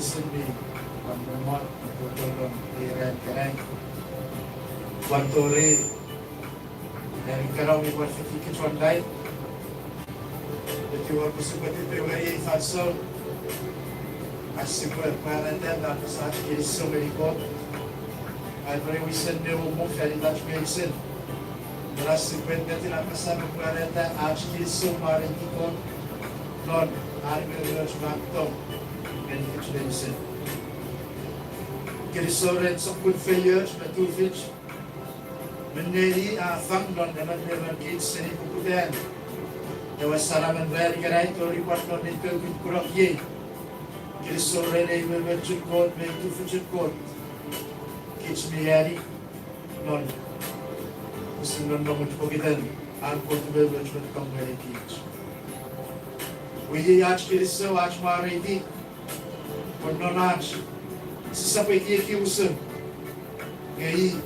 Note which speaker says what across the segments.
Speaker 1: listen me. Pagmamot, tutulong, iran ka na. Kuwantore, nagkaroon yung 150 kids one night. That you were possibly to be faster. As simple para then tapos sa akin so many ko. Ay pare wisan ni mo kaya Dutch medicine. Mula 50 tinapasa ng 40 actually so maring ko. Non, ari mo yung smakto. Benefits medicine. Kirisoren sa good failures na tufich. Meneri fang non naman naman kids sa ni puputan. Dawas saraman rari karay to report non nito with kurok ye. Kirisoren ay merchant code, may tufich code. Kids miyari non. Gusto non naman puputan. Ang portable merchant kong very kids. We ach kiriso ach maridi. Kung non ach. Sisapay kikiusun. Ngayon,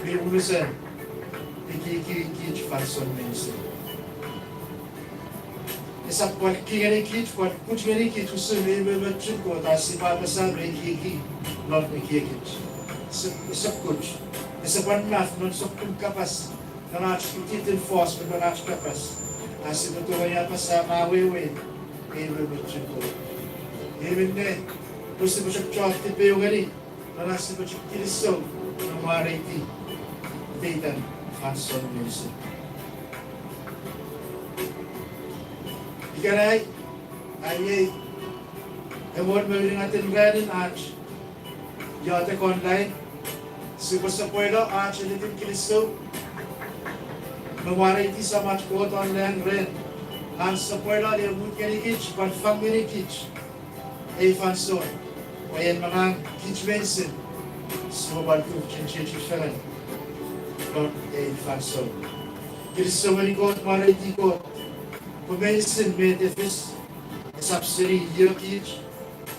Speaker 1: may unusan. Ikikikich farson medicine. Isa po kikikich, po kuchmerikich usun may merchant ko, tapos ipapasa may kiki, not may kikich. Isa kuch. Isa po naf, non sokun kapas. Nanach kititin force, pero nanach kapas. Tapos inutuwa niya pa sa mawiwin, may merchant ko. Even then, gusto mo siya chok tipe yung gani. Nanasi mo siya kiliso ng mga reiti. Dayton, Hanson Music. Ikaray, ay ewan mo rin natin ganin arch. Yata ko online. Supo sa puwelo, arch ulitin kiliso. Mga reiti sa match ko online rin. Hans sa puwelo, liabut ganikich, panfang ganikich. Ay Hanson. Ayan mga kids medicine. Sumabal ko, chin-chin-chin-chin. Lord A. Hanson. Kiriso malikot, maralikot. Kung medicine, medifis. Isap siri, yokich.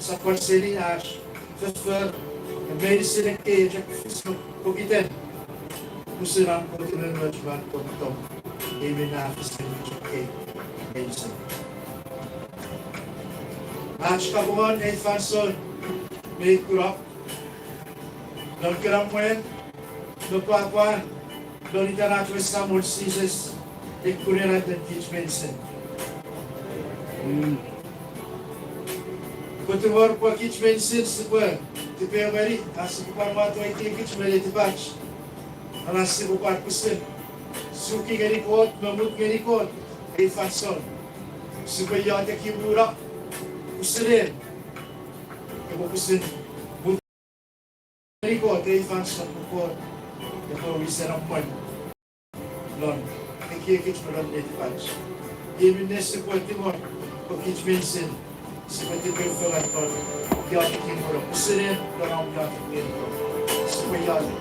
Speaker 1: Isap kwa siri, ash. Fefer. Medicine ang kaya, jak fisko. Kukitin. Kusirang ko, tinanwajman ko ito. Amen na, fisko, jak kaya. Medicine. Ash kabuhan, A. Hanson. May kurap. Nagkiram mo yan. Nagpakuan. Doon itanatwes sa mulsises. Ikurirat ng teach medicine. Kung tumor po teach medicine, sipa. Tipe yung gari. Asa ko pa mato ay teach medicine batch. Anasi ko pa kusin. Suki gari ko, mamut gari ko. Ay Hanson. Sipa yung atak yung burak. Kusirin. Kusin buti ko kay Hanson ko ko wisarang pon lon kikikich mo lang dito patch even nesse ko timor ko kich medicine sa pati ko falat ko yati kimoro kusirin lang yati kimoro sa yati.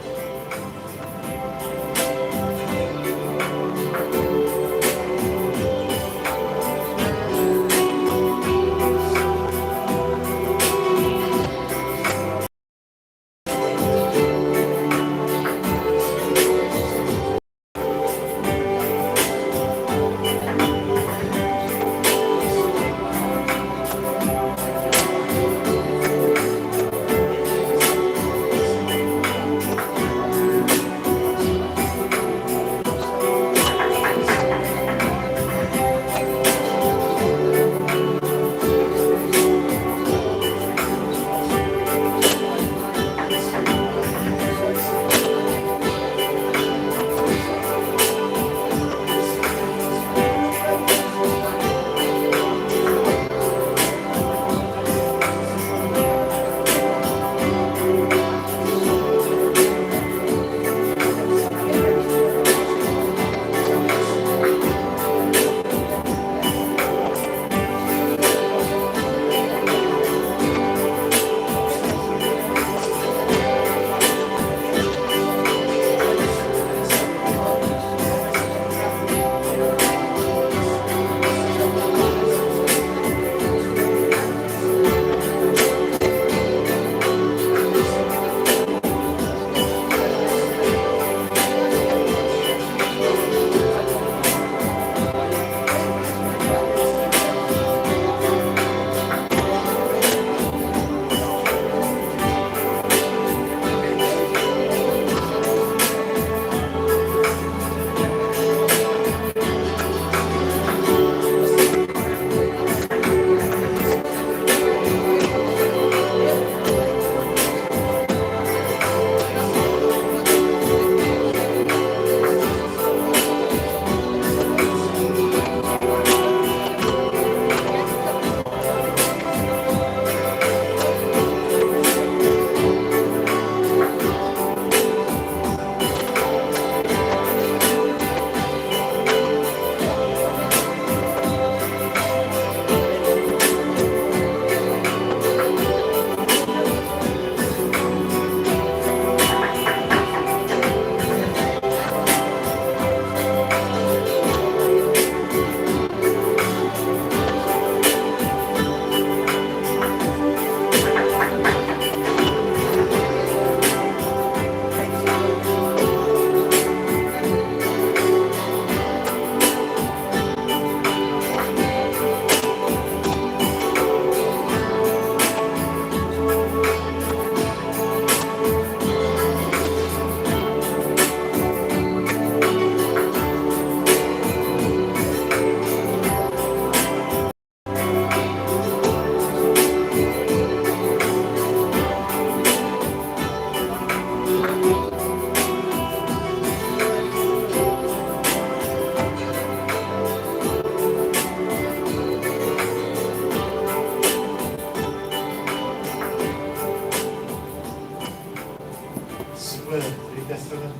Speaker 1: Super, rikastan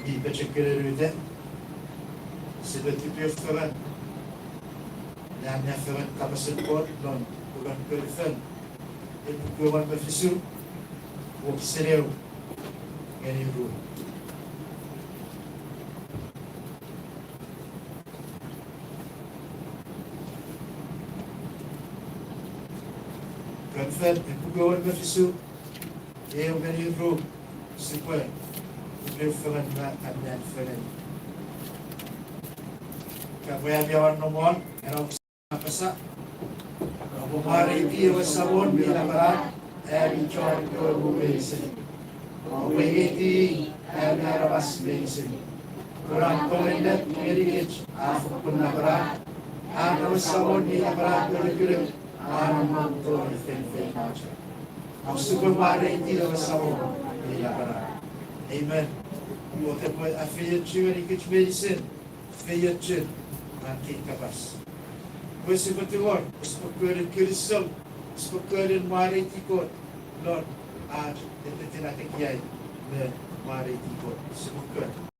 Speaker 1: di peçekelerinde sebeti piyoftaran nanya feran kapasen pot non bukan perfen itu kuman befisu waksereu ngeni ru perfen itu kuman befisu eu ngeni ru super piyoftaran na nanya feran kaya biawan nomor era pasa Bumari di wasabon bilang berat, bicara ke bumesi. Wihiti narabas besi. Kurang komendat merikich, aku pun berat. Aku wasabon bilang berat berikulim, aku mantul fin macam. Aku bumari di wasabon bilang berat. Amen. Buat apa afiyat juga ikut medicine, afiyat juga nanti kapas. Pois se Lord, sepakurin kirisol, sepakurin mari tikot, Lord, ito tinatagyan na mari tikot, sepakurin.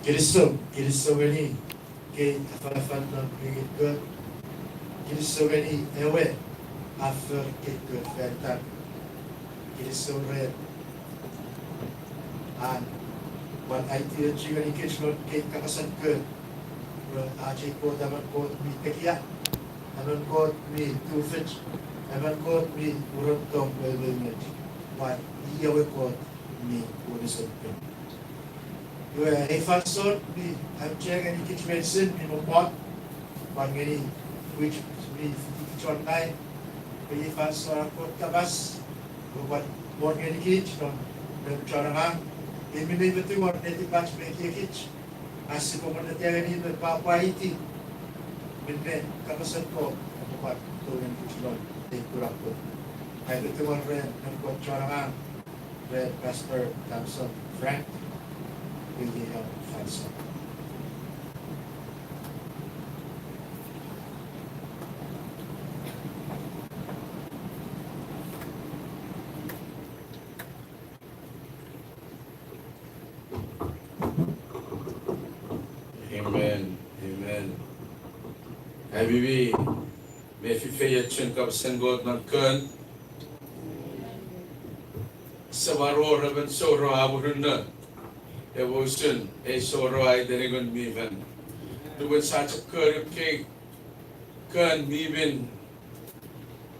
Speaker 1: Kilisto gani, kay afafan ng bigit good. Kilisto gani, ewe, after kay good, ventan. Kilisto red. And what I did, she gani kitchen, kay kakasan good. Aji ko daman ko mi tekiya, daman ko mi tufit, daman ko mi urontong welwelmet. What iyawe ko mi unisot ko. Hey Fanson, I'm checking any kitchen medicine, mi mabot, one gani which mi kitchen online, hey Fanson ako tabas, what more gani kitchen, no charangang, hey mi na iba tuwa, neti batch me kitchen. Asli pemerintah ini berapa itu, benar kawasan ko, tempat turun kecilon, kurang tu. Ada tu orang nampak carangan, Red Pastor Thompson Frank, William Fanson.
Speaker 2: Amen. Amen. Habibi, may fifaya chunk of God ng kun. Sa waro raban soro aburunda. Devotion, soro ay denigon miven. Duwan sa chakar kay kun miven.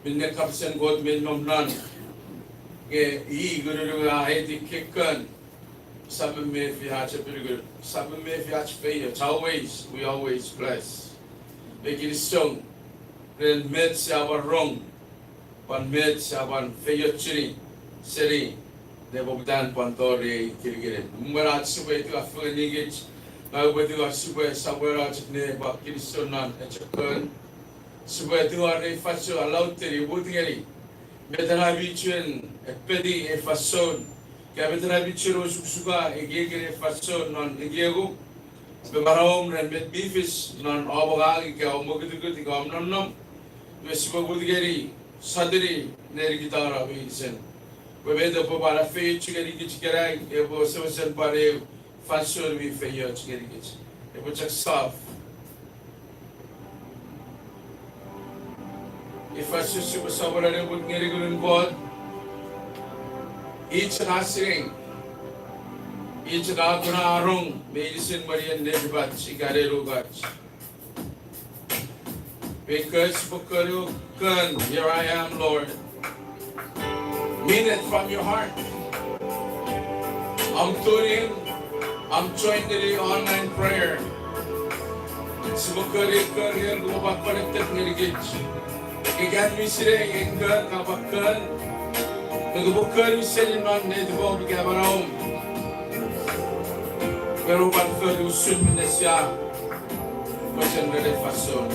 Speaker 2: Binakap God min nomnan. Ge guru ay di kun. Some may if you had to pretty good. Some may if you had to pay it. Always, we always bless. Make it strong. Then med our wrong. One med our fair chili. Seri. They will done Pantori Kirigin. Murat Subay to a full nigage. Now we do a Subay somewhere out of near about Kiristonan and Chapun. Subay to our refaso allowed to the Woodgary. Better have each in a petty if a son. Kaya betul nabi ciro suka egege fason non egego bebarom dan bet bifis non obogang kaya omogitu kaya omnom wesibo gudigeri sadri neri gitara wisen bebedo pobara fe chigeri gichgerai ebo sosen pare fason wi fe yo chigeri gich ebo chak saf ifasu suba sabara ebo ngeri gunun god each nasing, each gaguna arong, medicine Marian Nebat, Sigare Rugach. Because Bukaru Kun, here I am, Lord. Mean it from your heart. I'm tuning, I'm joining the online prayer. Sibukari Kun, here go back connected Nirgich. Igan Misre, Inga, Kabakan. Nagbubukan sila ng netball bigyabarong pero pag usun mo na siya macam fason.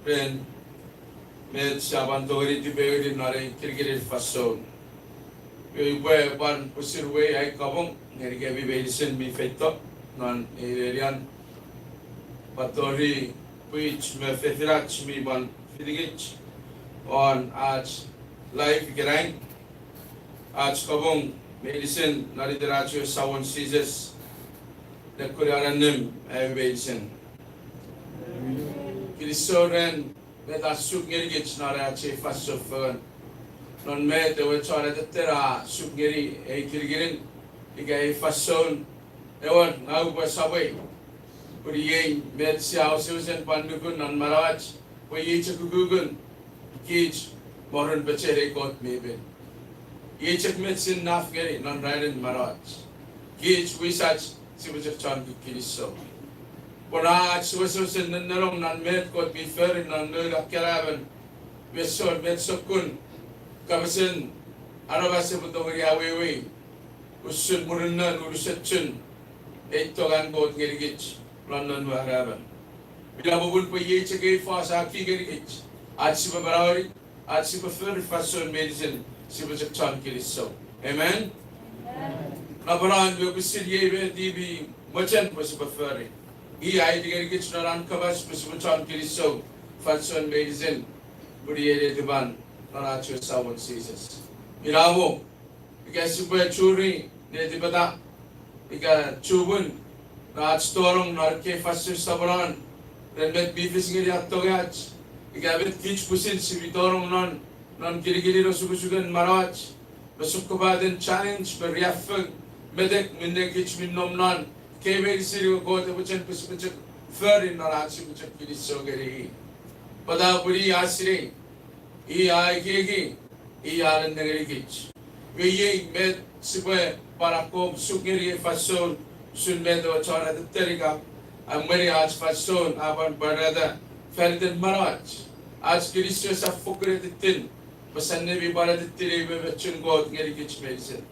Speaker 2: ren med saban dogri di begri nare kirgiri fason we ban usir we ai kabong ngeri ge bi bedisen mi fetto non irian patori which me fetirach mi ban fidigich on आज live gerain आज kabong medicine narideracho sawon seizures the kuriaranim ai bedisen Kirisoren med att sugeri gits nara che fasofön non med det chara det tera sugeri e kirgirin igai fason ewan ngau ba sabai kuriye med siao susen pandukun non maraj ko ye chakugun kich moron bechere kot mebe ye chak med sin naf geri non raiden maraj kich wisach sibujak chan kiriso Pora susun nanarong nan met kot bifer nan nula keraben besor met sokun kabasen arabase butong yawewe usun murna nurusetchun etogan kot gerigich lannan waraben bila bubun po ye cheke fasa ki gerigich आज सिर्फ बराबरी आज सिर्फ फिर fashion medicine सिर्फ चक्चान के लिए सो amen नबरान जो किसी ये वे दी भी मचन पर सिर्फ फिर I ay digay gits na ran kabas puspuchan kiriso fashion medicine buriye diban na nacho sawon seasons irawo ikasi pa churi ne dibata ika chubun na storong narke fashion sabran remet bifis ngiri atogach ika bet kich pusin sibitorong non kirigiri ro sugusugan marach basukkubaden challenge beriafag medek minne kich minnom non Kevin Sirio go to Buchan Puspich Furry Narachi Buchan Kirisogeri. Padapuri Asri, E.I. Gigi, E.R. and Negrikich. We met Super Parakom, Sukiri Fason, Sunmedo Chara the Terriga, and Mary Arch Fason, Aban Barada, Ferdinand Marach. As Kirisios of Fukre the Tin, Pasanevi Barada Tiri, Vechun God, Nerikich Medicine.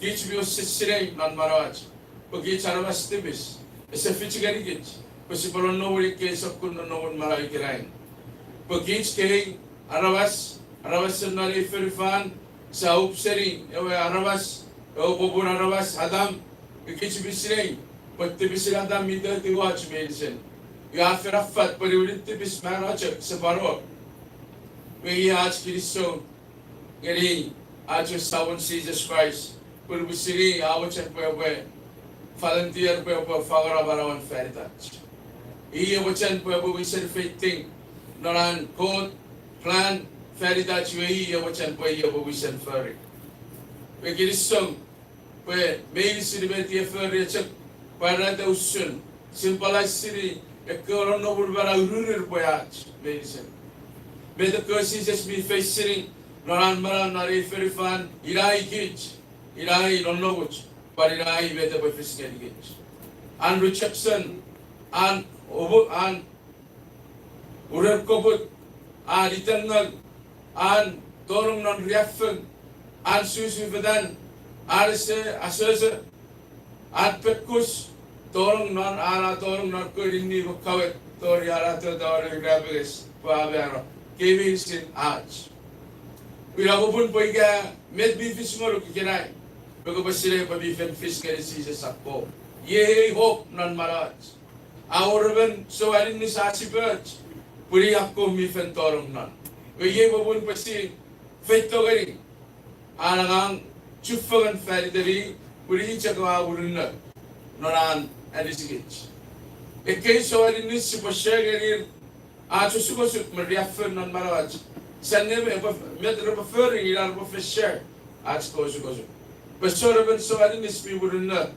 Speaker 2: Teach me Sisre, non Marach. Pagi cara mastibis, ese fichi garigich, pasi balon no wuri ke sakun no wun marai kirain. Pagi ke arabas nari firfan sa upseri, ewe arabas, ewe bobun arabas adam, ikich bisrei, pati bisrei adam mida diwach medicine. Ya firafat pari ulit tibis marachak sa baro. We आज Kiriso, geri आज sawon Jesus Christ, puri bisrei awachan pewe. Volunteer po po fagara barawan feritage. Iya wajan po po wisir fitting noran code plan feritage we iya wajan po iya po wisir ferry. We kirisong po mail siribeti ferry chak para da usun simple siri ekoron no bulbara urur po yach medicine. Beda kursi just be facing noran maran nari ferry fan irai kich irai non noguch. Parinai beta by physical gauge. And rejection and Urer Kobut and eternal and Torung non reaffing and Susi Vedan Arse Assessor and Pekus Torung non Ara Torung non Kurini Kawet Toriara Tori Gravis Pavero Kevin Sin Arch. We have opened Poiga made me fish more kirai. Because sila pabifen fiscal diseases ako. Ye hope non maraj. Our ben so alin ni sachi birch. Puri ako mi fentorong non. We ye babun pasi feto gari. Alangang chufagan feridari. Puri chakwa urunna. Noran adisigich. Ekay so alin ni si pasya acho sukosuk mariafen non maraj. Sanne medro preferring ilar professor. Ach kosu. But Solomon so I didn't speak with enough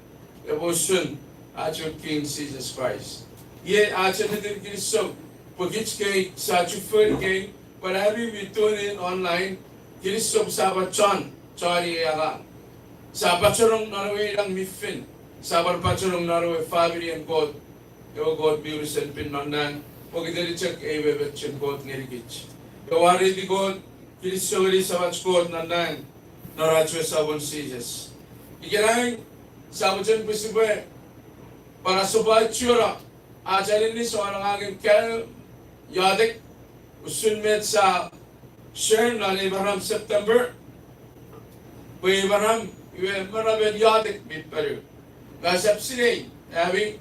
Speaker 2: devotion at your King Jesus Christ. Yet I didn't get so. Pagich kay such a fair game, but having been tuned in online, Kirisom Sabachan, Chari Yaga. Sabacharong Norway lang mifin. Sabar Pacharong Norway family and God. Your God be and pin on nan. Pagidari check a webet and God Nerikich. You are ready God, Kirisori Savach God Nandan. Naracho sabon seizures. Ikirain sabujan pisibe para subay chura ajalin ni so ang aking kel yadik usun met sa share na Ibaram September. Ibaram marabed yadik mit peru. Gasap sini abi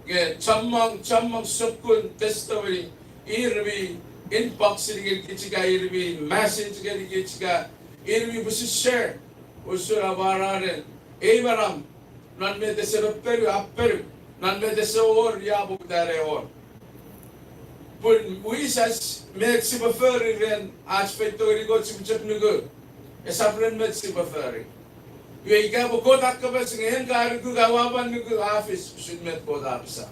Speaker 2: ge chamang sukun testimony irbi inbox sini kichika irbi message ge kichika irbi busu share usura barare Ibaram nan me desero peru apperu nan me desero yabu dare or. Pun wisas met sibaferi ren aspectori got sibchapnugo esapren met sibaferi. Yoi ka bukod akabas ngayon kari ko gawaban nugo office should met ko dapsa.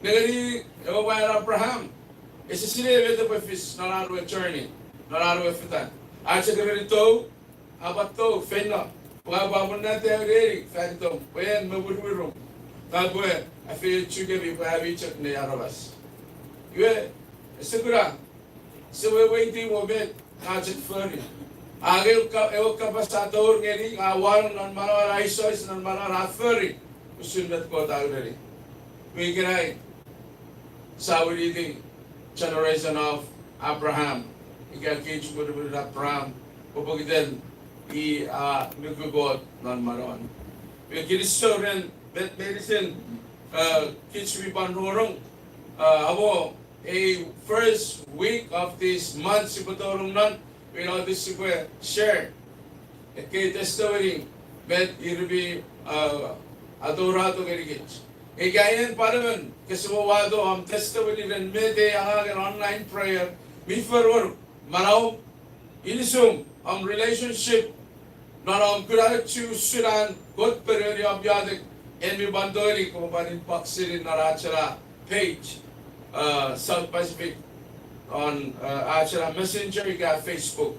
Speaker 2: Nagari ewa Abraham esisile veto pefis nararo attorney nararo fitan. Acha gamerito abato fenno wababon na teori fantom wen mabururum. Tagwe afi chuge bi babi chak ne arabas. Yue segura sewe waiting mo bet ajak feri. Agil ka ewo kapasador ngeri awal non manor aisois non manor aferi usunat ko tagri. We gerai Saudi the generation of Abraham. Ika kich budu Abraham. Upagiden I nugugod non maron. We kiristo ren bet medicine kich we banhorong abo a first week of this month sipatorong non. We know this is where share. Okay, testimony. Bet irbi adorado gerigit. Igayan paraman kasumawado am testimony ren mede ang online prayer. Mi forward manaw inisum am relationship non am gratitude suran God period am yadik and mi bandori kung panin paksirin narachara page South Pacific on Achara Messenger, you got Facebook.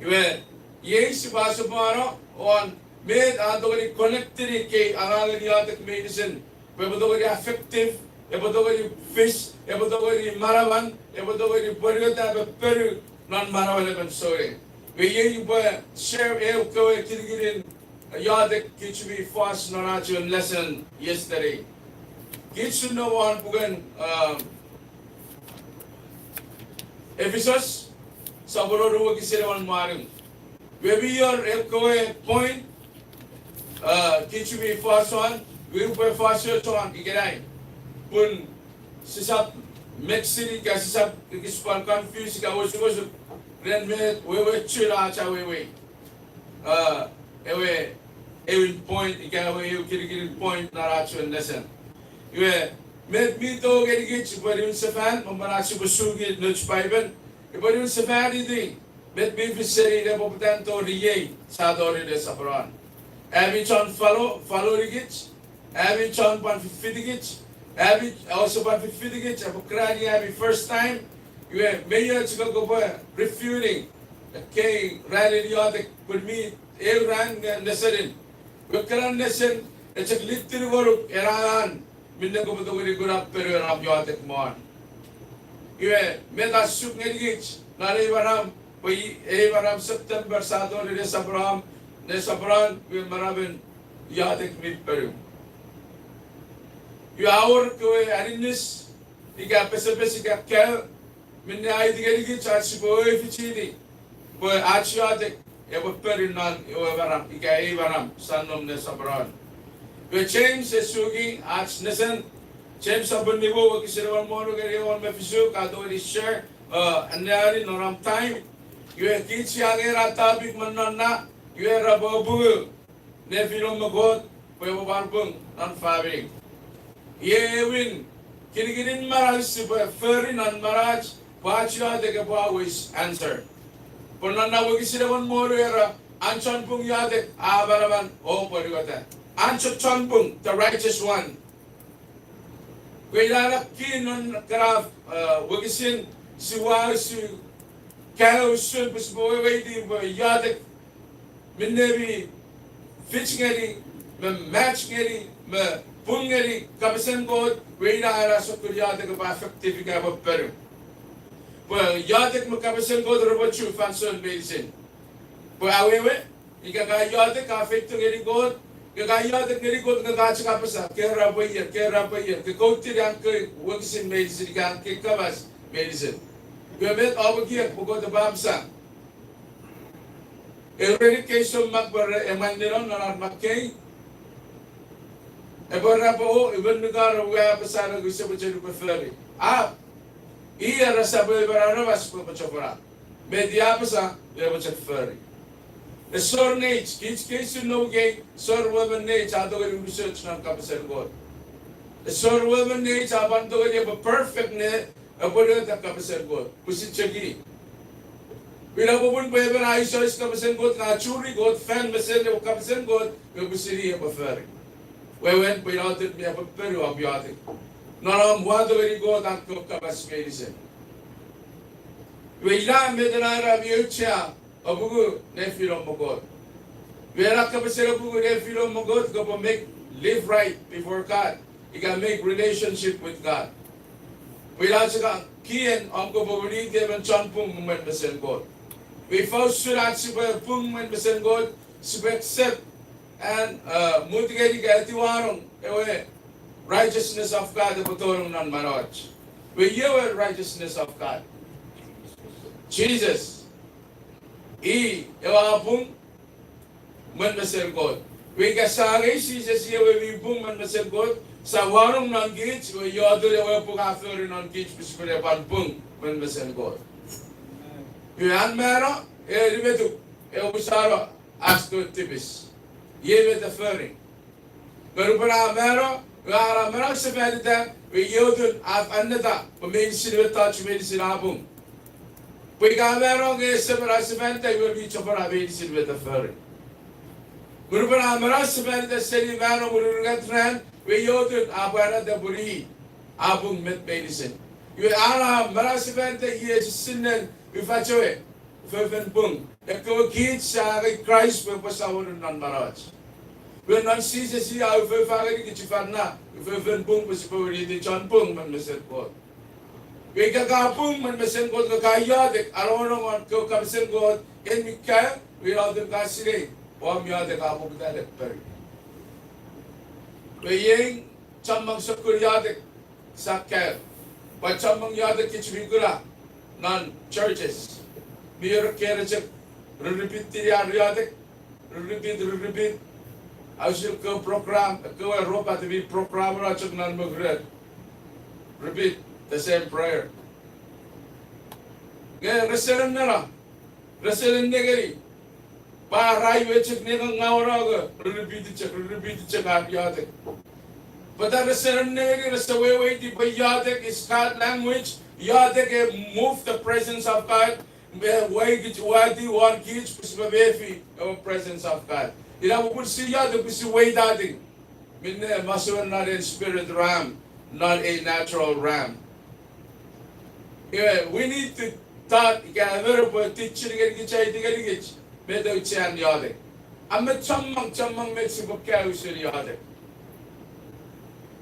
Speaker 2: You went, yes, Basabaro on made Adori connected kay Analiatic medicine, Ebodori effective, Ebodori fish, Ebodori maravan, Ebodori Borgata, Peru, non maravan sorry. We share Elko Kilgin Yadik Kitchery fast non lesson yesterday. Kids no one pugan Ephesus, Sabororo Kiserawan Marim. Where we are a point, Kichubi first one, we will first one, Igerai. Pun Sisap, Mexi, Gasisap, Kispan confused, was then made, we were chilla, away. Every point, Igaway, Kirigin point, Naracho lesson. You met me to get it, but in Safan, Mamarachi Basugi, Nutch Bible, but in Safari, met me for say the Potanto Rie, Sadori de Sabran. Abby John follow it, Abby John Panfitigit, Abby also Panfitigit, Abokrani Abby first time, you have Mayor to go refuting the K rally the with me, Ran Nesserin. We can listen, it's a little work, Iran. Minna ko betul ni guna period of yatek mon. Iwe meta suk ngedich nari baram pai baram September sado ni Sabram we marabin yatek mid period. You hour ko arinis ika pesepes ika kel minna ay digedich at boy fichidi boy at yatek ebo period nan iwe baram ika baram sanom ne Sabram. We change the sugi as nesen change sabon nibo kisirawan mo ngari on me fisu kado ni share andari noram time you kids yang era tabik manana you era babu ne filo magot we barbung nan fabi ye win kinigirin maral super ferry nan maraj bachla de gawis answer ponana wo kisirawan mo era anchon pung yade abaraman o porigota Ancho Chonpung, the righteous one. We lalak kinon karaf wagisin siwa si kano sun pas boy waiting for yadik minnebi fitch ngeri me match ngeri me pung ngeri kapasan god we lalak so yadik ba effective ka ba peru. Well yadik mo kapasan god robot chu fanson medicine. Well awewe ika yadik ka effective ngeri god Gaya de Gerigo the Gachapasa, Kera Bayer, ke Koti and Works in Mason, ke Kavas, medicine. We met over here, Pugo the Bamsa. Eradication Makbara Emandiron or Mackay. Ebarapo, even the God of Wabasana, we said preferred. Ah, here a suburb was Pachopara. Mediapasa, they were ferry. The sore nature, each case you know gay, sore woman nature, other research non Capasan God. The sore woman nature, about to have a perfect net, a body of the Capasan God, which is Chagi. We have opened by even I saw his Capasan God, naturally God, fan Masen of Capasan God, we will see a ferry. We went without it, we have a very obiotic. None of what very good and cook Capas medicine. We learn Medanara Mucha. Abugu nephew of Mogod. We are not considered Abugu nephew of Mogod. Go make live right before God. You can make relationship with God. We also got Kian Uncle Bobby Dem and John Pung when Mesen God. We first should actually Pung when Mesen God to accept and motivate Gatiwarung away righteousness of God the Botorum non Maraj. We hear righteousness of God. Jesus. Ewapung man masel God. We kasari si Jesus we bung man masel God. Sa warung non gits we yodo we pung after non gits bispere pan pung man masel God. Yuan mero ribetu usaro asto tibis. Ye the furring. Garupara mero gara mero severita we yodo af anata for me silver touch medicine abung. We got there on the separate event, they will be chopper medicine with the ferry. Gurupana Maras event, the city man of Murugat we yoded Abana the Buri, Abung met medicine. You are Maras event, the years sin and we fetch away. Fervent Bung, the co kids are Christ purpose our non Maraj. When non sees see how we faggy get you fana, if Fervent Bung was for the John Pung, man, Mr. God. We got Pung when Mesen God the Kayadik, Arono on Kokamsen God, in Mika, we are the Kasiri, or me are the Kapu that Perry. We yang Chamang Sakuriadik Sakar, but Chamang Yadik Kichmigura, non churches. Mere carriage, repeat the Ariadik, repeat. I should go program, go a robot to be programmer of non Mugred. Repeat. The same prayer. Get Resident Nera, Resident Negari. Parai which Nigan Nauraga, repeat the check out Yadik. But that Resident Negari is the way waiting by Yadik is God language. Yadik move the presence of God. Way get wadi one kids, Pusbabefi, our presence of God. You know, we see Yadik, we see way daddy. Minne Masu not in spirit ram, not a natural ram. Yeah, we need to start gather teaching and get Meadow Chan Yade. I'm a chamang makes a book carries in Yade.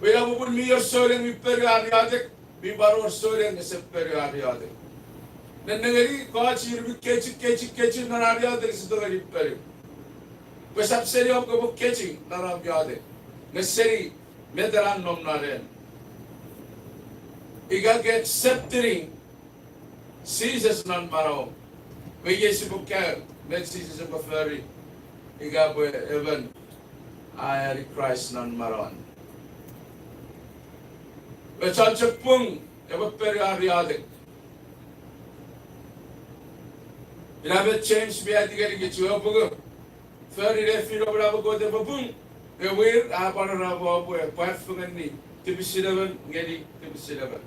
Speaker 2: We have put me your soul and we period Yadic, we borrow soul and a period Yadic. Then the very gods here we catch it, and Aria, there is the very period. We subsidy of the book catching, Naram Yadic. Necessary, Medaran nom Naren. You got get sceptering. Jesus non maro. We get to book care. Let Jesus a ferry. You got even I had Christ non maron. But such a pung, ever periodic. You have a change, we had to get you up. Ferry, if you don't have a go to a boom. The weird, I want to have a perfect need to be cinnamon, getting to be cinnamon.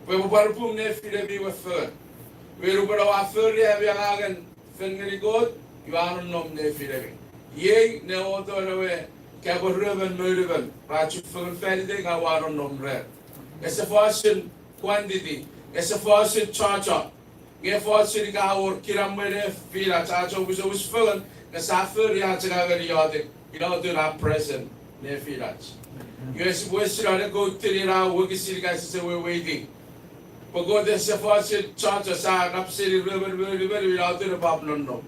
Speaker 2: We were Barpum nephew to be with fur. We were our furry have young agan, fingery god, you are no nephew. Yea, no other away, Cabo Riven, Murriven, Ratchet for Felding, I want no red. It's a fashion quantity, it's a fashion charger. Get fashion our Kiramere, Fila, charger was always fun, as I furry had to have any other. You know, do not present, nephew. Yes, West Rana go to the now, working city guys say we're waiting. But go there, so far, charge us out, up city river, without the problem. No.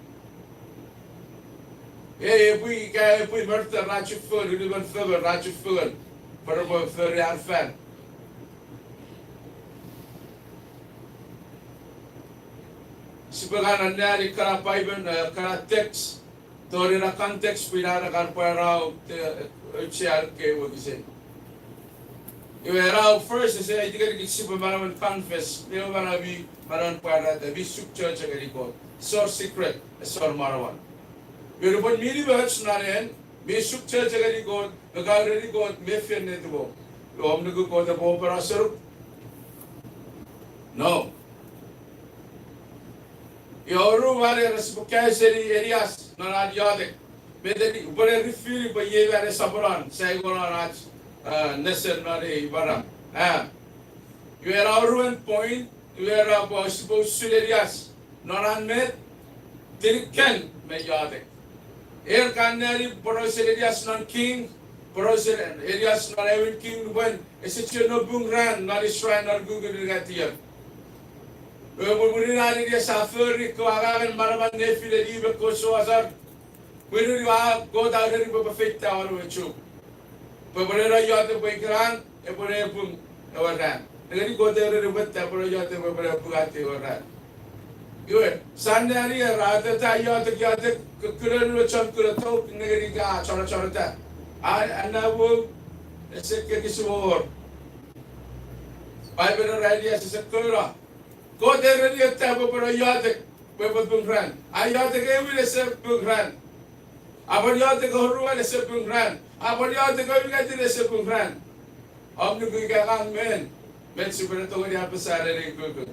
Speaker 2: Hey, if we murder Ratchet Fur, we live on Feather, Ratchet Fur, for a very hard fan. Sebagai nari kara Bible kara teks, tori na konteks pinara kar parau ucial ke wagisen. You are first to say, I think it's super maraman confess, you know, marabi maran para the Bishop Church agarico, so secret, so marawan. You know, but many words naren, Bishop Church agarico, the gallery got mefian netwo. You omnigo go the bopera sir? No. Your ware respectfully areas, not yarding. Maybe but every feel by ye were a sabran, Sagoran, necessary Baram. You are our ruin point, you are supposed to areas, not unmet, they can make yarding. Air canary, Poros areas non king, Poros areas not even king when a situation of Bungran, not a shrine or Google at here. We will not in the Safari, Koagan, Maraman, Nephi, the Eva Kosoazar. We will go down the river fit tower with you. But whenever you are the Bakeran, a Borepum, our ran. And then you go there with the Borayat, Bugatti or ran. You are Sunday, rather than you are the Kuran, Chokurato, Negriga, Chorata. And I will say, Kiss war. I better ideas is a Kura. Go there and you tap over a yacht with Bungran. I yacht again with a set Bungran. About yacht go ruin a set Bungran. About yacht go get a set Bungran. Omnigan men, men superatory episode in Google.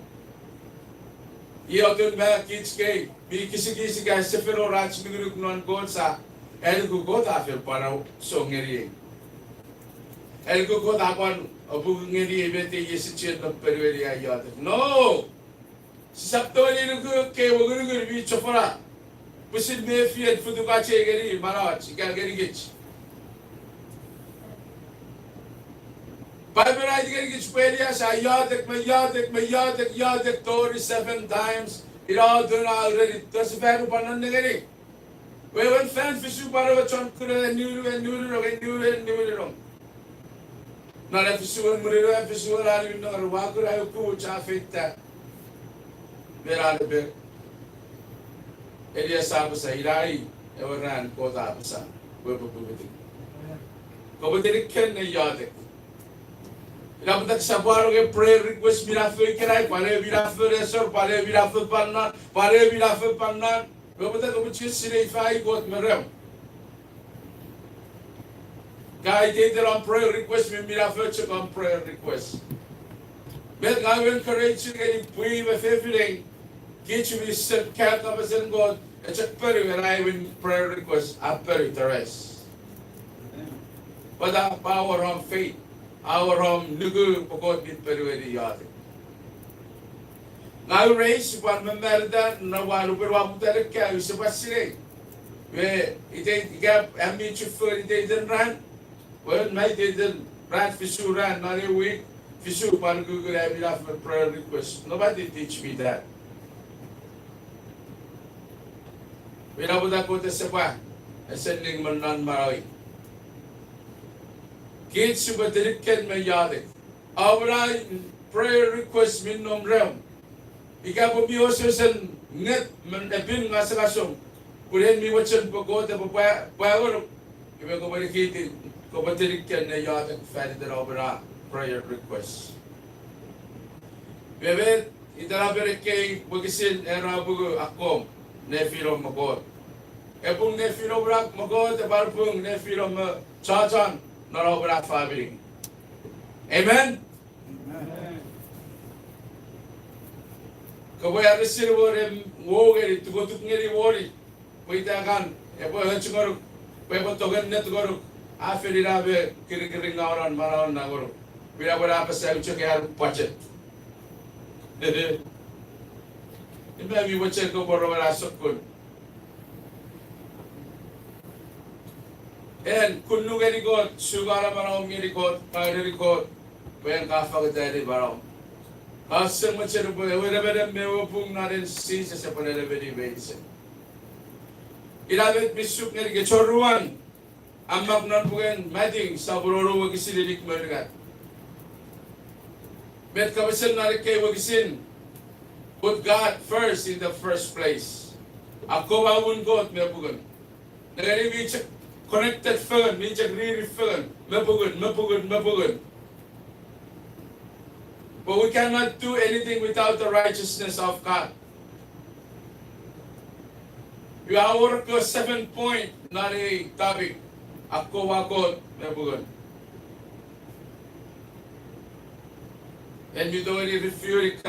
Speaker 2: You back each gate, be kissy guys, Sefero Rats, non Godsa, and go go after Parao, song area. And go go up on a booking any event is a chin of Peruria yacht. No! Saptoli nuku ke woguru bi chopora pusid me fiat fuduka chegeri marach gari gich Bible I get gich perias ayatek tori 7 times it all done already tas faru panan negeri we went fan fishu para chon kure new na la fishu muriro fishu ali no wakura ku cha fitta Verade Elia Sabasa, Irai, Everan, Kodabasa, Webubiti. Kobati Ken Yadik. Rabatak Sabaro, prayer request Mirafu, Pare Virafu, Pare Virafu Panna, Pare Virafu Panna, Robata which is if I got Merem. Guy did on prayer request, Mirafu on prayer request. But I will encourage you to get with everything. Get you with cat of us and God. It's a very when I win prayer request, I bury the rest. But our power on faith, our Nugu, God did very very yard. Now raise one member that no one will want to carry Sebastine. Where it gap and meet you for it didn't run. Well, night didn't run Fishu ran, not a week. Fishu, one Google, I will have a prayer request. Nobody teach me that. Pinabuda ko ta sepa, sending manan maray. Kids suba dirikken me yade. Abra prayer request min nom rem. Ika po mi osusen net men epin ngasakasong. Kulen mi watchen pagod pa pagod. Ibe ko barikiti ko dirikken na yade fadi der abra prayer request. Bebe itara bereke bagisin era bugo akom. Nefiro magod. Epung nefiro brak magod, barpung nefiro chachan, naro brak fabring. Amen? Amen. Kaboy arisir wore wogeri, tugotuk ngeri wori. Puitakan, epo hachungoruk, pepo togen net goruk, aferi rabe kiri ngaoran maraon nagoruk. Pira bora apa saya ucap kaya pacet. Iba mi wacce ko boro wala sokon. En kunu gari ko sugara maraw ngiri ko, pagari ko, pen ka fagatari maraw. Asem wacce ko wala bere mewo pung narin si sa panere beri beise. Ilabet bisuk ngiri ke choruan. Amak non bugen mading sa bororo wagisililik mergat. Bet kabasen narik kay wagisin. Put God first in the first place. Ako bawun God me bugun. Nagani mi check connected phone, mi check really phone, me bugun. But we cannot do anything without the righteousness of God. You are work 7 point, not a topic. Ako wakot me bugun. And you don't really refuse it.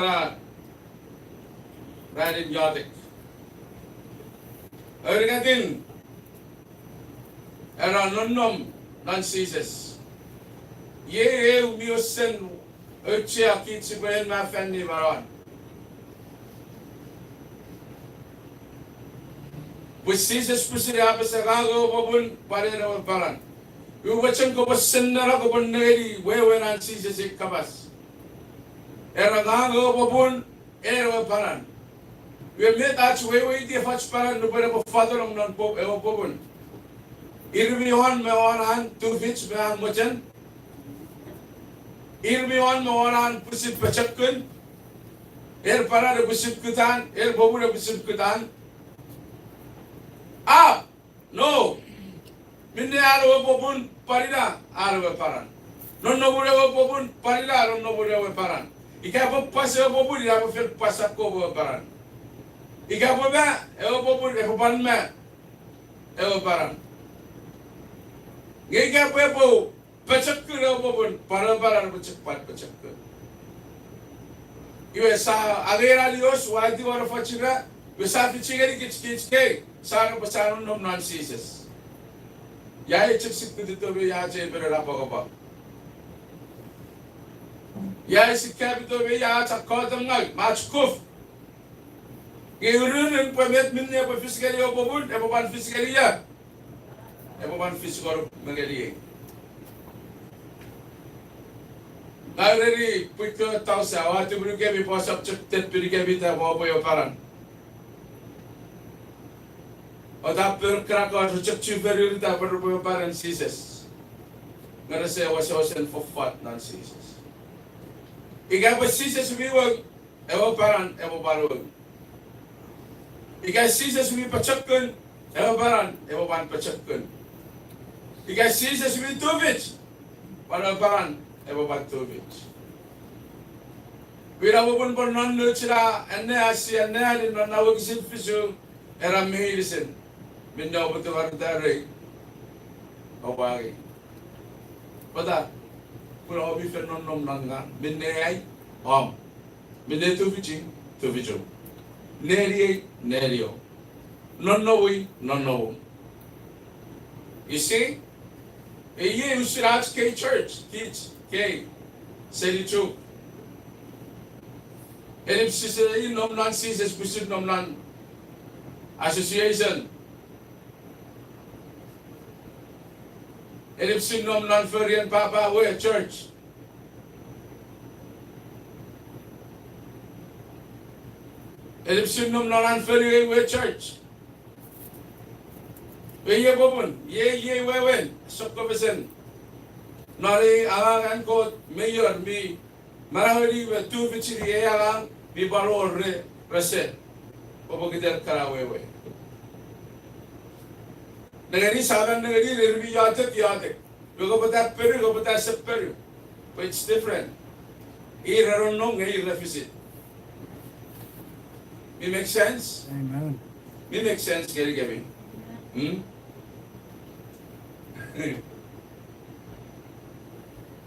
Speaker 2: Right in Yodik. Everything around non-ceases. Ye umiusen Uchia Kitsibayan Mafendi Maran. With ceases Pusiriapa Sagago Babun Parena Paran. You watching go was Sendara Goboneri, where when on ceases it covers. Eragago Babun, Era Paran. We met at way the first parent no better father of non pope ever pobun. Irmi on me on hand, 2 feet me on mochen. Irmi on me on hand, pusit pachakun. Para the pusit kutan, bobu the pusit kutan. Ah, no. Minde aro pobun parida, aro paran. No bude pobun parida, no bude paran. Ika passe bobu, you have a felt pasako paran. Ika po ba? Ewa po po, ewa pan ma. Ewa parang. Ika po, pachak ko ewa po po, parang pachak ko. Iwe sa agera Dios, wadi wala fachira, iwe sa fichigari kich sa pasano nom non-ceases. Yaya chiksik ko dito, yaya chay pero rapa ko pa. Yaya sikap ito, yaya chakotang ngag, machkuf. Gayurun permit minnya apa physically apa pun, apa pan physically ya, apa pan physical mengali. Already puito tahu saya, waktu beri kami pasal cepet beri kami tak apa yang paran. Atau perkara kau cep beri tak perlu yang paran sises. Nggak saya wasan for fat non sises. Ika apa sises biwag, apa paran, apa paruag. Ika sises mi pachakun, ewa paran, ewa pan pachakun. Ika sises mi tubich, para paran, ewa pan tubich. Wira wapun pun non nuchira, ane asi, ane ali non nawag sin fisu, era mihilisin. Minna waputu wartari, awagi. Pada, pura hobi fer non nom nanga, minne ay, minne tubichi, tubicho. Nerio. Non know. You see? A year Usiraj K Church, kids, K, Seli CHUUK. And if she said, you know, non seasons, we should know non association. And if she know non Furian Papa, we're a church. And if she know non Furian, we're a church. Ye bobun, ye wewen, sokobesen. Nari alangan ko mayor mi marahuli we tu bichiri ye alang mi baro reset. Bobo gider karawewe. Nagani sagan nagani rirbi yatek. Go bata peru, go bata seperu. But it's different. Iraron no ngay revisit. Me make sense?
Speaker 3: Amen.
Speaker 2: Me make sense, Gary.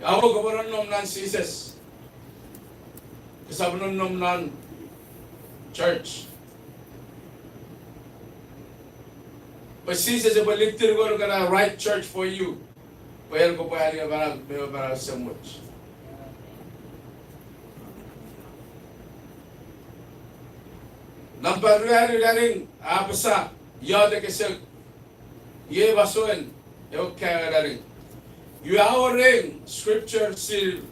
Speaker 2: Ako kabaran nom nan sises. Kasabanon nom nan church. But sises a baliktir ko na right church for you. Payal ko payal ka para so much. Number ring apasa yada kesel ye basuan yo kaya ring. You are ring scripture sil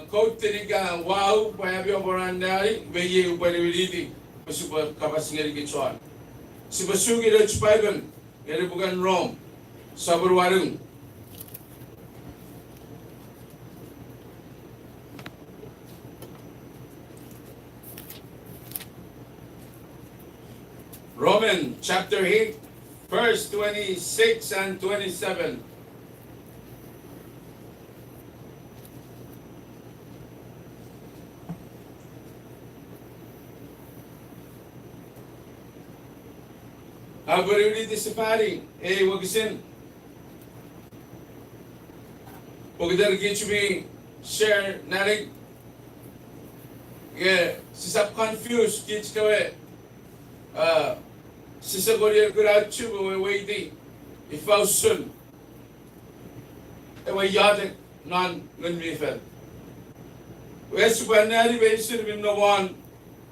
Speaker 2: quote tiniga wow payabi oborandari beye upaliliti super kapasingeri kichuan. Si basugi Dutch Bible ngeri bukan Rome sabar warung. Romans chapter 8, verse 26 and 27. Agora disse pari, wagisin. Pagdar me share narig. Sisap confused kids kawe. Sisa gorier gurachu waiting. If I was soon. Ewa yadik non gunmifel. Wes banari bensin bin no one.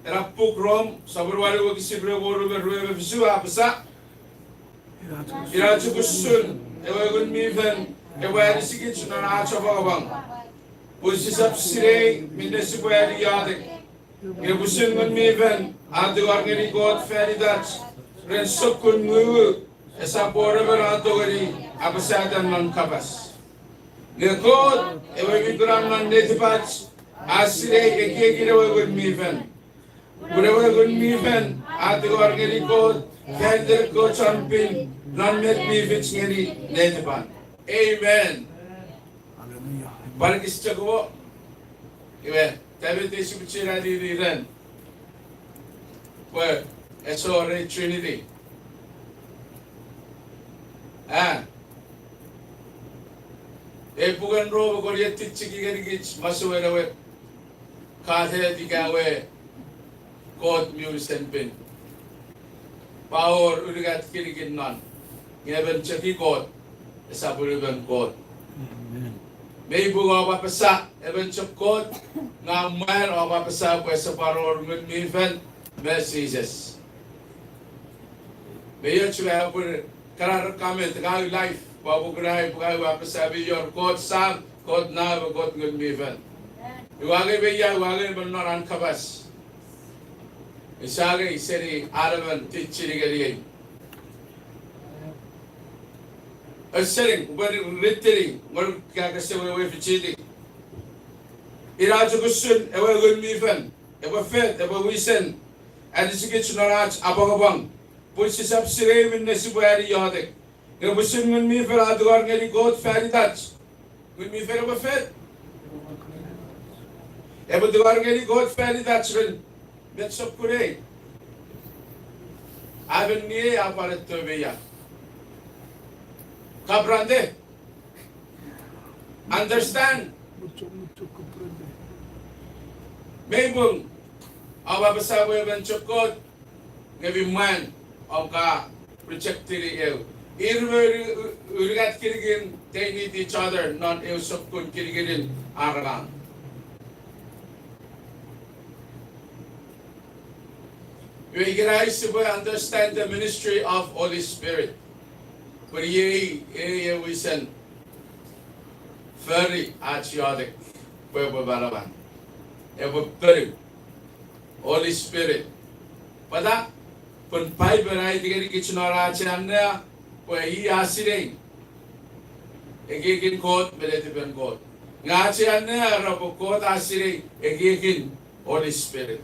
Speaker 2: Rapuk rom sabarwari wagisibre boru berwe visu apasa. Irachu kusun. Ewa gunmifel. Ewa disigit sunan acha bagabang. Pusisap sire minesi boyari yadik. Gebusin gunmifel. Aduar ngeri god feri dach. Ren sokun muwu. Esa bore berato gari apasatan man kabas. Ngekod ewa miguran man netipach. Asire ekekire ewa gunmifel. Whatever good me fen, at the organic code, Kander go champin, non met me fits any netipan. Amen. Barkistago, Iwe, Tavitation Chiradi then. Well, it's already Trinity. Pugan robe or yet tichiki masuwe, Kate digawe. God musician pin. Power urigat kirigin non. Ngayon chaki God. Esa buriban God. May buga papasa. Even chak God. Nga man o papasa po sa paror ngunmifen. Messages. May yun siya po karar comment. Ngayon life. Pabugunay pagay papasa. Your God sam. God na. God ngunmifen. Iwagay beya. Iwagay manon kabas. Isagay iseri araban tichiri galiye. Asering ubari riteri mar kakasewe fichidi. Iraju kusun ewa gunmifan ewa fet ewa wisen adisigit sunarach abangabang pusisap sire min nesibuari yadik. Ngabusun gunmifan aduar ngeli god feri dach. Gunmifan ewa fet ewa duar ngeli god feri dach rin. That's up today. I've near aparat to be ya. Kabrande. Understand? Maybung. Awa basawe ben chokot. Ngabi man. Ka projectiri ew. Irwe urigat kirigin. They need each other. Not ew sokun kirigin aragang. We guys to understand the ministry of Holy Spirit. But we send very patriotic. Holy Spirit. Pada pun pai berai digari kicunara chanda where he asire. Egin God beletiben God. Ngachi anda rabu God asire egin Holy Spirit.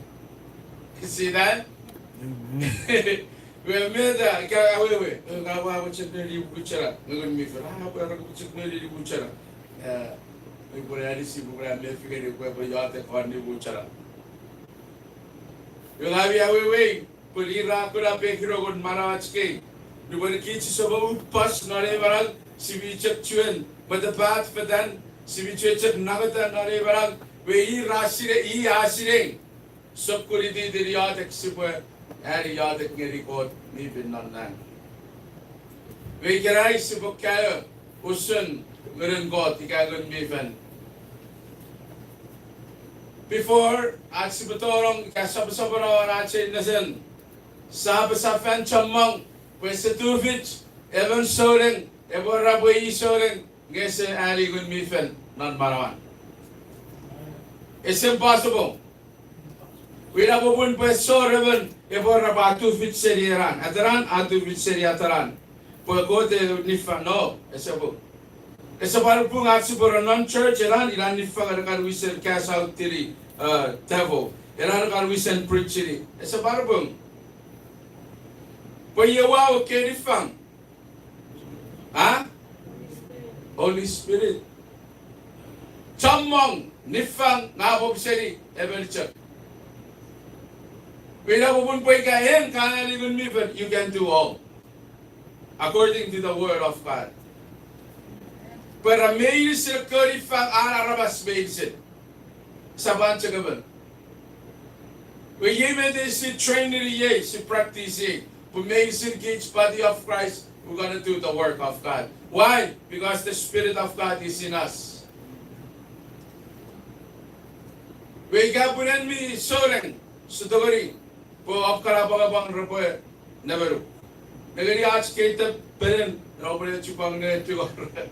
Speaker 2: You see that? We made a gawe. Gawa which is very butcher. We will meet for which is very butcher. We will receive program if you get a web yacht on the butcher. You'll have your way. Put Iraq could have a hero on Marawatski. You will teach about pass not ever. See we check chuen, but the path for then see we check Nagata not ever. We rasire e asire. Subkuridi the yacht super. Harry yadik ngeri God ni bin non nan. We gerai sibuk kaya usun ngeren God ikagun mifen. Before at sibutorong kasabasabara rache nasen sabasafen chamang wesetuvich even soren ebora boyi soren ngese ali gun mifen non marawan. It's impossible. We have a one person even if we're about 2 feet seriaran. Ataran, 2 feet seriataran. For go to Nifa, no, it's a book. It's about pung at super non-church, Iran, Iran Nifa, and we send cast out tiri, devil. Iran, and we send preaching. It's about a boom. Payawa o kerifang. Ha? Holy Spirit. Chamong nifang ngabob seri eberchak. Wala bubun poy kahen kana ligun mi, but you can do all according to the word of God. Para may sila kerifang ararabas basic. Saban chagaban. We yemede si trainer ye, si practice ye. We may engage body of Christ. We're gonna do the work of God. Why? Because the Spirit of God is in us. We gabunan mi soren sudogari po apkarabang rapoy never. Nagari आज के तब पहले नौबरे चुपांग ने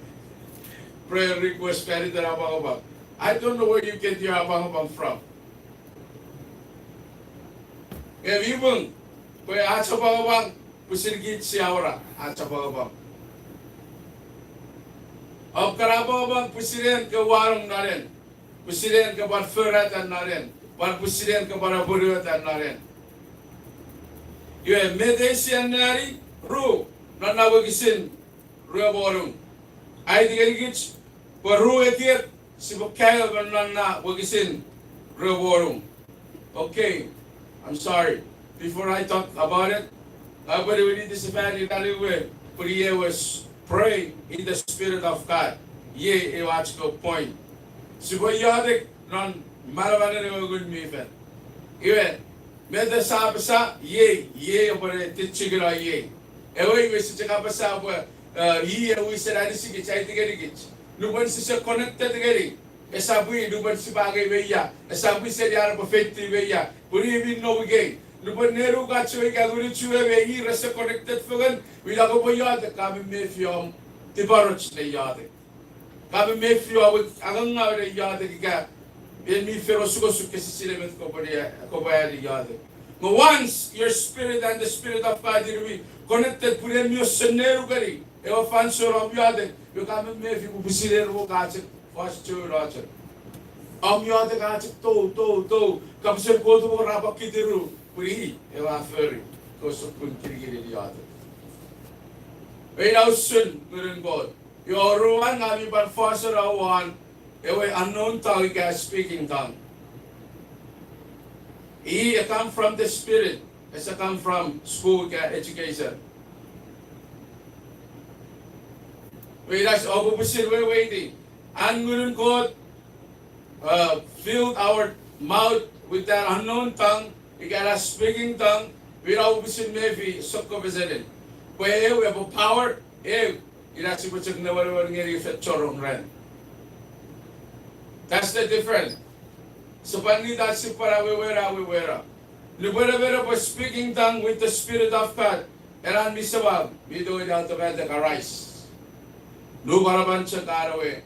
Speaker 2: prayer request kari darabang. I don't know where you get your abang from. If you bang, boy, achapagabang, pusirgit siya achapagabang. Ang karabang pusiren ke warung naren, pusiren ke bar feratan naren, bar pusiren ke bar buratan naren. Yue medesian nari ru nanawagisin ru warung. Ay digigit baru ekiat sibukaya banana wagisin ru warung. Okay. I'm sorry. Before I talk about it, I believe this family way. But he was pray in the Spirit of God. Ye watch go point. So what you are non malavan no good me fan. Even meda sa ye opere tichigra ye. Ewe we si chaka basa ye we said I see it I think it. No one is connected together. Esabui nuban si bagay beya. Esabui sa diara perfecti beya. Puri bin no gay. Nuban neru ka chwe ka guri chwe beyi rasa connected fugan. Wila ko boya de kami me fiom tibaroch le yade. Kami me fiom agang nga le yade ka. Ben mi fero suko suke si silemet ko baya le yade. But once your spirit and the Spirit of God will be connected, puri mi neru kari. Ewa fan soro yade. Yo kami me fi busileru ka chwe. First two Roger. Yada gachik to. Kapsel ko to rapak kitiru. Puri, ewa ferry. Kosok kun kiri yada. Wait out soon, good God. Your ruan nabi ban foster awan. Ewa unknown tongue speaking tongue. He come from the Spirit. As I come from school education. Wait, that's all we're waiting. And God filled our mouth with that unknown tongue. We got a speaking tongue. We are obviously maybe sokko bezerin. But we have a power. That's the difference. So pani that's para we were. Libera was speaking tongue with the Spirit of God. And on misabab, we do it automatic arise. No baraban sa karawe.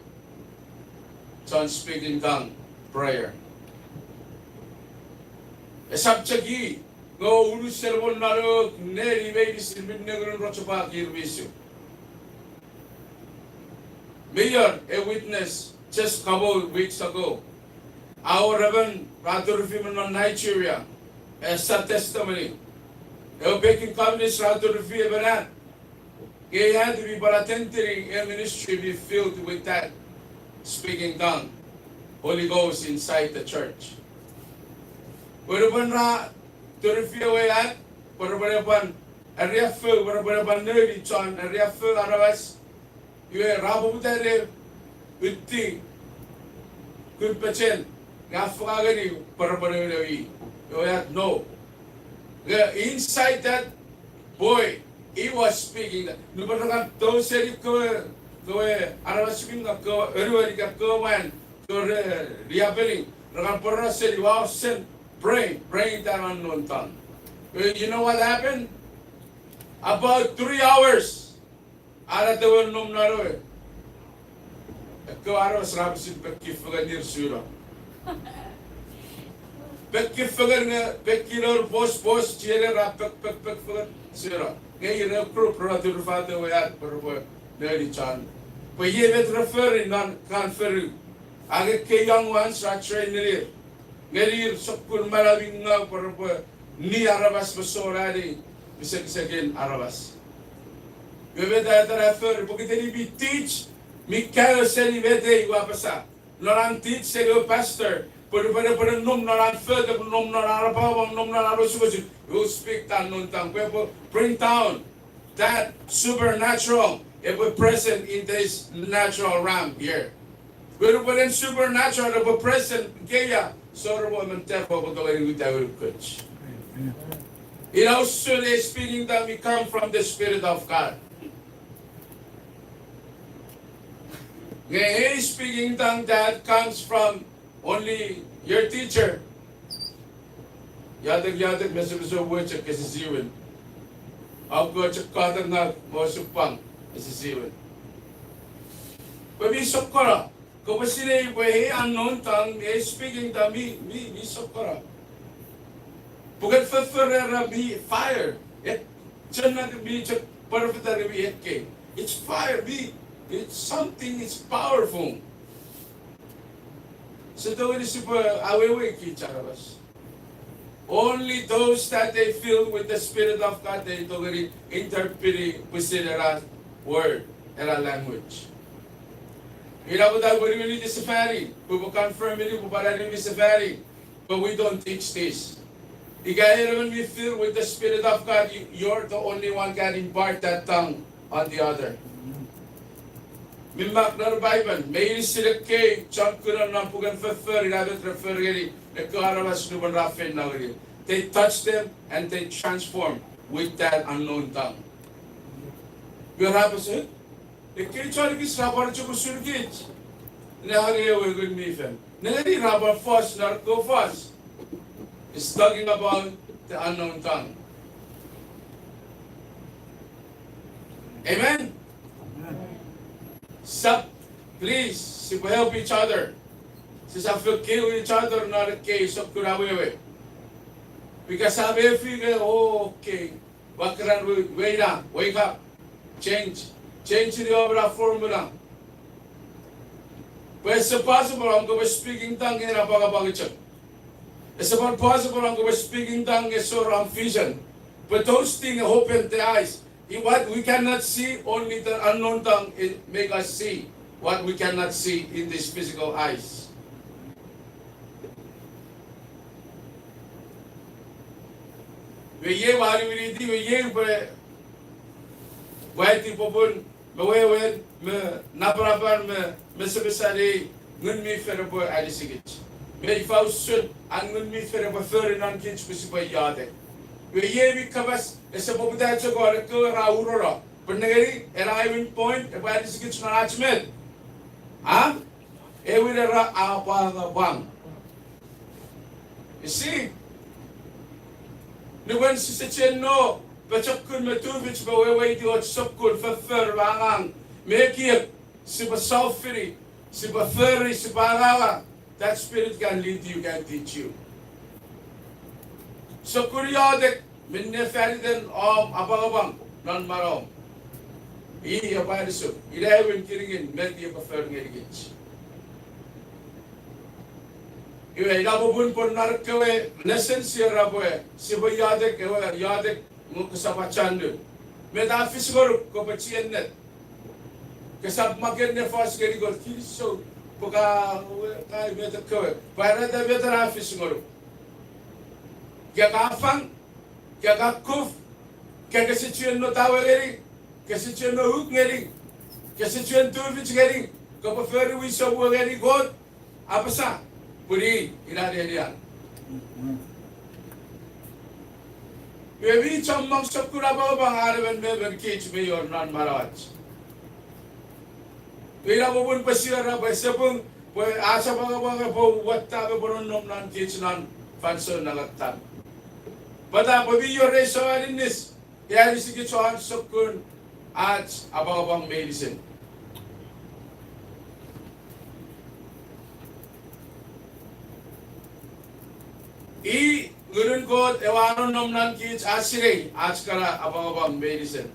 Speaker 2: Son speaking tongue prayer. Esabchagi go ulu servon naro neri vedi silbin negron rochapa kirvisyo. Mayor, a witness just a couple weeks ago. Our Reverend Radurfim in Nigeria as a testimony. A baking communist Radurfim Baran. He had to be paratentary a ministry be filled with that speaking tongue, Holy Ghost inside the church. Whereupon ra to reveal at, whereupon a reaffirm, whereupon nerdy John, a reaffirm otherwise, you are rabutare with tea. Good patient, Gafagani, Parapanui. You have no. Inside that boy, he was speaking. Nubaran don't say it. Go arasipin ka go everybody ka go man go reappelling rakan porra said wow send praying that unknown tongue. You know what happened? About 3 hours ara tawal nom naro ko aros rabisin pekkifagan nir sura pekkifagan pekkilor boss chere rap pekkifagan sura ngay na pro fata wayat por neri chan. But ye met referring non conferring. Age ke young ones are training. Ngelir sokul maraming nga por ni arabas masorari. bisag-isagin arabas. Bebeda refer pagkatali bi teach mi kayo seni bede iwapasa. Noran teach seni pastor. Pada nom noran further nom noran arabawang nom noran arosugosu. You speak tan nun tang. Bring down that supernatural. It was present in this natural realm here. Pero pada supernatural it was present kaya soro mo mentepo pagkawin with our coach. It also is speaking that we come from the Spirit of God. Ngayon, speaking tongue that comes from only your teacher. Yadag, meso word siya kasisiwin. Ang ko siya katang na masupang kasisiwin. Pabi sokora. Kung sila yung unknown tongue, speaking tongue, mi sokora. Bukan ferera mi fire. Diyan na mi perfecta mi etke. It's fire, it's something, it's powerful. So daw ni super awewe ki charabas. Only those that they fill with the Spirit of God, they totally interpret consider word and a language. Ila ko daw bari ni safari, we will confirm it ko para ni safari, but we don't teach this. Igaya naman we fill with the Spirit of God, you're the only one can impart that tongue on the other. Mimak na Bible, may sila kay chunk ko na pugan refer, inabot refer gani, nagkarawas nuban rafen na gani. They touch them and they transform with that unknown tongue. What happens it? The kids are gis rabar chuko surgit. Nahari we good mifen. Nahari rabar fast, narco fast. It's talking about the unknown tongue. Amen? Stop, please, help each other. Kill each other, not a case of kurawewe. Because sabi figure, okay, wakran, wake up, change the overall formula. But it's possible I'm going to speaking tongue in a bagabagachak. It's about possible I'm going to speaking tongue is so wrong vision. But those things open the eyes. What we cannot see, only the unknown tongue make us see what we cannot see in these physical eyes. We may fausun ang mi fere ba fere nan kin spesipa yade. We ye kabas esa bobuda chogora ko raurora. Penegari arriving point about this gets na achmed. We ra apa bang. You see? Nuwan si sechen no, bachakun metuvich ba we di ot sokun fer wangang. Mekiep si ba sulfuri, si ba fere si ba that Spirit can lead you, can teach you. So kuriyadik minne feriden abang non marom. Iya parisu. Ilawin kiringin meti pafer ngirigich. Iwe ilabubun pon narkawe nesen sierra boy. Sibo yadik mukasama chandu. Metafis gor ko pachien net. Kasab magen ne fas gerigor kiliso. Pagka kay better kowe para da better afis ngoro kya kafang kya kakuf kya kasituen no taweri kasituen no huk ngeri kasituen tu vich ngeri ko prefer we so ngeri god apa sa puri ila dia we chamang sakura ba bang ben kich me or non maraj. Ila bubun pasira ba sabung asa mga po watta ba bonon nom nan kitchenan fanso nalatan. Pada pabi yo reso alinis ya ni sige chohan sokun at abang medicine. Gurun god ewanon nom nan kits asire kara abang medicine.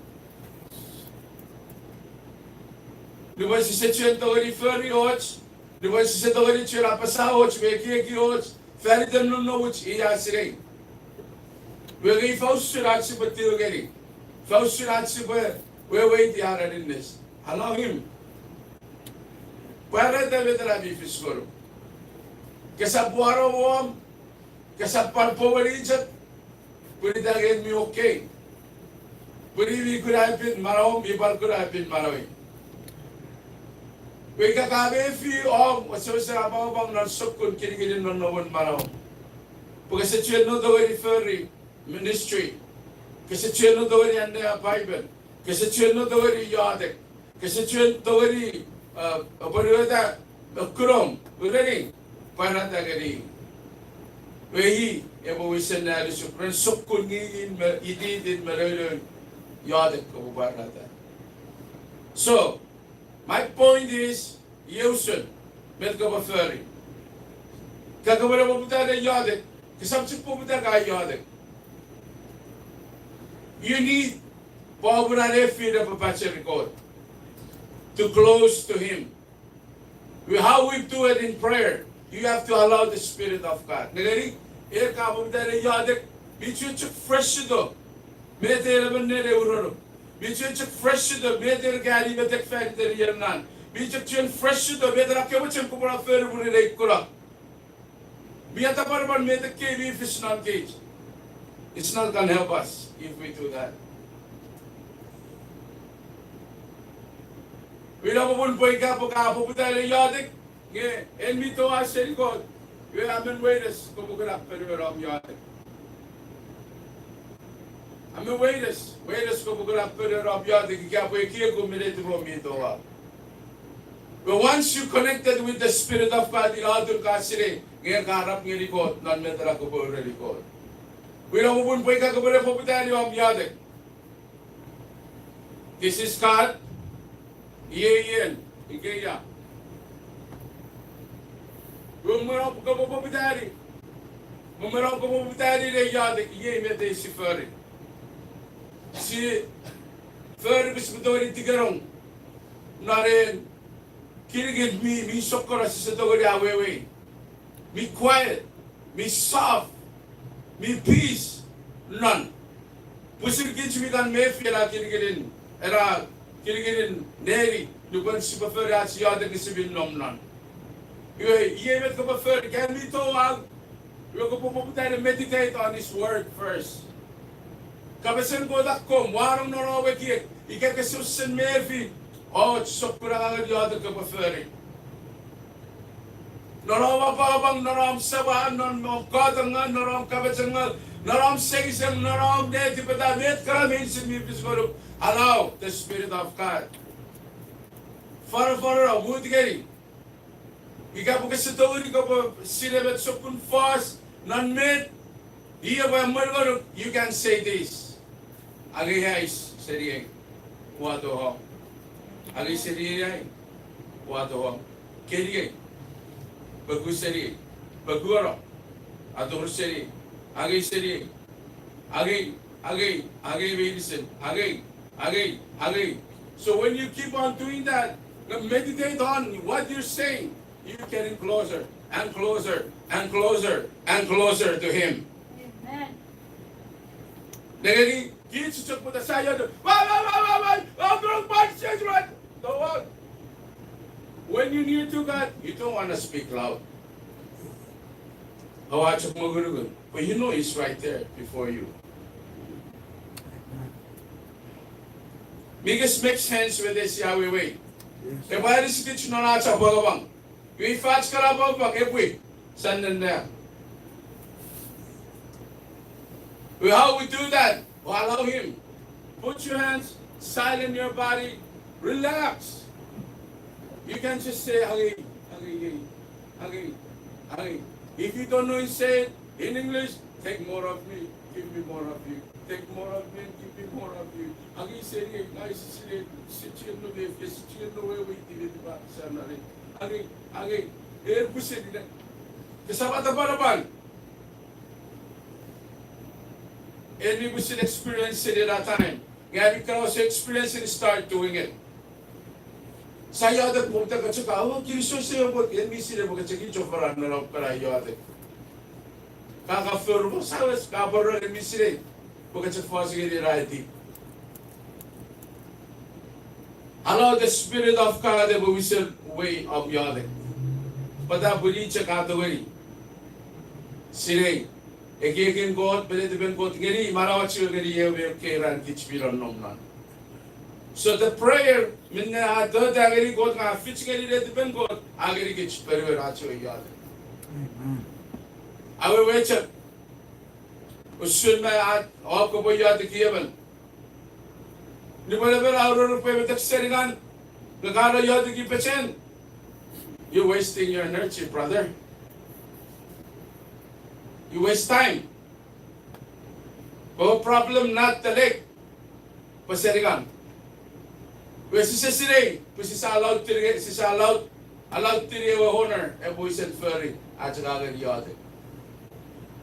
Speaker 2: Depois se você tori feri hoje, depois se você tori tira passar hoje, vem aqui hoje, feri de não hoje e já serei. Wegi fausurat si batil gani. Fausurat si ba wewe tiara dinnes. Allow him. Para da vedra bi fiskoro. Kasabuaro wom. Kasapal powarijat. Pwede dagin mi okay. Pwede vi kurapin marawom ibal kurapin marawin. Wega kabe fi om wasawsa abang narsukun kini non non marawom. Because it's no the very ministry. Because it's no the very and Bible. Because it's no the very yardek. Because it's no the very Abuada Kurum. Ready? Panatagari. Where he ever we send out the Supreme Sukuni in Maryland yardek of Barata. So, my point is, Yusun, Medgaba Ferry. Kakabara Buddha yardek. You need feet of a patch record to close to Him. How we do it in prayer, you have to allow the Spirit of God. Nagari, fresh to fresh to Biyata parban made the cave if it's not cage. It's not gonna help us if we do that. We don't want to wake up with a yadik. And me to us, say God. We haven't waited to go up for the yadik. I'm a waiters to go up for the yadik. You can't wait here, go minute from me to. But once you connected with the Spirit of God, in order to kasire, ngayon karap ng likod, non-metra ko po rin likod. We don't want to wake up with a yadik. This is God. Iyan, ikaya. Bumarap ka po pabitari. Bumarap ka po pabitari na yadik. Iyan, may si Ferry. Si Ferry, gusto mo daw rin tigarong. Narin, kirigid mi sokora sa togori awewe. Mi quiet, mi soft, mi peace, none. Pusir kinch mi kan me fela kirigidin. Era kirigidin neri. Lugan si Ferry at si yadik ni si Binom none. Iyan met ko Ferry. Kaya mi to ang we ko pupunta na meditate on His Word first. Kabasan ko dakkom, warang narawe kiyek. Ikakasusan merfi. Oh, sokura agad yadik ko Ferry. Naram babang, naram sabahan, naram kadangan, naram kabasangan, naram segisang, naram neti patamet karamin si mipis ko. Allow the Spirit of God. Far wood gari. Ika po kasi tawari ko po sinabit sokun fast, non-met. Iya ba yung you can say this. Agi guys, seriyay. Wato ho. Agi seriyay. Wato ho. Keriyay. Bagus seriyay. Baguro. Atur seriyay. Agi seriyay. Agi listen. Agi. So when you keep on doing that, meditate on what you're saying. You're getting closer and closer and closer and closer to Him.
Speaker 3: Amen.
Speaker 2: Nagagi, kichuchok mo na sayo. When you're near to God, you don't want to speak loud. But you know He's right there before you. Because makes sense with this Yahweh way. The Bible is teaching on our Chabagabang. We fast karabang pag every Sunday na. Well, how we do that? Well, allow Him. Put your hands, silence your body, relax. You can just say, Agi. If you don't know it, say it in English, take more of me, give me more of you. Take more of me and give me more of you. Agi say it, I say it, sit no way, sit no way, we did it back, Sanari. Agi, air pussy. Kasabata Baraban. And we should experience it at that time. Yeah, we can also experience it and start doing it. Saya ada punta ka tsaka, kiriso siya mo, yan misile mo ka tsaki chofaran na lang para iyo ate. Kaka-fur mo, sawas, kabaro na misile. Bukan cefas gini raiti. Allow the Spirit of God to whistle way of yada. Pada buli cakatawari. Sirei. Ekikin God, belit ben God ngeri marawatsi ngeri yewe keran kichpiran nomnan. So the prayer minna ada agari God nga fits ngeri let ben God agari kichperiwe rachi yada. Awe wecha. Usun में आज आपको वो याद किए बन निबले बल और रुपए में तक सेरिगान लगाना याद की पहचान you wasting your energy brother you waste time वो problem not the leg paserigan वैसे से सिरे वैसे से allowed tiri वो honor e boys and furry आज कागर याद है.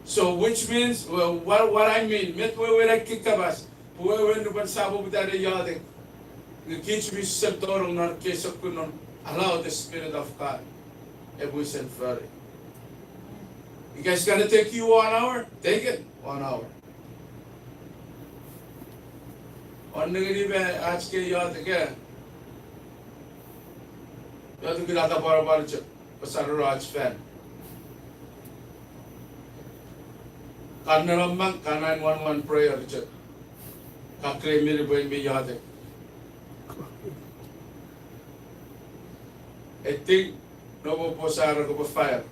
Speaker 2: So which means what I mean, met we like kikabas, we when the sabo butare yade, the kids we set on our case of kunon, allow the Spirit of God, every sent furry. You guys gonna take you 1 hour? Take it 1 hour. On the river, ask yard again. You have to get out of our budget, Pasaraj fan. Kanamang kanan 1-1 prayer chat. Kakre miri boy mi yade. I think no mo posara ko fire.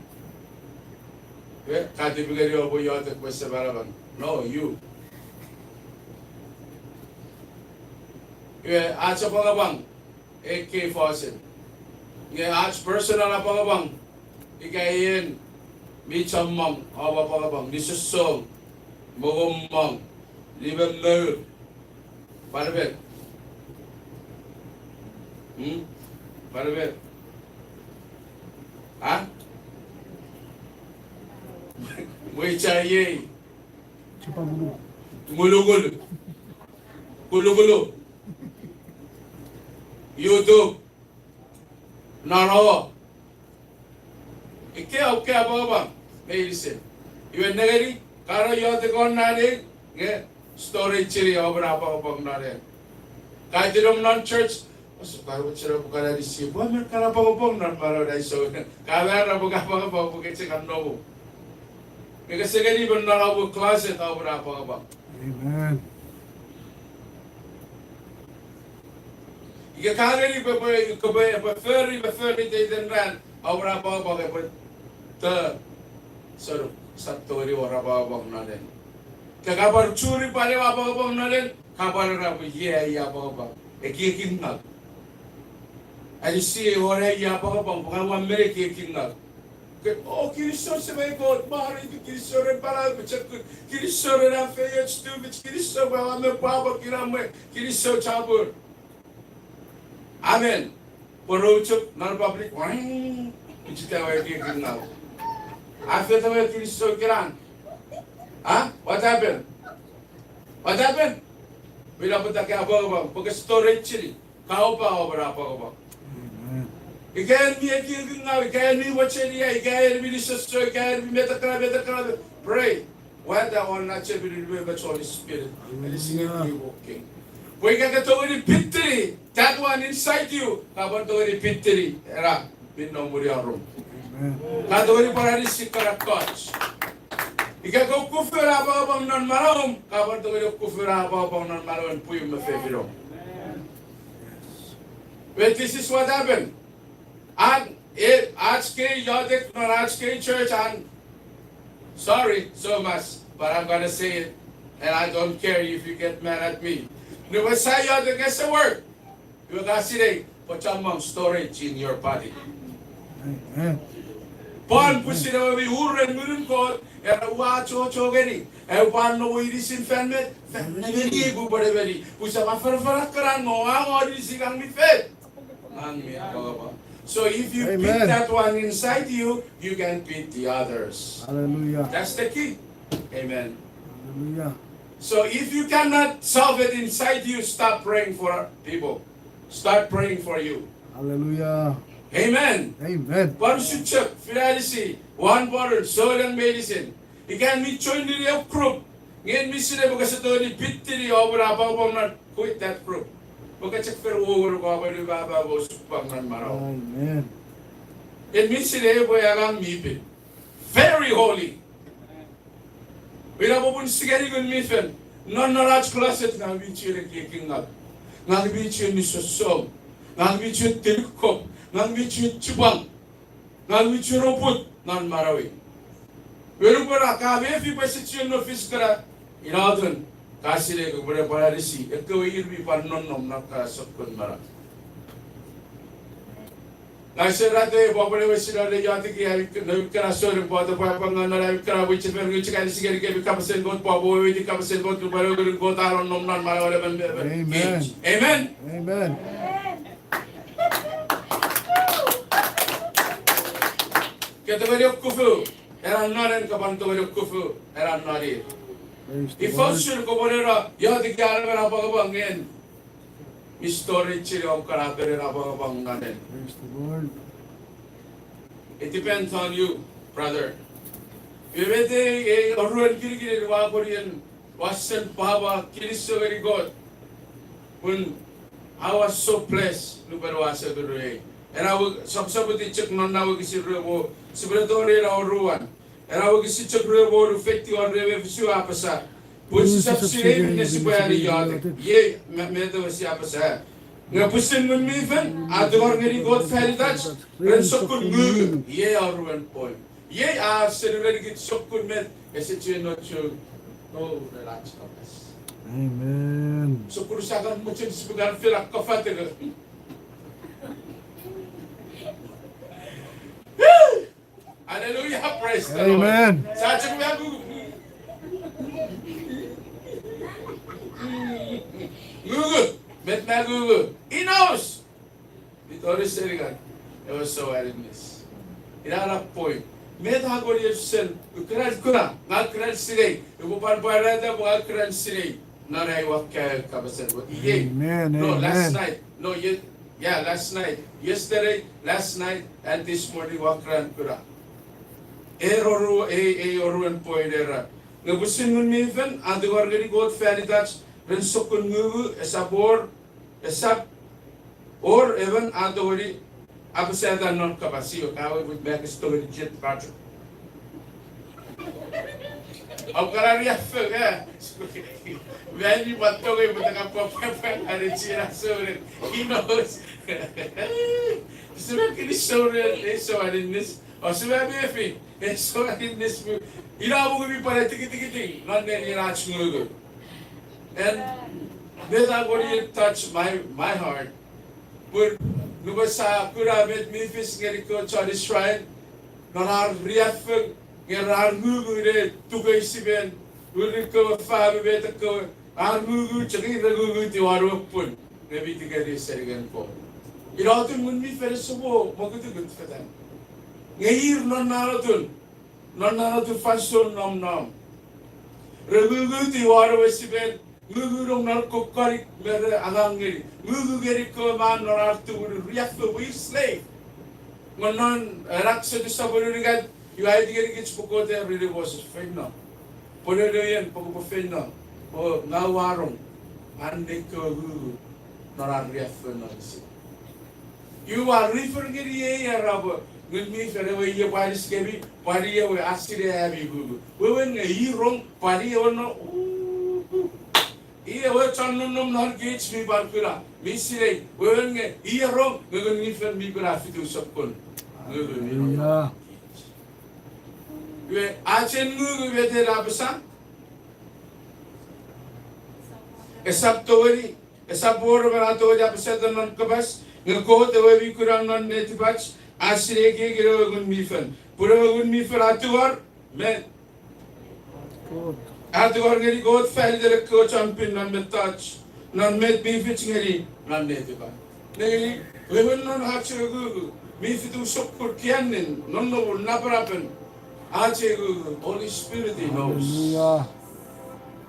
Speaker 2: Yeah, kati bigari o boy yade ko sa baraban. No, you. Yeah, acha pangabang AK faucet. Yeah, ach personal na pangabang. Ikayin mi chamang awa pangabang ni susong mogomang libem mer parabet parabet ah moi chahiye gulu YouTube narawa okay ababa medicine iwen nagari karo yote kon nade nge storage chiri obra apa nade kaidirom non church so karo chira bukara receive wa mer kara pa nan maro dai so kawera buka pa buke chekan no mega segari ban na bu class et obra apa
Speaker 3: Amen.
Speaker 2: Ika kagari pa ferry te den ran obra apa ke the sort of satori or above Naden. Kakabar churi pare above Naden, Kabar Yababa, a kicking up. And you see what a Yababa, one very kicking up. Oh, Kirisor Sebe God, Mari, Kirisor and Para, Kirisor and Afayet stupid, Kirisor, I'm a Papa Kirame, Kirisor Chabur. Amen. Porochuk, non public wine, which is our kicking up. After the way Kirisor Kiran. Huh? What happened? What happened? We don't put the Kababa, because storage chili, Kaupa over Apapa. You can't be a king now, you can't be watching here, you can't be sister, you can't be metacribe. Pray. Why that one not able to remember Holy Spirit? And listen to you walking. We can get over the victory. That one inside you. How about over the victory? Era, in no room. Kadori paralisi karakot. Ika ko kufura ba non marom, kabar to ko kufura ba non marom puyum mefefiro. Well, this is what happened. And आज के यादें और आज के church and sorry so much, but I'm gonna say it, and I don't care if you get mad at me. No, but say yadeं कैसे work? You got to put some storage in your body.
Speaker 3: Amen.
Speaker 2: Paul pusira we urren murun ko era wa cho gani e pan no irisin fenmet fennet bu bade bari pusa ma farfara karan no a irisin mi fet man mi baba. So if you
Speaker 3: Amen.
Speaker 2: beat that one inside you, you can beat the others.
Speaker 3: Hallelujah.
Speaker 2: That's the key. Amen.
Speaker 3: Hallelujah.
Speaker 2: So if you cannot solve it inside you, stop praying for people. Start praying for you.
Speaker 3: Hallelujah.
Speaker 2: Amen.
Speaker 3: Amen.
Speaker 2: One should CHUUK, Philalicy, one bottle, soil and medicine. You can meet join the group. Ngayon misile buka sa to ni pitiri over abang na quit that group. Buka check per over ko apa di baba bo supang nan maraw.
Speaker 3: Amen.
Speaker 2: And misile boy agang mipin. Very holy. Wala po pun sigari gun mifen. Non naraj klaset nga bichire kicking up. Nga bichire ni sosom. Nga bichire tilkop. Nga bichire chubang. Nga bichire robot nan marawi. Wala po na kabe fi pasityon no fiskara. Inadun kasile ko bere pararisi. Ekaw irbi panon nom nakasakon mara. Naisirate babale wesira le yati ki hari nukara sore bota pa pangana la kara wichi per wichi kali sigari ke kapasen got babo wi di kapasen got baro got aron nom nan mara wala ban.
Speaker 3: Amen.
Speaker 2: Amen.
Speaker 3: Amen.
Speaker 2: Kita beri kufu. Era naren kapan tu beri kufu. Era nari.
Speaker 3: Praise the Lord.
Speaker 2: Ifasur ko bolera yati ki ara mera pa bangen. Story chiri om kara tere na pa bangen.
Speaker 3: Praise the Lord.
Speaker 2: It depends on you, brother. Yevete oruan kiri wa Korean wasan baba kiriso very good. When I was so blessed, nubaro asa duruhe. And I will sabsabuti chek nonna wo kisi rubo subredore na oruan. And I will kisi chek rubo rufekti or reve fisu apasa. Pusi sabsire ne sibari yad. Ye medo wasi apasa. Nga pusin mun mifen ador ngeri god feridas ren sokun ngu ye oruan point. Ye a serveri git sokun met ese no chu no relax kapas.
Speaker 3: Amen.
Speaker 2: Syukur sangat macam sebagai filak kafat itu. Hallelujah, praise the Lord.
Speaker 3: Amen.
Speaker 2: Saya cakap aku. Gugu, met na gugu. He knows. Victoria Serigan. It was so awareness. Inara point. Met ako niya sen. Ukran kuna. Ngakran siray. Upupan parada mo ngakran siray. Naray wakay kabasan.
Speaker 3: Amen.
Speaker 2: No, last
Speaker 3: Amen.
Speaker 2: night. No, yeah, last night. Yesterday, last night, and this morning wakran kura. Oruan poidera. Ngabusin mun miven, adu wargani god fanitats, ren sokun ngugu, esabor, esap, or even adu wari, abasada non kabasi, kawe with back story jet patrol. Ang karariya po ka. When you want to go, but nakapapapang aritsira surin. He knows. Sabi kini surin, so arinis. O sabi Efi, so arinis mo. Inaabo ko para tiki-tiki-ting. Nanden irach ngugo. And that already touched my heart. But nubasa kuramet mifis ngeriko chari shrine. Nanar riafeng. Ngerar ngugu re tugay siben. Uli ko fabi beta ko. Ngugu chaki na ngugu tiwaro pun. Ngabi tigari serigan po. Iratun mun mi fere subo magutu gut fatan. Ngayir non naratun fason nom. Ngugu tiwaro siben. Ngugu rong nar kokari mere angangiri. Ngugu geri ko man narar tu riafu we slave. Ngonon raksa di sabuluringan. You had to get it to there really was phenomenal. Put it in, phenomenal. Oh, now warung. And they go, not a reference. You are referring to the rubber. With me for the way you buy this baby, party away, ask it, have you Google. We went a year wrong, party or no. Here, what's on no not gauge me, Barcula. Miss Ray, we went a year wrong, we're going to need for me, but I feel so good.
Speaker 3: Hallelujah.
Speaker 2: Achen ngugu vete rapasan. Esap tawari, esap bor barato japasan non kabas. Ngko tawabi kurang non netibach. Asire ke giro gun mifan. Pura gun mifan atuar me. Atuar ngeri god fail dere ko champion non me touch. Non met mifich ngeri non netibach. Ngeri wewen non hachu gugu. Mifitu sokkur kianin non no naparapen. Holy Spirit knows.
Speaker 3: Hallelujah.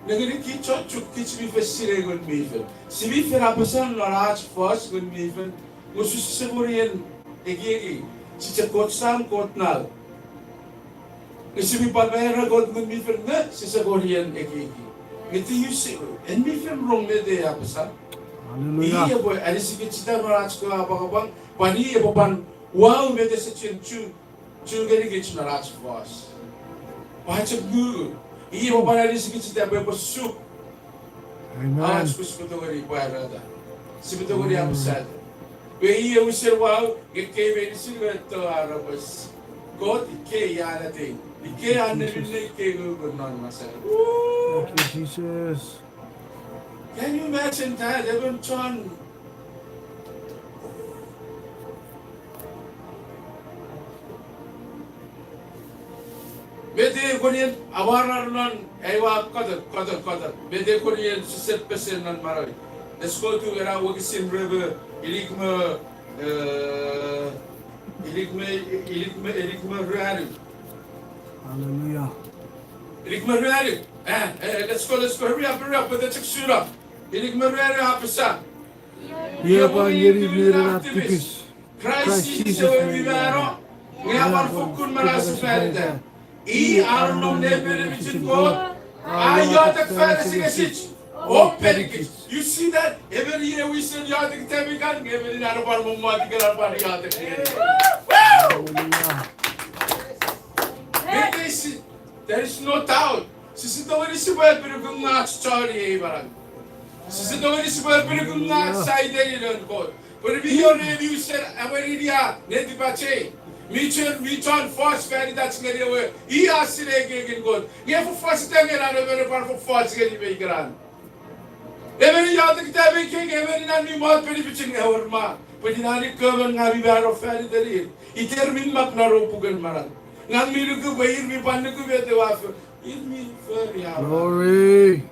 Speaker 2: Negeri ki CHUUK kiç bir fesile gun mifen. Sibi ferapasan laraj first gun mifen. Musus seburian egi. Cica kotsam kotnal. Sibi palmera god gun mifen ne siseburian egi. Ngiti yusi, and me from wrong me de apasa.
Speaker 3: Hallelujah.
Speaker 2: Iya boy, ada sikit cita marach ko abang pani iya papan wow me de se chu gani gich narach was. Pachak gu, iya papan ada sikit cita boy pasuk.
Speaker 3: Amen.
Speaker 2: Acho que se botou ali para a se botou ali a passada. E ia o ser wow, que vem se levantou a robas. God, que ia na tem. E que a nem que o não mas.
Speaker 3: Thank you, Jesus.
Speaker 2: Can you imagine that? Even John. Bede Korean awarar non ewa kada. Bede Korean set percent non marai. Let's go to era Wakisin River. Ilikma Ruari.
Speaker 3: Hallelujah.
Speaker 2: Ilikma Ruari. Let's go. Hurry up with the Chixura. Ilikma Ruari hapasa.
Speaker 3: Iya pa ngiri mira tipis.
Speaker 2: Christ Jesus vivero. Ngapan fukun marasa ferda. I arnom nebere bitin God. Ayatak ferda sigasich. Oh, perikis. You see that? Every year we send yatik temikan. Every year arapar mumati karapar yatik.
Speaker 3: Hallelujah.
Speaker 2: There is no doubt. Sisitawari si Bal pinagong nga story barang. Sisitawari si Bal pinagong nga side nilon ko. Pero biyo review sir, amaridia neti pache. Michon first very that's ngari we. Iya sire gegen god. Nge for first time ngara no par for first ngari be gran. Every yatik tabi ke every nani mat peri biching eworma. Pedinani kawan ngabi baro feri dari. Itermin mak naro pugan maran. Ngang milu ko bayir mi panu ko bete waf. Irmi feri ya.
Speaker 3: Glory.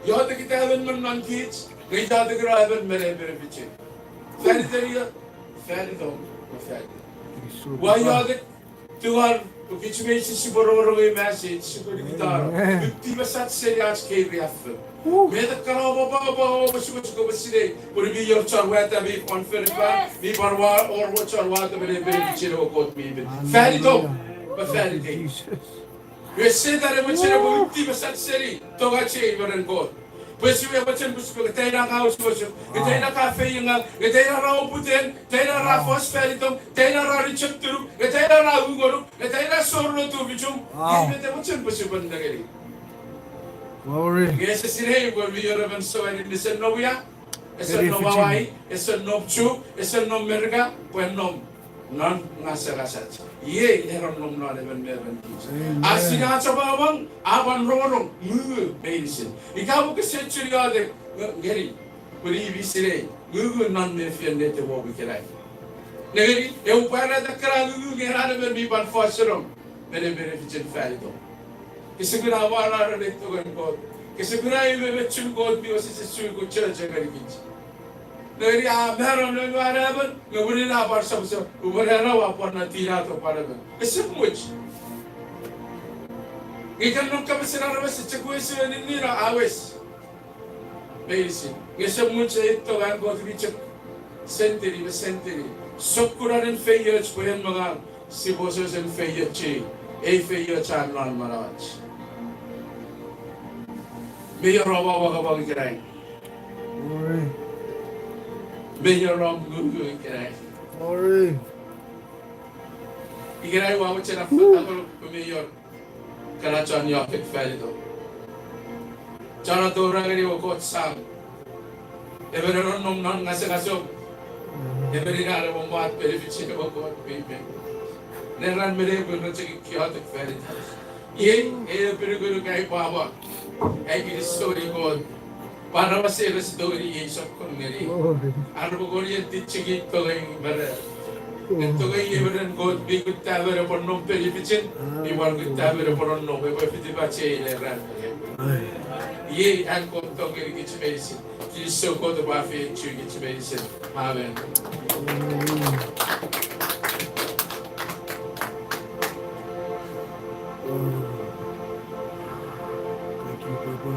Speaker 2: Yatik tabi man kids. Ngai yatik raben mere biching. Feri dari ya. Feri dom. Feri. Why yatik tuar किसी में इसी बरोबर हुए message security guitar 50% से आज के रियाफ मैं तो करो बाबा बस बसिरे पूरी भी योर चरवा तभी कॉन्फ्रेंस पर भी परवा और वो चरवा तो मेरे पीछे वो कोट में फैरी तो फैरी दे वैसे तारे मुझे वो 50% से तो अच्छे बरन coat Pwede mo yung gusto ko, tayo na kaos mo siya, tayo na cafe yung tayo na raw putin, tayo na raw fosferitum, tayo na raw richard turum, tayo na raw ungoro, tayo na sorno tubichum, hindi mo siya gusto ko na gari.
Speaker 3: Glory.
Speaker 2: Kaya sa sinay, kung may yaraban sa wani, isa no ya, isa no mawai, isa no chu, isa no merga, pwede no, non nasa kasat. Ye, eron nom no eleven meron kis. Asina sa bawang, awan rorong, medicine. Ikaw ko sa churiyade, gari, puri bisire, non me fiende te wo bikirai. Negeri, eu para da kara gerada me biban fosrom, mere beneficent falido. Kisugura wala re to gan god. Kisugura ibe chul god bi osi chul ko church gari kis. Negeri meron no waraban, nguburi na par sabso, ubara rawa por na tira to paraban. Kisug much. Ikan nung kabisira rawa sa chakweso nira awes. Medicine. Kisug much ito gan god bichak century. Sokura rin feyot po yan mga sibosos and feyot chi. Feyot chan lan marawach. Mayor rawa wakabang kiray.
Speaker 3: Glory.
Speaker 2: Mayor ram gugu kiray.
Speaker 3: Glory.
Speaker 2: Ikiray wawo chana ako mayor. Karachan yakit felido. Chana dora gani wakot sang. Everon nom nan ngasong. Every night I want benefits of God, baby. Then I'm able to take chaotic fairy tales. Yea, a pretty good guy, Baba. I get a story God. Panama said a story is of Connery.
Speaker 3: Glory.
Speaker 2: Arbogorian teaching it going better. And to go and God be good tower upon no benefit. You want good tower upon no way with the bache and ran. Yea, and come talking each basin. He so called the buffet to each basin. Amen.
Speaker 3: Thank you, Papa.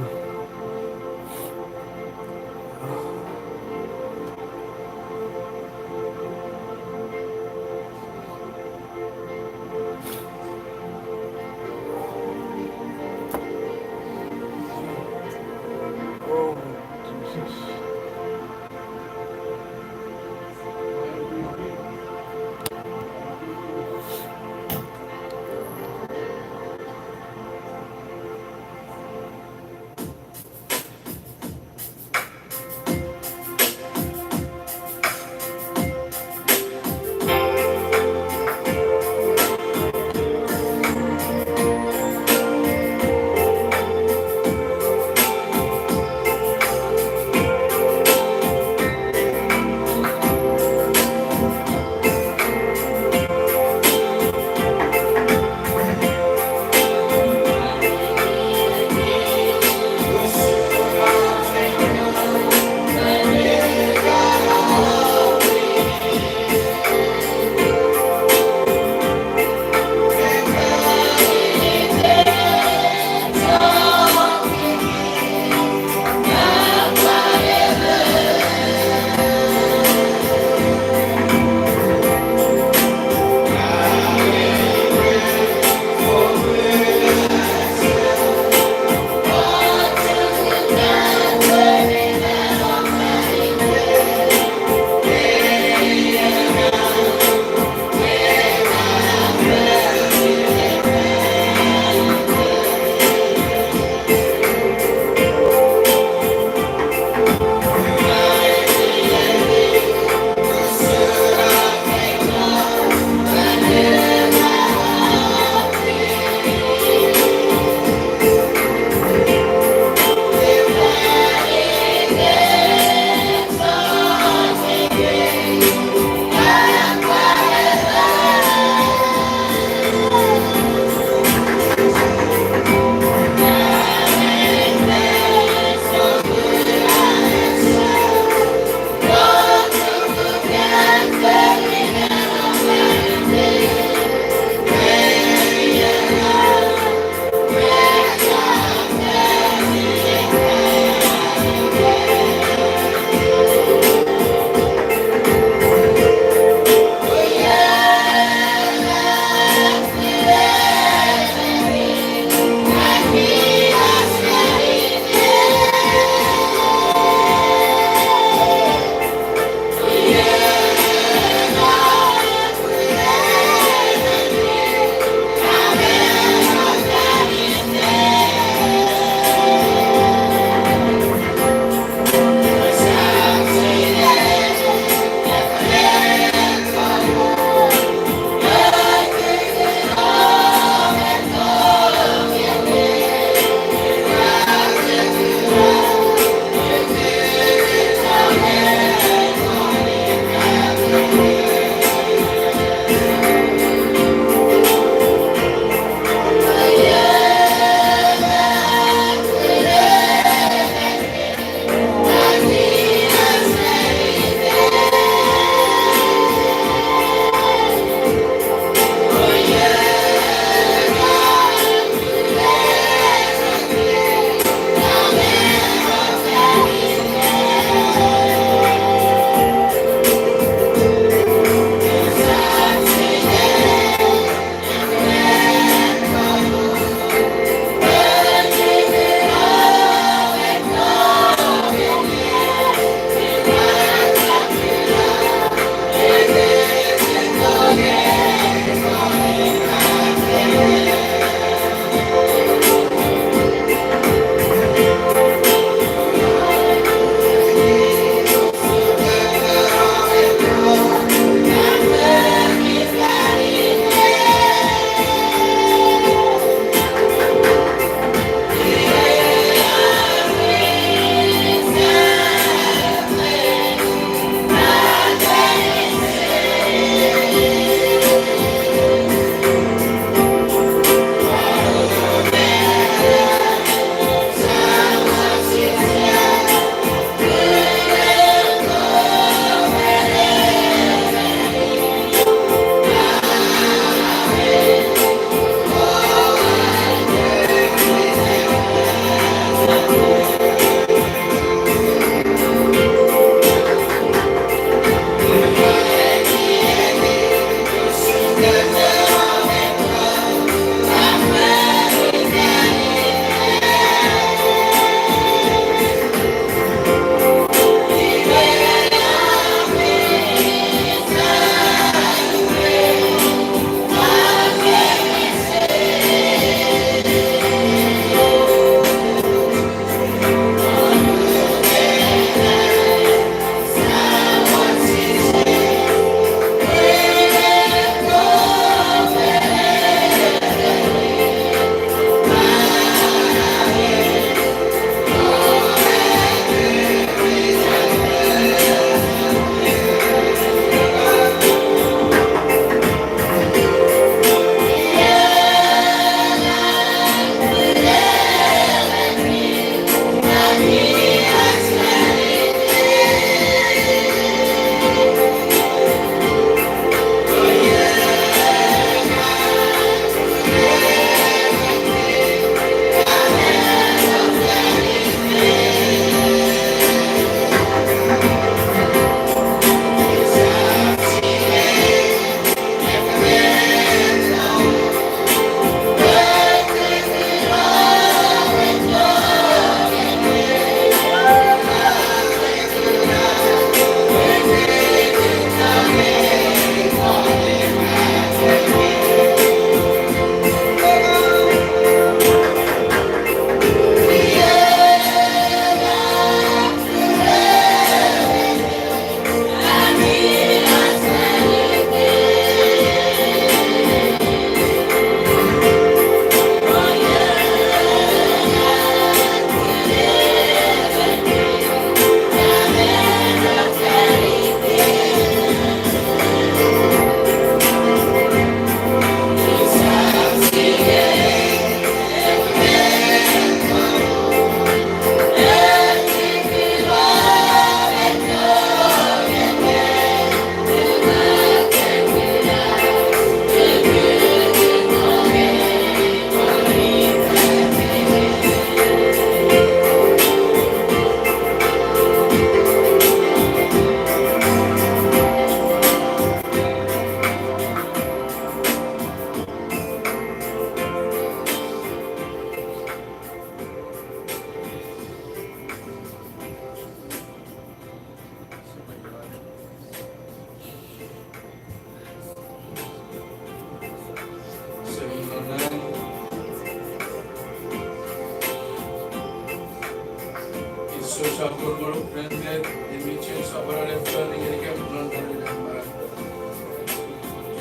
Speaker 2: so sabor guru branded in which is sabor refern ini kan non dari gambar.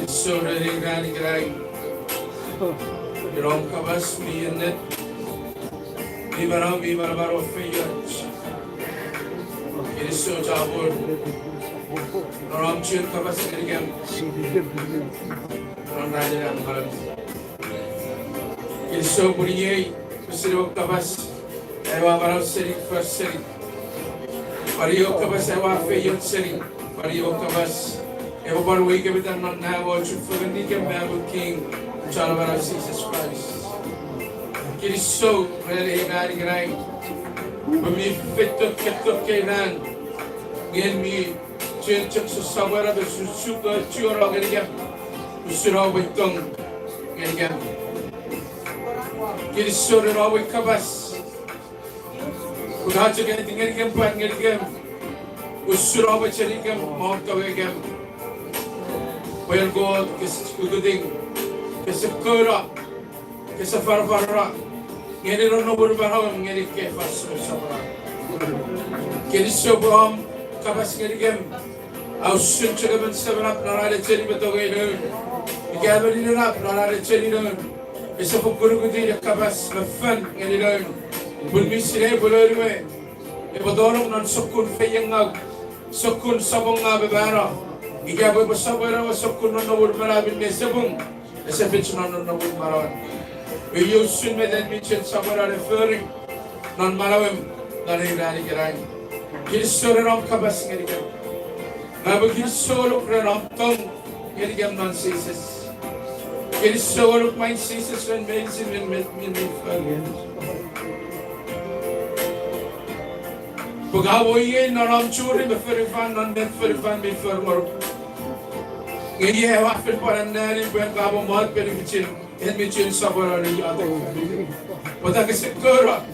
Speaker 2: So dari gani gerai. Rom kabas miyenet. Bibar baro fiyat. Ini so sabor. Rom chun kabas ini kan non dari gambar. Ini so buriye siro kabas. Ewa baro seri first seri. Pariyo kabas ewa fiyat seri. Pariyo kabas. Ewa baro wike bitan non na wo chufugan ni kan babu king. Chalabara Jesus Christ. Kiriso really gari. Bumi fitto ketto kenan. Gen mi CHUUK sa sabara be susuka chiora gariya. Usura witong gariya. Kiriso rawi kabas. Kudacha gani gariya pan gariya. Usura bachariya maut kawegam. Well God kis kuding kisa kura, kisa farfara, ngeri rono berbahau ngeri kefas bersama. Kini sebelum kabas ngeri gem, ausun cakap bersama narada ceri betul gaya. Ikan beri narada narada ceri dong. Kisa pukul kuti kabas befan ngeri dong. Bulmisire bulurwe, ibadorong nan sukun feyang ngag, sukun sabong ngab berbara. Ikan beri bersama sukun rono berbara bin nesabung. Essa bitch non would maroon. We use soon with that bitch and somewhere referring non marawim, non irani garai. Gil sore rom kabas ngerigam. Nabu gil solo rom tong ngerigam non ceases. Gil solo my ceases when medicine will make me live. Pugawoye non rom churi beferifan non beferifan befermor. Ini hewan perparangan ini bukan kamu mahat perikicin, ini cint sabar ada yang ada. Pada kesekora,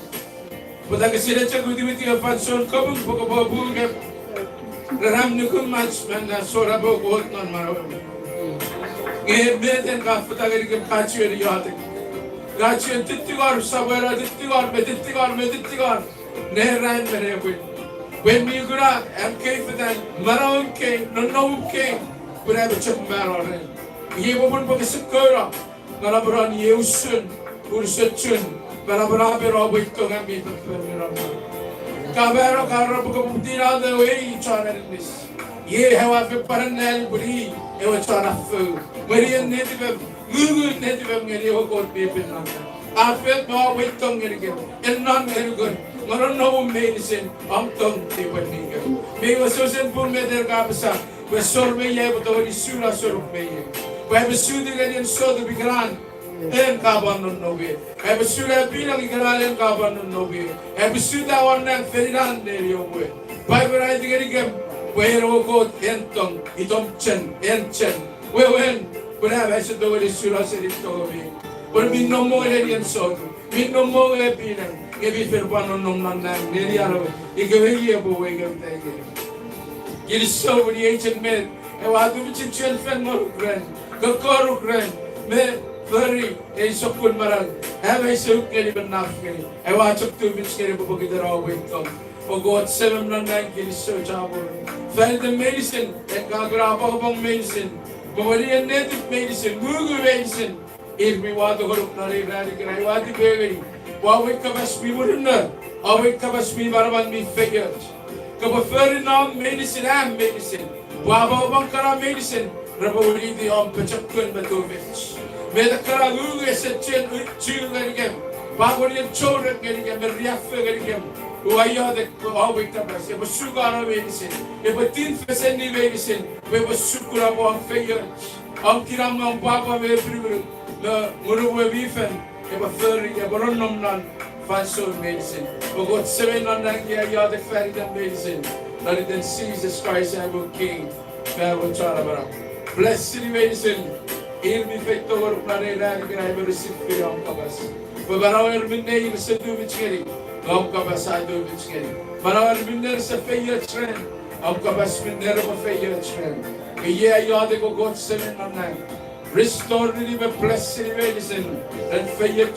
Speaker 2: pada kesedaran kudi apa soal kamu buka babu ke, ram nukum match mana sora bawa non marawam. Ini beden kaf pada kiri kacu ada yang ada. Kacu titigar sabar ada titigar, neheran mereka. When we go out, MK for that, marawam ke, non ke. Berapa cepat orang ini? Ia pun pakai sekolah. Kalau berani ia usun, uruscun. Kalau berapa orang itu kami berperan. Kabar kalau bukan ada way cara ini. Ia hewan perparangan beri, hewan cara fu. Beri nanti Google nanti mengeri waktu berperan. Apa bawa itu mengeri? Enan mengeri. Orang nahu medicine, amtong tiba tinggal. Mereka sosial pun mereka kapsa. Besor meia betul di sura sorok meia. Besudah dengan sodo bigran, kaban non nobe. Besudah bilang bigran kaban non nobe. Besudah orang feriran dari oboe. Berai dengan igem, berokot entong, itomchen, entchen. Wewen, berapa sedo di sura serit tobe. Berminum oleh yang sodo, minum oleh bilang. Kebi perban non nang dari aro. Ikewegi oboe igem tadi. Gili so with the HMMi, and what do we chill fan more grand? Go grand, me very a sokul maral. Have a soak even nothing. I watch up to which carry book it all with them. For God 709 gili so jabber. Fell the medicine, and Gagra Bong medicine, Bavarian native medicine, Google medicine. If we want to go to Nari Radical, I want to be. While we come as we wouldn't know, or we come as we were me figures. Kabaferin nam medicine am medicine. Waba bangkara medicine. Rabawili di om pachakun betovich. Medakara gugu esetchen uchil garigem. Baburian children garigem. Riafe garigem. Uaya de awi tabas. Eba sugara medicine. Eba tin fesendi medicine. Eba sukura bo am feyach. Am kiram am baba me priru. Na muruwe bifen. Eba ferri. Eba ronnom nan. Fansol medicine. For God 700 years the Faridan medicine. That it is Jesus Christ our King. Blessed medicine. Il mi fetto over planera che I will receive from Kabas. For Barawer Minay is a do which getting. Om Kabas I do which getting. Barawer Minner is a fair trend. Om Kabas Minner of a fair trend. A year Yadego God 709. Restore the blessed medicine and faith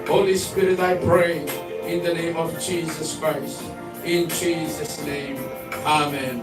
Speaker 2: Holy Spirit, I pray in the name of Jesus Christ. In Jesus' name, Amen.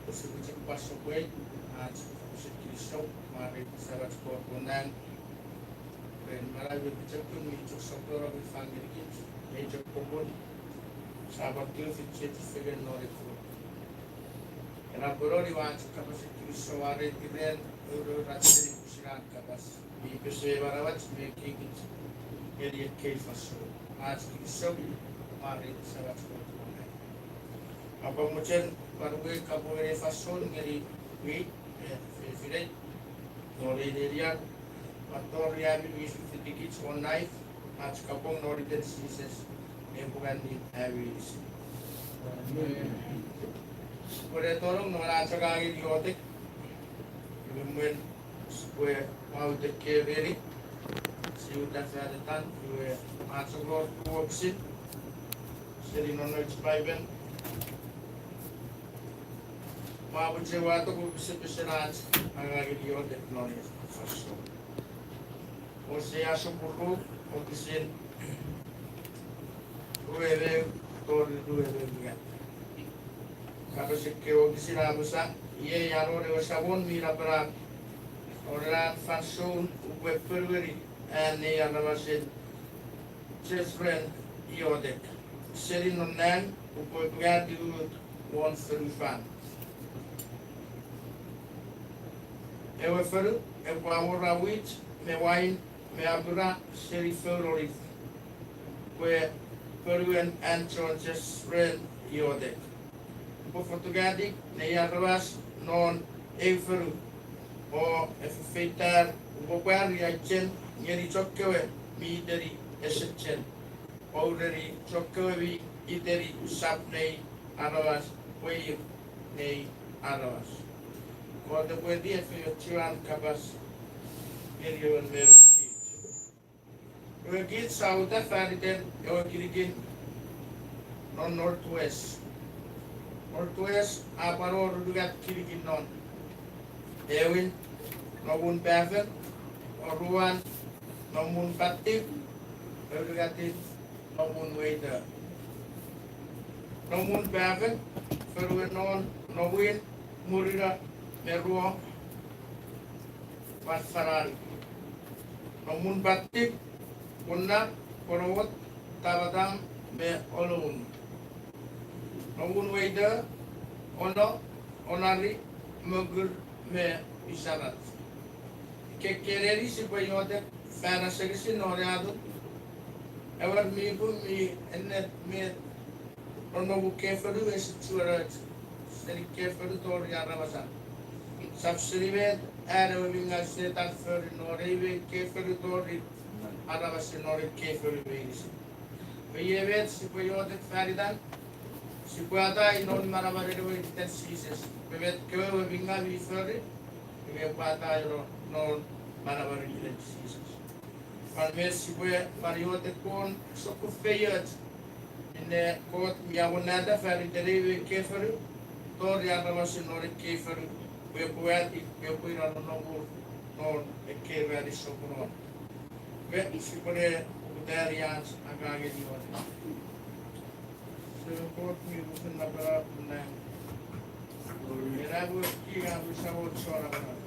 Speaker 2: Usipite kupaswa kweli kushirikisho mari sabat ko kunang ben marawi bicara pun itu sokoro bifangirikit major pobon sabat tu fitchet fegen noriku era borori wanch kapashirikisho ware tiren uro rasiri kushiran kapas di peshe barawat mekigit eri keifaso आज की सब mari sabat ko kunang apa muchen Barwe kapoere fason ngeri wi fide nori deria patoria bi wi fitikit on knife ach kapong nori den sises empukan di avis kore torong nora chagagi diotek lumen sque mau de keveri siuta fadetan wi achogor kuoksit seri non expiben Mabu cewa tu aku bisa nanti agak dia orang teknologi fashion. Osya sepuluh, okisin, dua juga. Kalau sekian okisin abusa, ia yang orang sabun mira berat, orang fashion, web perveri, ini yang namasin, children iodek. Seri nonnen, upoi berganti one ferufan. Eu fero, eu vou rawit, me wine, me abra, seri ferorif. We peruen antron just ren iodek. Po fotogadik, ne yarwas non eu feru. O efeitar, o guar yachen, nyeri chokkewe, mi dari esechen. O dari chokkewe vi ideri sapnei arawas, we nei arawas. Quando eu podia fazer tirar cabas, ele ia ver o kit. Eu aqui saúde a fábrica, eu aqui no northwest. Northwest a parou do lugar que ele não. Eu no mun beven, o ruan no mun pati, eu lugar que no mun waiter. No mun beven, feru no win murira. Meruo Pasfaral Nomun batik Punna Korowot Tabadam Me Olum Nomun Weda Ono Onari Mugur Me Isarat Kekereri si Bayote Fana Segisi Noriado Ever Mibu Mi Enet Me Ono Keferu Esiturat Seri Keferu Toriarabasa Subscribe är vi inga sätt för Norge kefer dåligt alla var sig Norge kefer vis. Vi vet si på jodet färdan. Si på att i någon man var det var inte sises. Vi vet kö vi inga vi för. Vi vet på att i någon man var det inte sises. Man vet si på varje kon så på fejat. Inne kort jag var nada för det vi kefer. Då jag var sig Norge kefer. Eu fui lá no que vai isso por lá. Vem se pode poder ir a ganhar de hoje. Se eu for me buscar na para né. Era vou que a buscar outro chora para.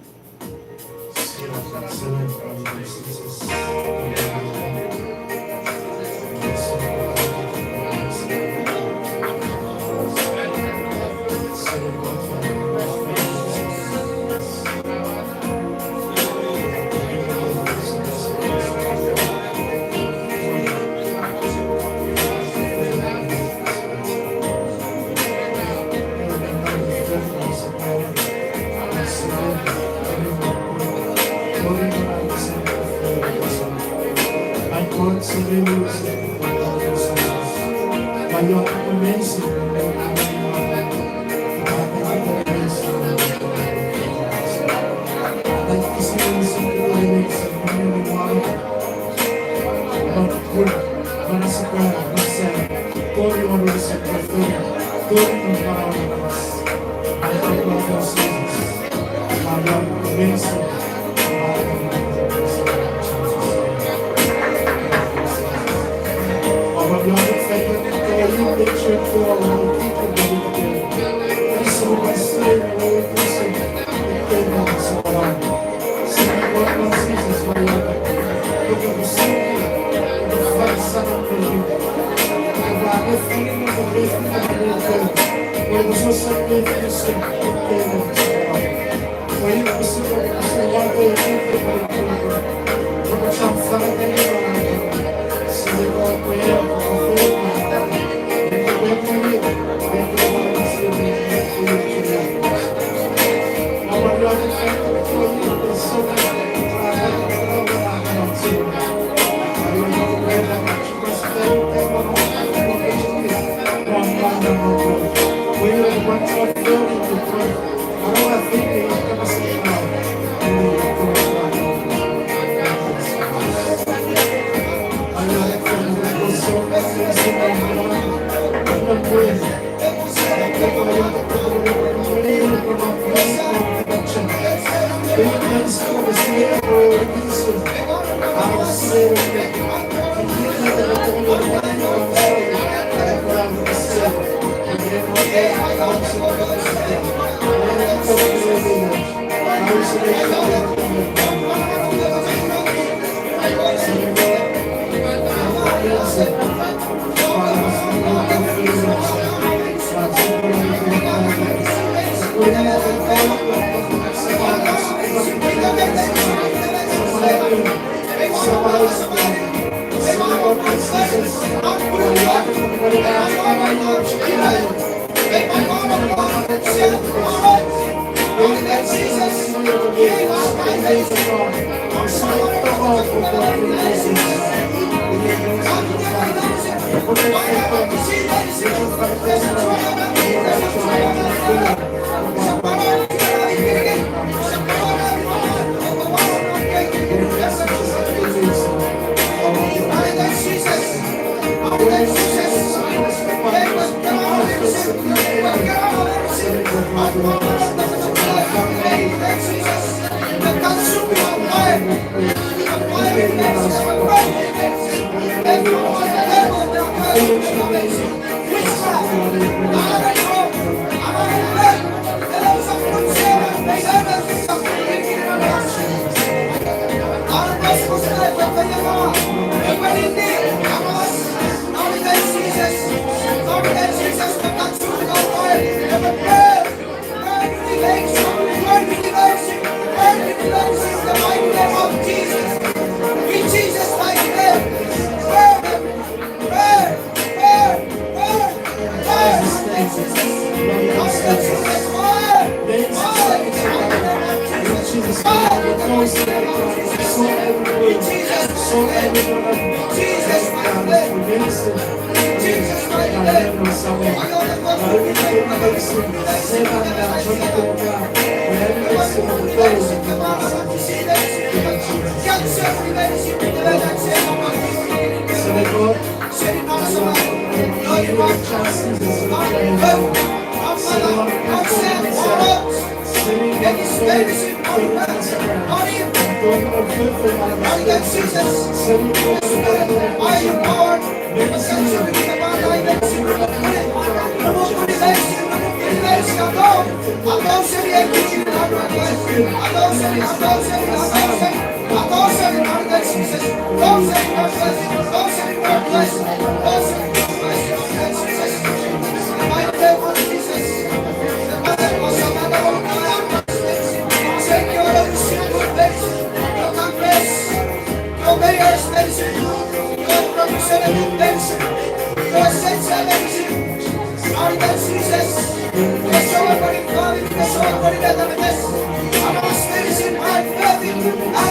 Speaker 4: I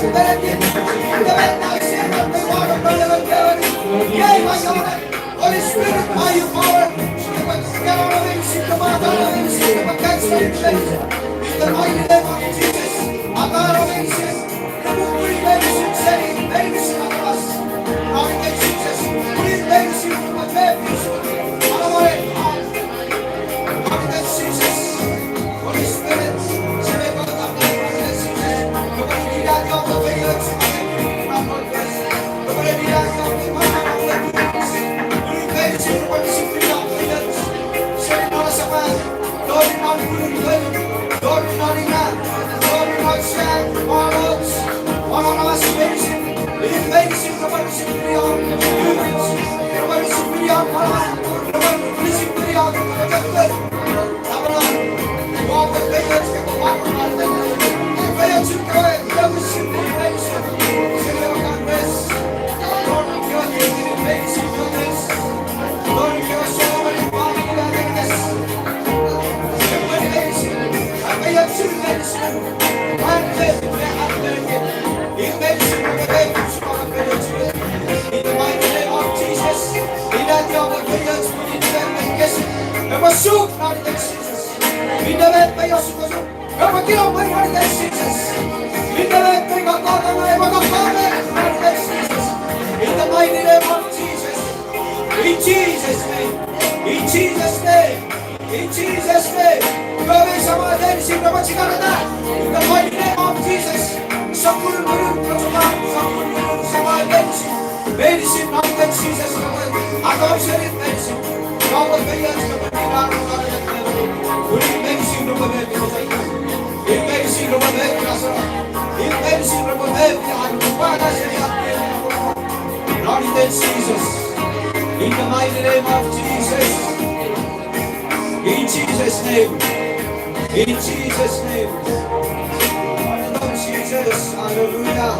Speaker 4: Holy Spirit, by your power, in the mighty name of Jesus, Holy Spirit, Masuk dari Jesus. Mindamet pa Yesus ko. Kapagino pa dari Jesus. Mindamet pa kakota na magkakame dari Jesus. In the mighty name of Jesus. In Jesus' name. In Jesus' name. In Jesus' name. Kami sama dari sini dapat sikarata. In the mighty name of Jesus. Sakul guru percuma. Sakul guru sama dari sini. Medicine not dari Jesus. Atau syarit medicine. Kau berbayar seperti Jesus, in the mighty name of Jesus, in Jesus' name, in Jesus' name, Lord Jesus, hallelujah.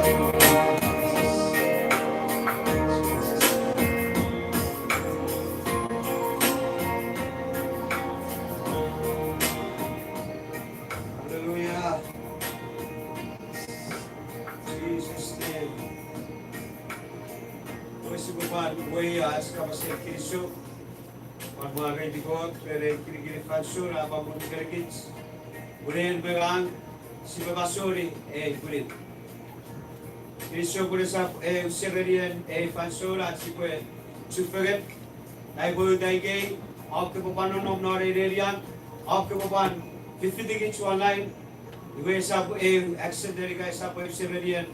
Speaker 4: Mga kaibigan, pero kini-kini fansur, apapun kerkits, burin berang, si babasuri, burin. Kristo burin sa usirerian, fansur, at si burin, superet, ay burin daigay, ak kepapan nom norerian, ak kepapan, fifidigit online, iwe sa accident guys sa usirerian,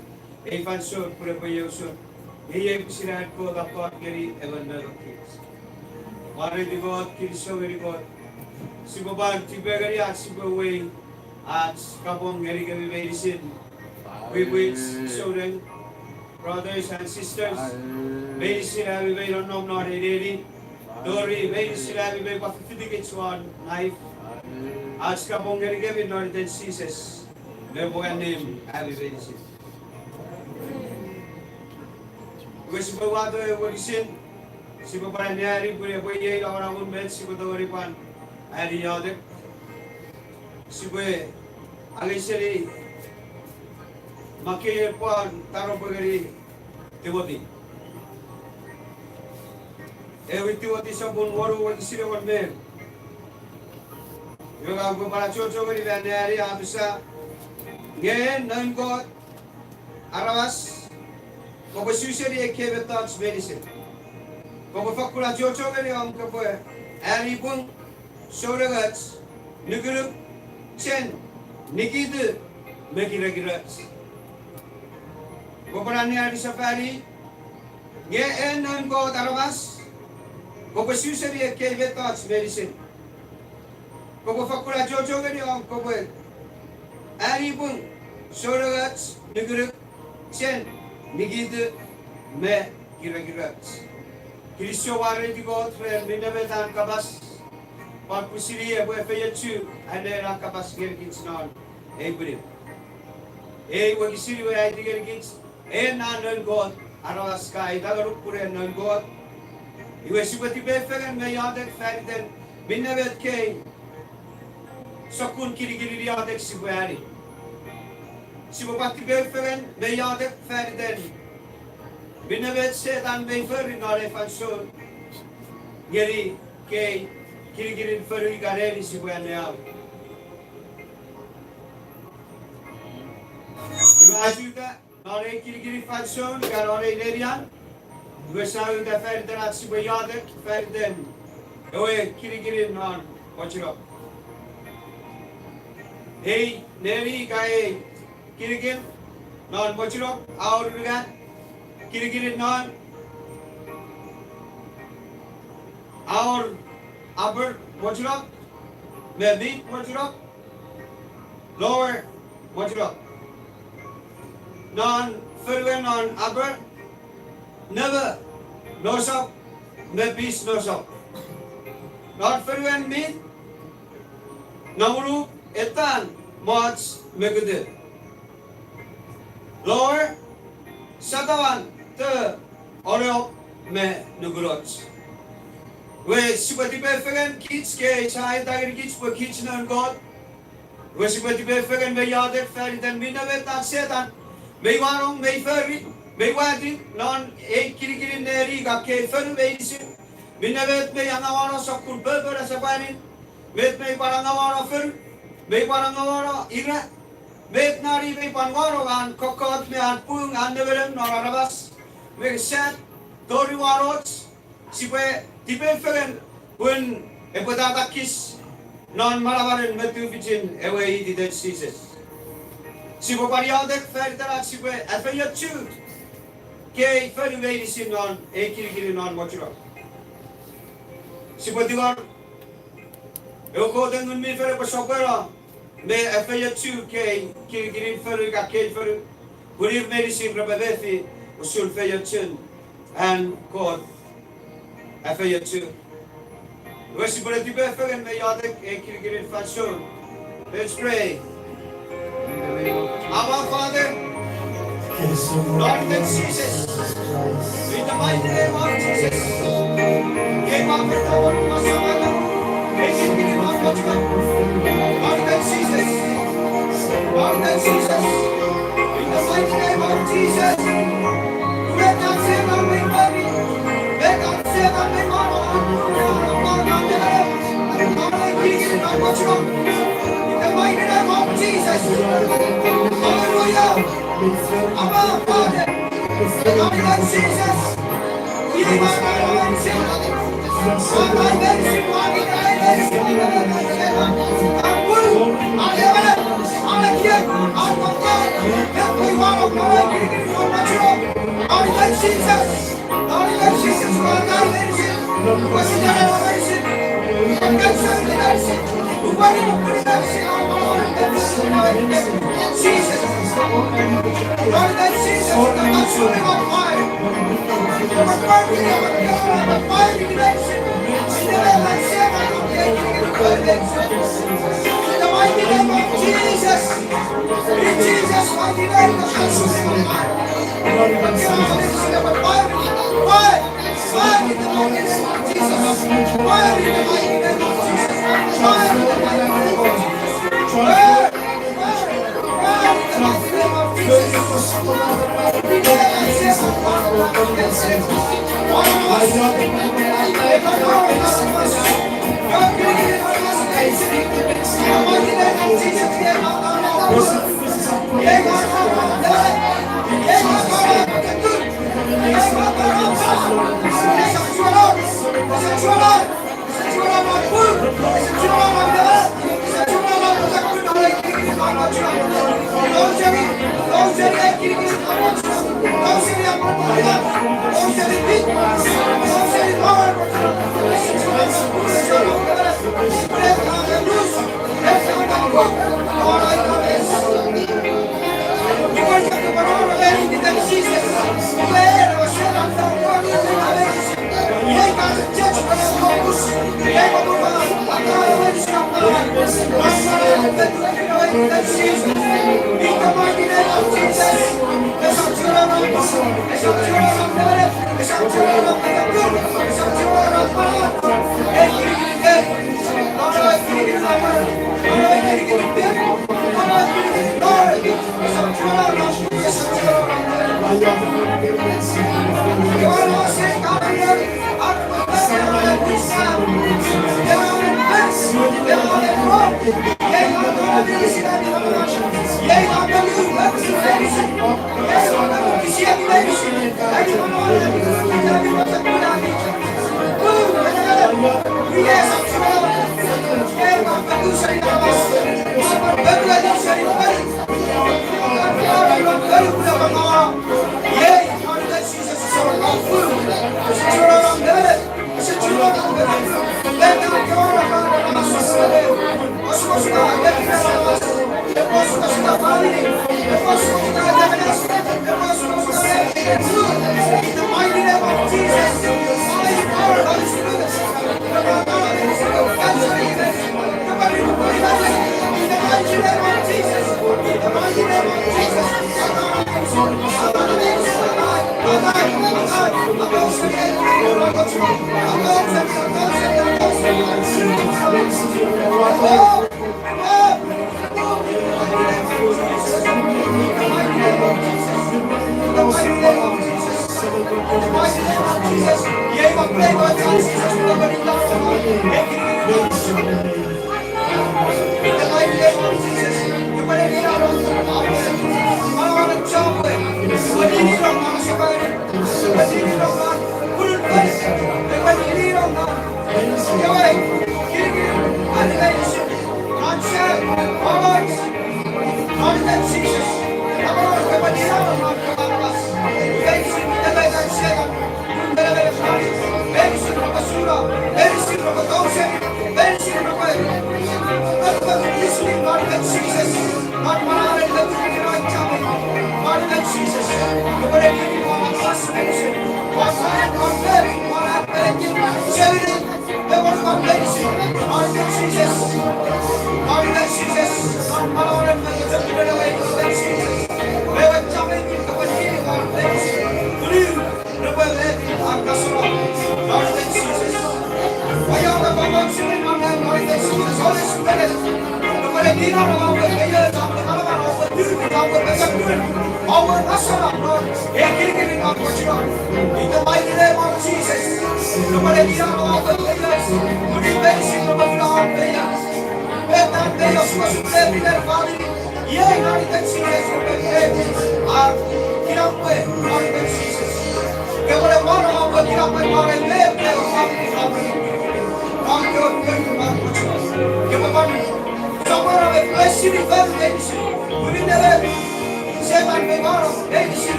Speaker 4: fansur, pura bayusun, iye kusirat ko dapat geri evander kids. Mari di God, Kristo very God. Si Baban, Tibegari at si Baway at Kapong Ngeri kami medicine. We which children, brothers and sisters, medicine have we don't know not really. Dori, medicine have we but 50 gets one knife. At Kapong Ngeri kami not then ceases. Never name have we medicine. Because Bawato medicine. Si Bapak Nyari punya punya orang pun bet si Bapak Ripan ada yang si Bapak Aliseri makin pun taruh pegari Tiwati. Tiwati sabun waru wati sini wan ber. Yung aku para cucu beri Nyari abisa gen nangkot arawas kau bersusuri ekebe touch medicine. Kau fakula jojo beri am kapoe, ali pun soragats, nuguruk chen, nikidu megiragirats. Kau berani ada safari, gen kau tarabas, kau bersusuri ekebe touch medicine. Kau fakula jojo beri am kapoe, ali pun soragats, nuguruk chen, nikidu megiragirats. Kristo wari di God friend minabetan kabas pagpusili abo efeyachu ane ra kabas gerkits non ebrim wagisili wa ay gerkits nanon God arawas kai dagaruk pure non God iwe sibati befegen me yadek ferden minabet kay sakun kiri-kiri yadek sibari si bapati beveren bejade ferden. Binevet sedan beferin ale fanson. Geri kei kiri feru gareli si buaneau. Imajuda ale kiri fanson garole lerian. Gusau da ferden at si bejade ferden. Oe kiri non ochiro. Hey neri kai kiri non ochiro aur gan kiri non our upper mochiro, maybe mochiro, lower mochiro. Non further non upper, never no shop, maybe no shop. Not further mid, Nauru etan much megade. Lower Sadawan the Oreo me nugurots. We sipati befegen kids ke chai dager kids po kids nan god. We sipati befegen me yadet ferry den minave tak setan. Me warong me ferry me wadi non kiri neri ga ke ferry me isi. Minave me angawara sakul beber asapani. Met me parangawara ferry. Me parangawara ira. Met nari me pangwaro an kokot me an pung an neverem norarabas. Me set dori warots. Sipe tipe feren when epadatakis non malabaran metu vicin away the dead seasons. Sipo pariadek fertera sipe afeya CHUUK ke feru veisi non kiri non mochiro. Sipo divar eko dengan mi feru pasopera me afeya CHUUK ke kiri feru ka ke feru burir medicine rabadefi usul feya CHUUK and God afeya CHUUK. Wesi berarti beferen me yadek kiri fashion. Let's pray. Our Father, Lord and Jesus, in the mighty name of Jesus, give up the power of Masavana, make it give up what you Lord and Jesus, Lord and Jesus, in the mighty name of Jesus, let us say that we worry, let us say that we in the mighty name of Jesus. Hallelujah. Our Father, Lord of Jesus, give us our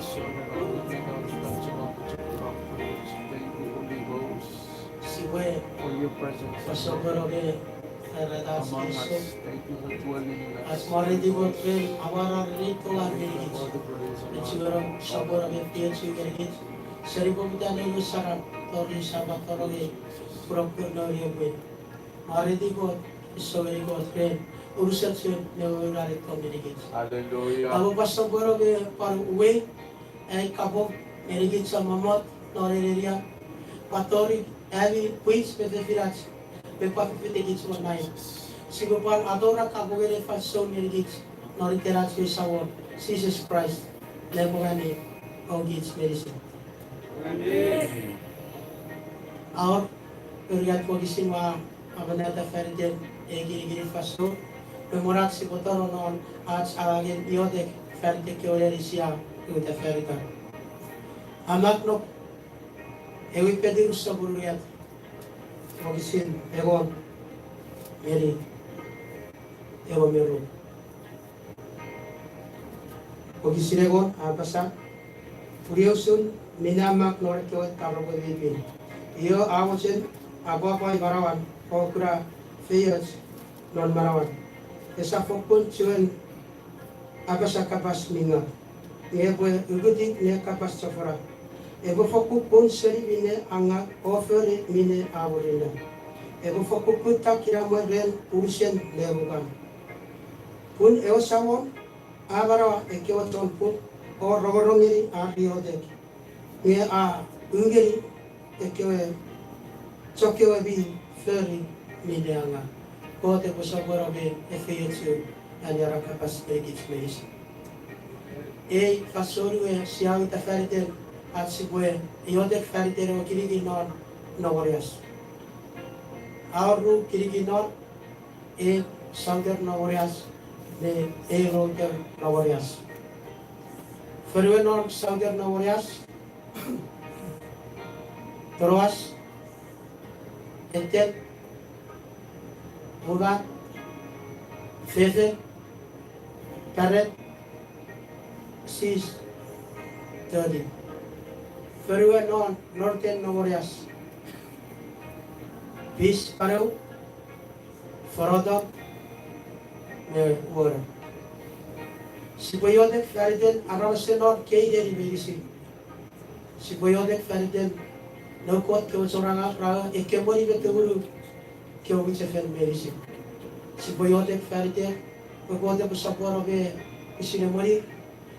Speaker 5: Si fue
Speaker 3: For your presence
Speaker 5: pasok ke relatas
Speaker 3: among us.
Speaker 5: Kristo
Speaker 3: Thank you for dwelling in us.
Speaker 5: as maridi ko tren awara rito ang
Speaker 3: Give
Speaker 5: dirigit.
Speaker 3: all the praise and
Speaker 5: Siguro
Speaker 3: honor.
Speaker 5: sabor ang tiyan si dirigit. Sari po kita na yung sarap tori sabat toroge propur na riyabin. Maridi ko isawari ko tren urusan siya na urarit ko dirigit.
Speaker 2: Hallelujah.
Speaker 5: Abo pasok ko ke par uwe ay kabog dirigit sa mamot noriria patori Abi puis pete filach pepa pete gits mo nai sigupan adora kabogere fason dirigit noriterach ke sawon Jesus Christ lebogani o gits medicine और Riyadh को किसी माँ अपने आता फैरिटे गिरी Faso मेमोरात से बता रहा हूँ आज आगे यो देख फैरिटे के ओरे रिसिया युद्ध फैरिटा anak no ewi pedir sa buluyat ko kisin egon meri egon meru ko kisin egon apasa Puriosun minamak nore kewat karo ko bibin. Iyo awosin abo ko barawan ko kura fiyos non barawan. Esa fokun chuen apasa kapas minga. Ye bo uguti ne kapas chafara. Ebo foku pun seri mine anga oferi mine awurina. Ebo foku kuta kira model ursen lebukan. Pun eo samon abara ekewaton pun o rogorongiri a riodek. Ye a ungeri ekewe chokewe bi feri mine anga. Ko te posabora be efeyetsu anyara kapas egits meis. E fasoru e siang ta feriten at sibue iodek feritere o kirigi non nogorias. Auru kirigi non e sanger nogorias ne e roger nogorias. Ferue non sanger nogorias Troas etet Mugat Fefe Karet Sis 30 Ferue non norten nogorias Bis pareu Forodo ne wora Si boyodek feriten arose non keideri begisi Si boyodek feriten no kot ke soranga ra ekemori beturu ke obiche fen begisi Si boyodek feriten ko gode busaporo be isine mori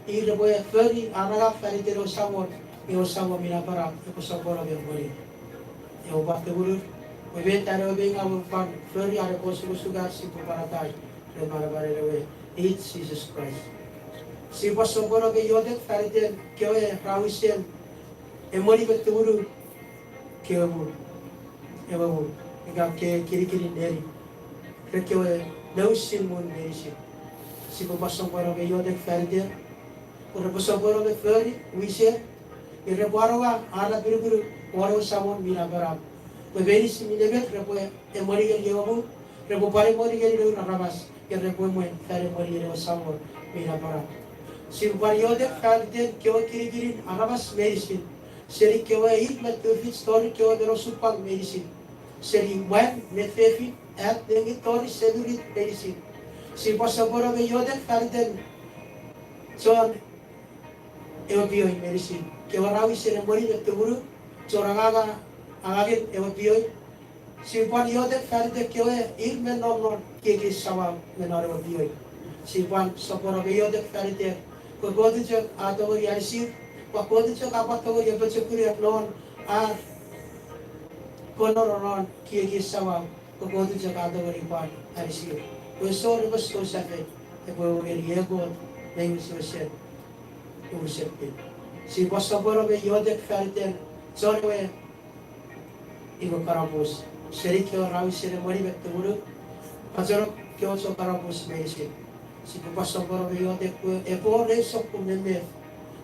Speaker 5: ire boye feri araga feriten o samor e o samor mina para ko saporo be mori e o batte guru o be tare o be ngam pan feri are ko suga si para tai re mara bare re e Jesus Christ Si pasoporo ke yodek feriten ke o rawisen e mori beturu ke o e babu ega ke kiri neri ke o nausin mon neri Si pasoporo ke yodek feriten ora pasoporo ke feri wise e rebuaroga ala biru oro samon mina barab o veri si milebet repo e mori ke yobu repo pare mori ke ro rabas ke repo mo fere mori ke samon mina barab Si variode feriten ke o kiri arabas medicine seri ke o it met fit story ke o dero supal medicine seri wen met fefi at dengi tori sedurit medicine Si pasaporo ke yode feriten son eopioid medicine ke warawi sere mori de tuburu chorangaga agagin eopioid Si pan yode ferite ke o irmen non ke sawa menare eopioid Si pan saporo ke yode ferite ko godi chok ato ri aisir ko godi chok apa to ri bache kuri non a kono non ki sawa ko godi chok ato ri pan aisir ko so ri bas ko safe e ko ri yego nei so set o septe Si pasaporo be yodek feriten sorwe igo karapos seri ke rawi sere mari beturu pajoro ke o so karapos meisi Si pasaporo be yodek e po re so kumene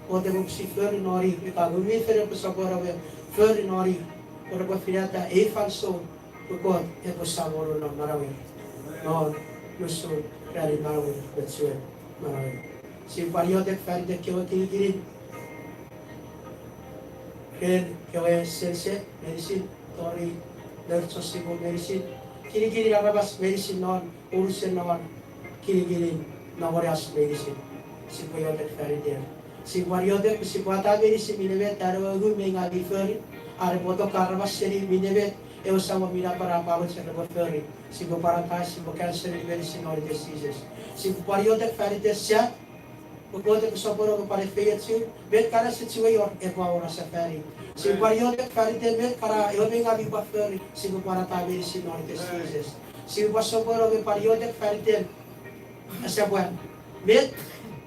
Speaker 5: o de si feri nori e ka gumi fere pasaporo be feri nori ora ko filata e falso ko e pasaporo no marawi no lusso rari marawi betsuwe marawi Si pariodek ferite ke o kiri Ken kewe sense medicine tori nervosibo medicine kiri-kiri arabas medicine non urusen non kiri-kiri namorias medicine si poyodet ferider si wariodet si puata medicine minebet tarugu mengali feri are boto karabas seri minebet eu sama mina para pawat sa nebo feri si bo parangkai si bo cancer medicine or diseases si wariodet ferider siya Pagkota ko sa puro ko pare feyat siya, bet kara sa siya yor ora sa feri. Si pariyote feri te bet kara yobe nga bi pa feri, si ko para tabi si norte Jesus. Si ko sa puro ko pariyote feri te sa buwan. Bet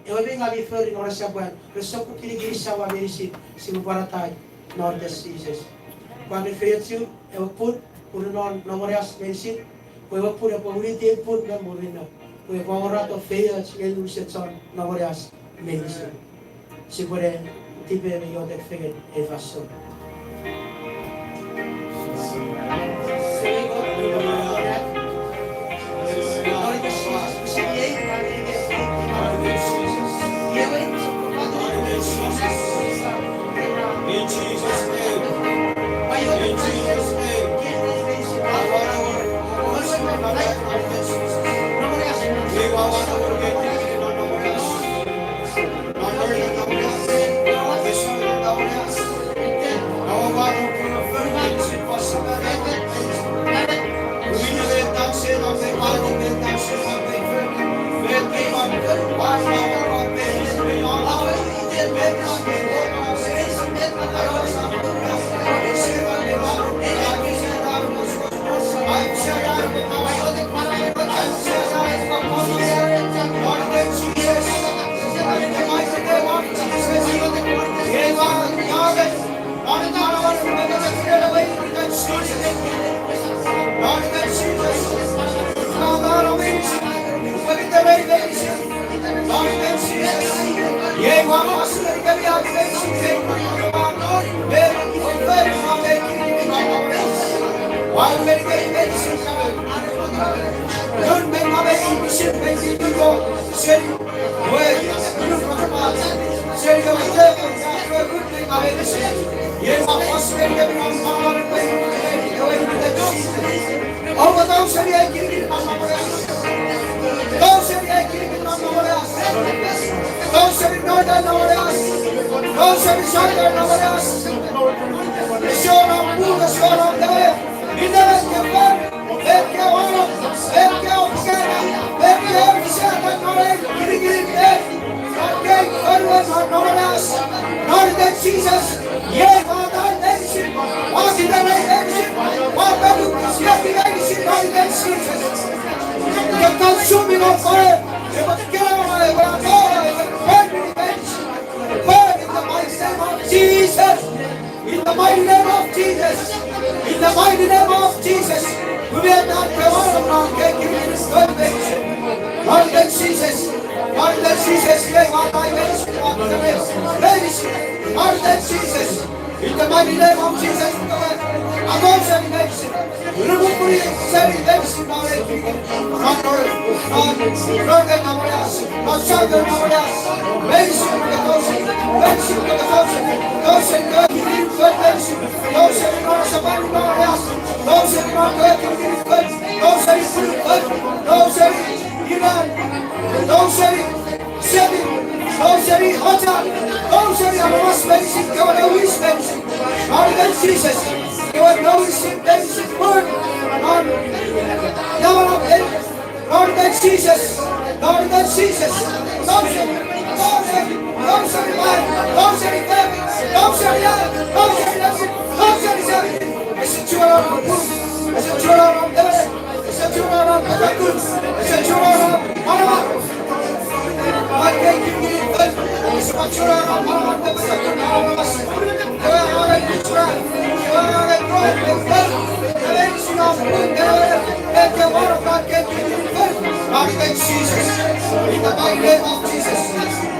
Speaker 5: yobe nga bi feri ora sa buwan. Reso ko kiligiri sa wa si ko para tabi norte Jesus. Pare feyat siya, ewa pun non namorias medicine, ko ewa pun ewa urite pun na murino. Kue pangora to feyat siya luset son namorias medicine. Sicure tipe mi yote fegen e fasso.
Speaker 4: In Jesus' name. In Jesus' name.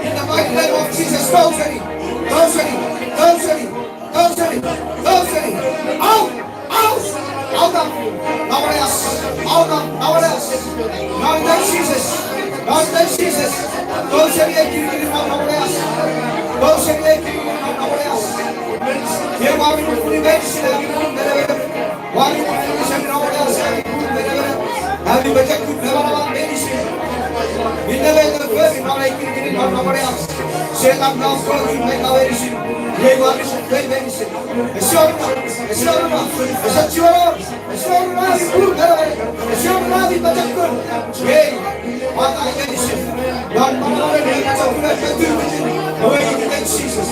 Speaker 6: In the mighty name of Jesus, Rosemary,
Speaker 4: wami mukuri medicine abi pun bere. Wami mukuri sen namora sen pun bere. Abi bacak pun bere medicine. Minne the first namora ikiri namora. Setan nam kogi meka medicine. Ye wami mukuri medicine. Esorma, esorma, esorma abi pun bere. Esorma abi bacak pun. Ye wami medicine. Dan namora medicine chocolate betul. Oh, in Jesus.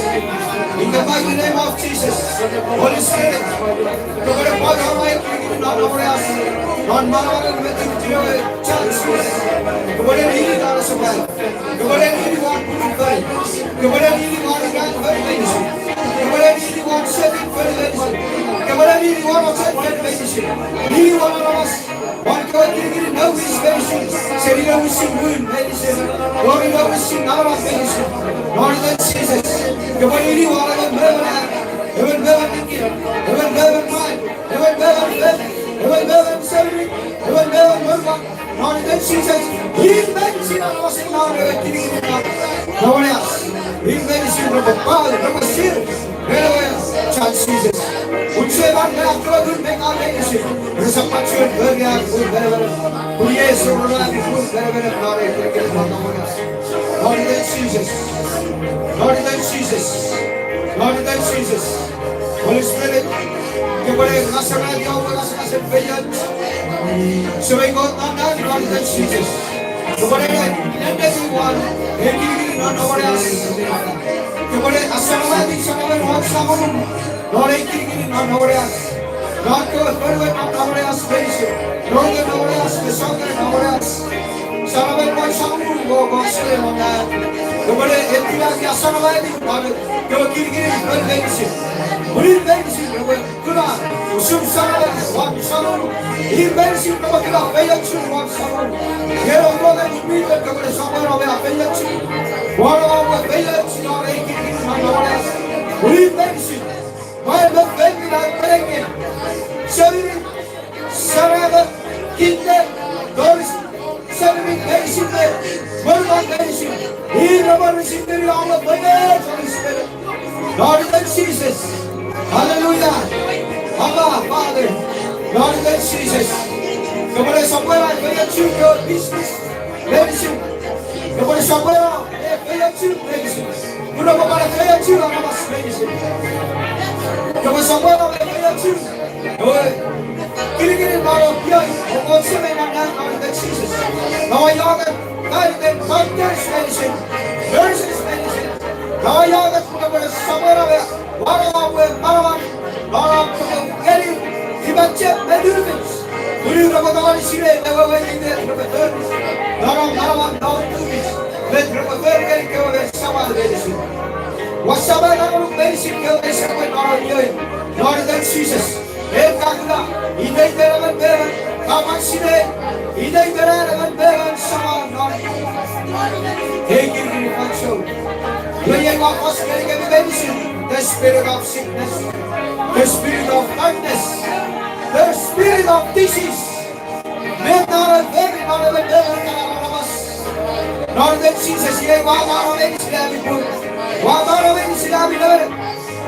Speaker 4: In the mighty name of Jesus. Holy Spirit. Kepada Pada Ramai not over us. Non Manawan with the chance. Kepada ini darah sebar. Kepada ini want purified. Kepada ini want God very medicine. Kepada ini want saving very medicine. Kepada ini want upset very medicine. Ini want us. One God giving no his medicine. Saying no wishing moon medicine. Lord no wishing our medicine. Lord than Jesus. Kepada ini want to bear. Heaven bear thinking. Heaven bear mind. Heaven bear faith. Heaven bear serving. Heaven bear work. Lord than Jesus. He medicine on us now. No one else. He medicine from the Father, from the Son. Child Jesus. उनसे बात में आपको दूर में काम नहीं किसी रसम पक्षियों भर गया फूल भरे भरे फूल ये सुरना की फूल भरे भरे नारे करके बहुत होगा Lord than Jesus Lord than Jesus Lord than Jesus Holy Spirit que por el nacional Dios por las casas bellas se ve con tantas Lord than Jesus que por el everyone no one else que por el nacional Dios no one else Lord, I think it not nobody else. Lord, go forward, not nobody else. Lord, nobody else. The song that nobody else. Son of a boy, some who go slay on that. Nobody, if you have your son of a boy, go give it good medicine. Good medicine, good on. Some son of a one son. He medicine, no one can have failed to one son. Here are all that you meet that cover somewhere of a failed to. One of our failed to not a king, not nobody else. Good medicine. Why the baby not pregnant? Serving, Sarah, Kinder, Doris, serving medicine, one of medicine. He never received the all of the Holy Spirit. Lord than Jesus. Hallelujah. Abba, Father. Lord than Jesus. Come on, somewhere I pay you your business. Medicine. Come on, somewhere I pay you medicine. You know what I pay you on our medicine. Como somos los benditos, killing our young, or seven and nine of the Jesus. Our young, and mountains medicine, verses medicine. Our young, somewhere of it, one of our getting, even check medicines. We know what I see, never waiting there from the third. Not let the third get over some other medicine. Wasaba na medicine ko ay sa pagkakas yun. Lord than Jesus. Kakula, hindi ka naman beran. Kapansine, hindi ka naman beran sa mga Lord. Thank you for the function. Ngayon ako sa kanyang medicine. The spirit of sickness. The spirit of darkness. The spirit of disease. May not have been on the beran ka naman. Lord than Jesus. Ngayon ako ang medicine namin po. Wadana medicine abi lever.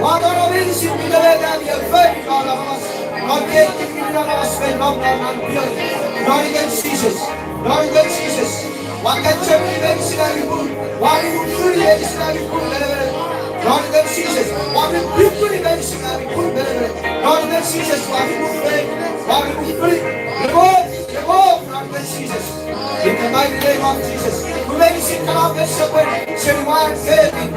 Speaker 4: Wadana medicine bi lever abi very all of us. Not yet giving us when not Lord Jesus. Lord Jesus. What can check medicine abi put? What you put medicine abi put lever. Lord Jesus. What you put medicine abi put lever. Lord Jesus. What you put? What you put? Remove, Lord Jesus. In the mighty name of Jesus. Who medicine cannot be separate. Say one saving.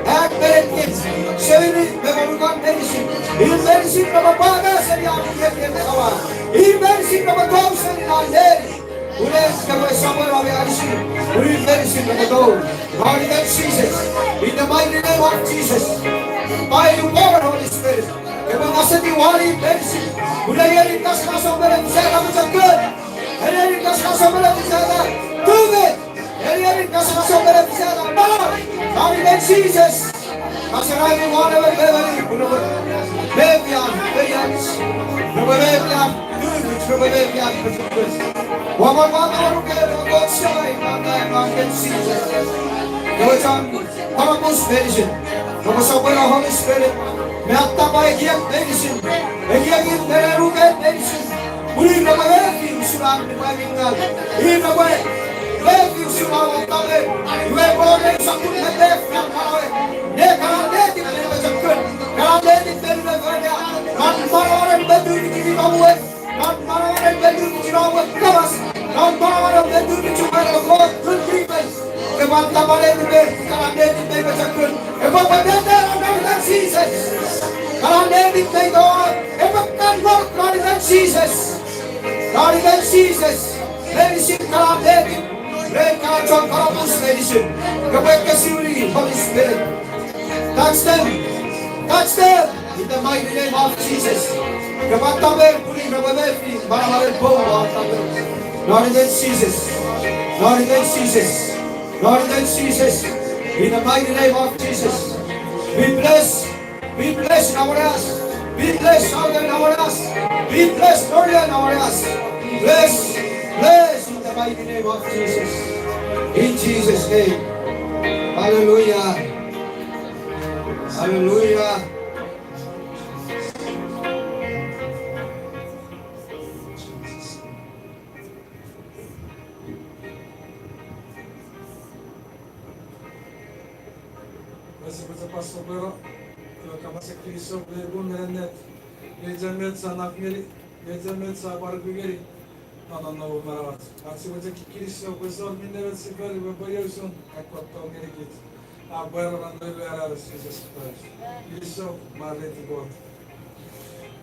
Speaker 4: Act medicine, saving, memorukan medicine. In medicine from a father, say I'm getting the power. In medicine from a dog, say I'm dead. Who is coming somewhere of the medicine? Who is medicine from a dog? Lord than Jesus. In the mighty name of Jesus. By the power of Holy Spirit. Give us a diwali medicine. Who are hearing us somewhere and say I'm good. And hearing us somewhere and say do it. Hearing us somewhere and say Lord than Jesus. Kasarani wala ba bebali kuno bebian beyans no bebian no bebian Jesus. Wama ruke no sai Lord than Jesus. Go on, come on, medicine. Come on, Holy Spirit. Meattapa egiak medisin. Egiakin mereruket medisin. Buli nama efi usulang di pagingal. Ini nama efi usulang otale. Dua boleh sakut medef yang mawe. Ne kalau ne di mana sakut. Kalau ne di mana kerja. Kan orang baju di sini mawe. Kan orang baju di sini mawe. Kawas. Kan orang baju di cuma mawe. Kunjungan. Kemantap ada di mana. Kalau ne di mana sakut. Ebak berbeda dengan Jesus. Kalau ne di mana. Ebak kan Lord dengan Jesus. God against Jesus. Medicine kalau David. Mereka John Columbus medicine. Kepada Suri Holy Spirit. Touch them. Touch them. In the mighty name of Jesus. Kepada taber puri kepada David. Barang-barang bawa taber. Lord against Jesus. Lord against Jesus. Lord against Jesus. In the mighty name of Jesus. Be blessed. Be blessed in our house. Be blessed Southern our house. Be blessed Northern our house. Bless, bless in the mighty name of Jesus. In Jesus' name. Hallelujah. Hallelujah.
Speaker 3: Спасибо, пастор Беро. Камаса Крисо, Бегун Меренет. Езамет Санакмери, Езамет Сабаргугери. Ананова Марават. А сегодня Крисо, Безор, Миневет Сибери, Вебоюсун, как вот там Мерикит. А Беро Рандове Арарес, Иисус Христос. Крисо, Марвет Год.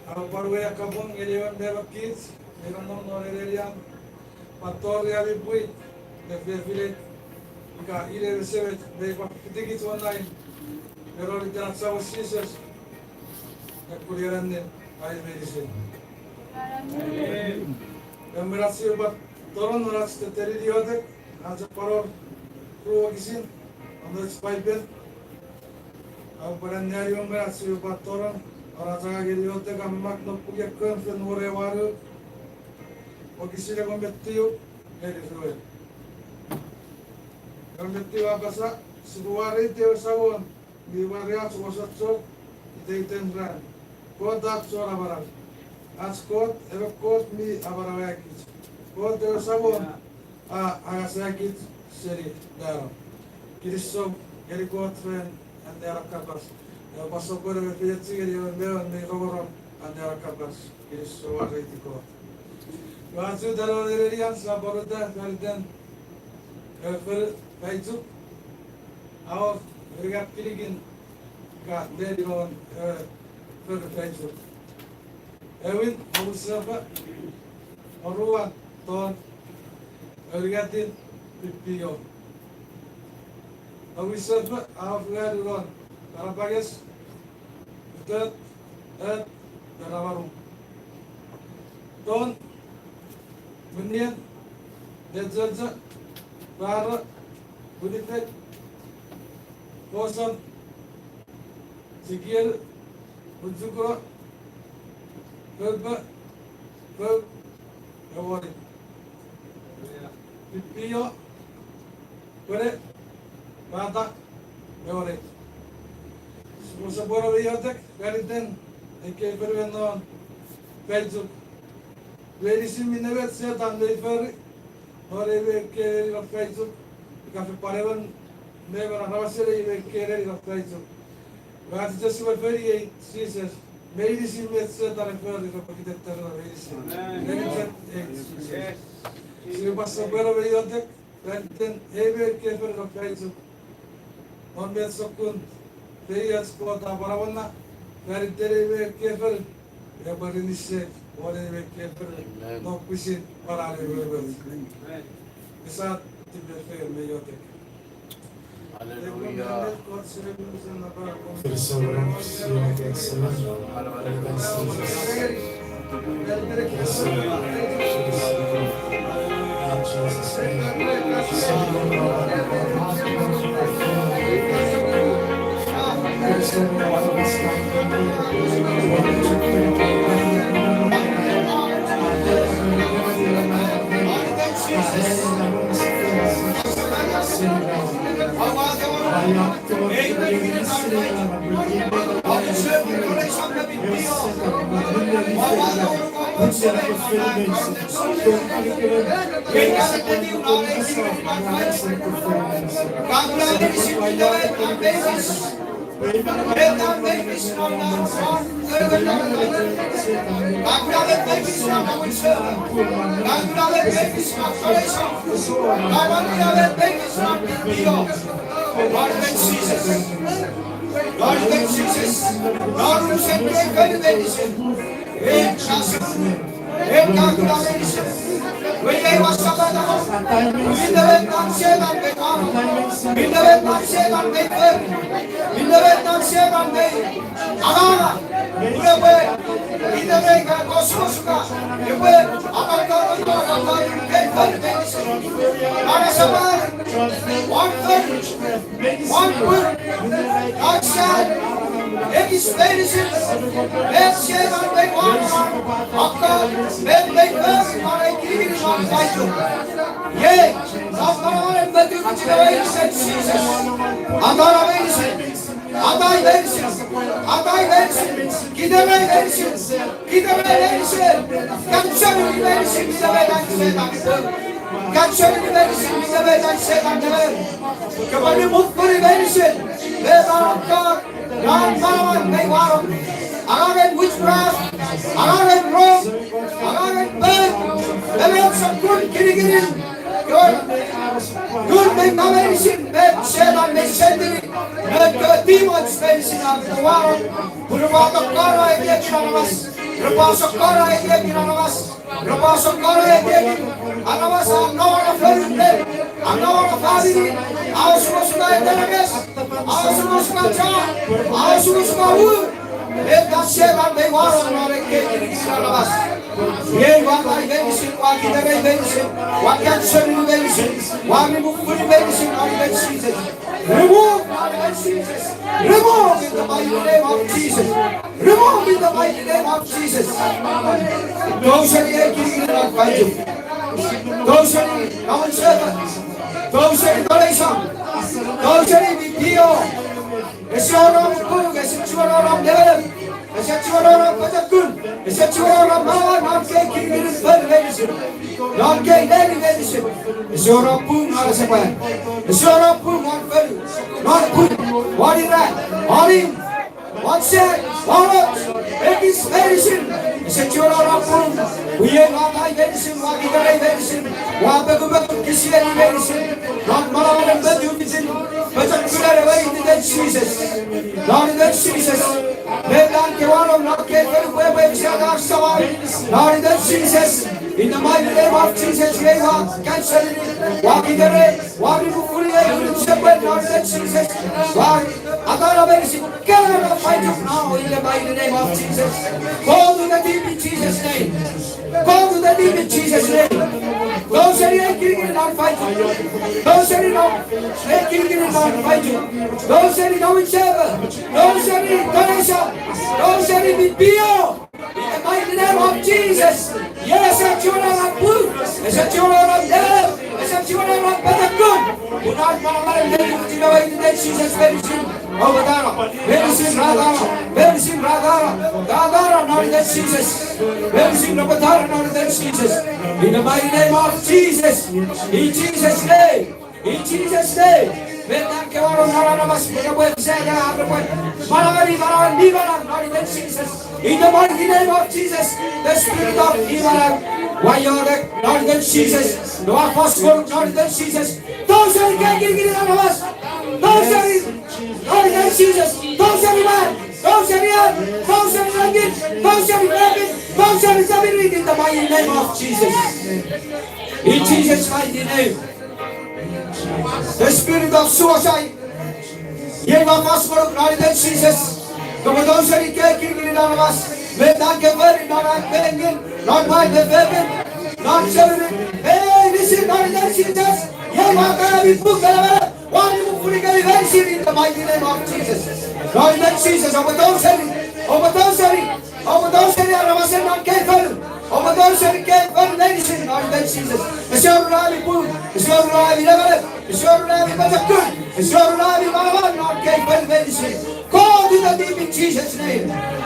Speaker 3: А Барвея Кабун, Гелион Девакит, Миранон Норелиан, Патория Вибуит, Нефилет, Ка Иле Весевет, Бейба Дигит Онлайн. Pero ahorita sabemos Jesus, na kuliran din ay medicine. Yang merasa obat turun merasa terjadi diotek, aja paror kru gisin, anda spaipen. Ang pananyari yang merasa obat turun, orang jaga gili diotek kami mak no punya konfen ore waru, ogisi le kombetiu, heri suwe. Kombetiu apa sa, sebuah teo sawon. Di Maria Suwasatso, Iten Ran. Kod up Sora Barak. As Kod, ever Kod me Abarakis. Kod there Savon, Agasakit, Seri, Daro. Kiriso, Gerikot, friend, and there are capas. El Pasopor of Fiatsi, and Leon, the Roboron, and there are capas. Kiriso, Aretico. Vasu Dalorian, Saborota, Verden, Elfer, Paizu, our Rigat Kiligin got dead on further Facebook. Ewin, Musapa, Oruan, Ton, Rigatin, Pipio. A Wisapa, our Fladuron, Arabagas, Third, Earth, Yaravarum. Ton, Mundian, Deserza, Bara, Buditek. Bosan, Sikir, Unsuko, Purba, Purb, Yawari. Pipio, Pure, Mata, Yawari. Musabora Viatek, Garden, and Capernaum on Facebook. Very similar set on the ferry, or a carry of Facebook, Cafe Paravan. Never a nursery will carry of Facebook. But just what very Jesus made his image set on a further architecture of medicine. So you must have better way on deck, then every careful of Facebook. On bed so good, they are spot of Paravana, very very careful, ever in the set, or very careful, no pushing, or I will. It's not to be fair, may you take.
Speaker 2: Hallelujah.
Speaker 5: Ayakta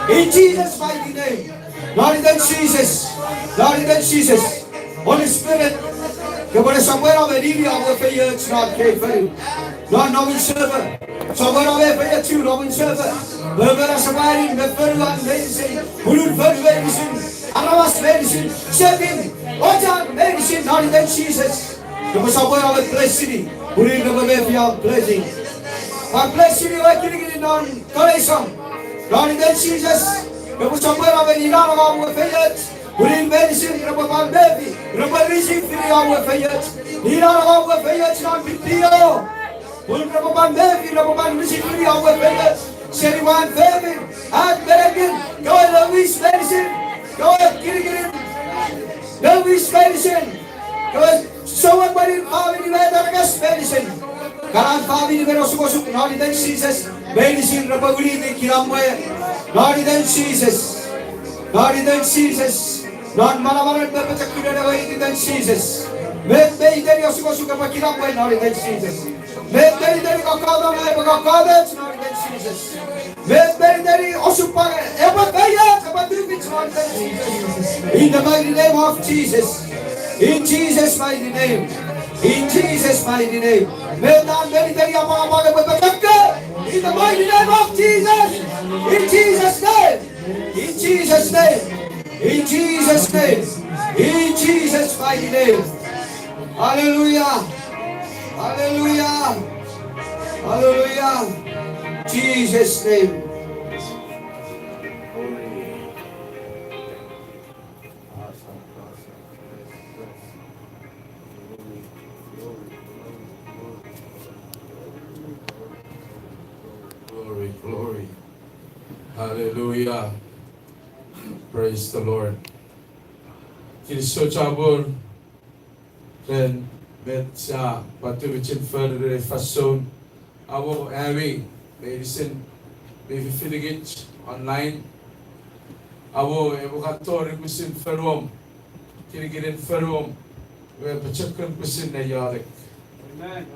Speaker 6: In In Jesus' mighty name. Lord, in the Jesus. Lord, in the Jesus. Holy Spirit, kepada semua orang berdiri awak pergi Lord, kepada Lord, nomin server. Semua orang pergi tu nomin server. Beberapa semua ini berperuan medicine, mulut medicine, arawas medicine, setting, ojan medicine. Lord, in the Jesus. Kepada semua orang bless ini, beri kepada dia blessing. I bless you, I can get it on collection. Lord, in the Jesus. Kepada semua orang berdiri awak pergi. Bring medicine, Rabba baby, Rabba receive free our fayette. Nina our fayette, not with Theo. Bring Rabba baby, Rabba receive free our fayette. Seriwan baby, and Berekin, go and Louis medicine, go and Kirigin, Louis medicine, go and someone but in family medicine. Karan family medicine, not in Jesus, medicine, Rabba Guri, Kiramway, not in Jesus. Lord, in the Jesus. Lord, mana-mana berpecah in the Jesus. May dari suka-suka pakiram way, Lord, in the Jesus. May dari kakada may kakada, Lord, in the Jesus. May dari osupa ever kaya kapatid, Lord, in the Jesus. In the mighty name of Jesus. In Jesus' mighty name. In Jesus' mighty name. May not dari apa-apa berpecah. In the mighty name of Jesus. In Jesus' name. In Jesus' name. In Jesus' name. In Jesus' mighty name. Hallelujah. Hallelujah. Hallelujah. Jesus' name.
Speaker 2: Glory, glory. Hallelujah. Praise the Lord. Kristo chabur then met sa patubichin further fason abo awi medicine maybe filigit online abo evocatori kusin ferom kirigirin ferom we pachakkan kusin na yadik. Amen.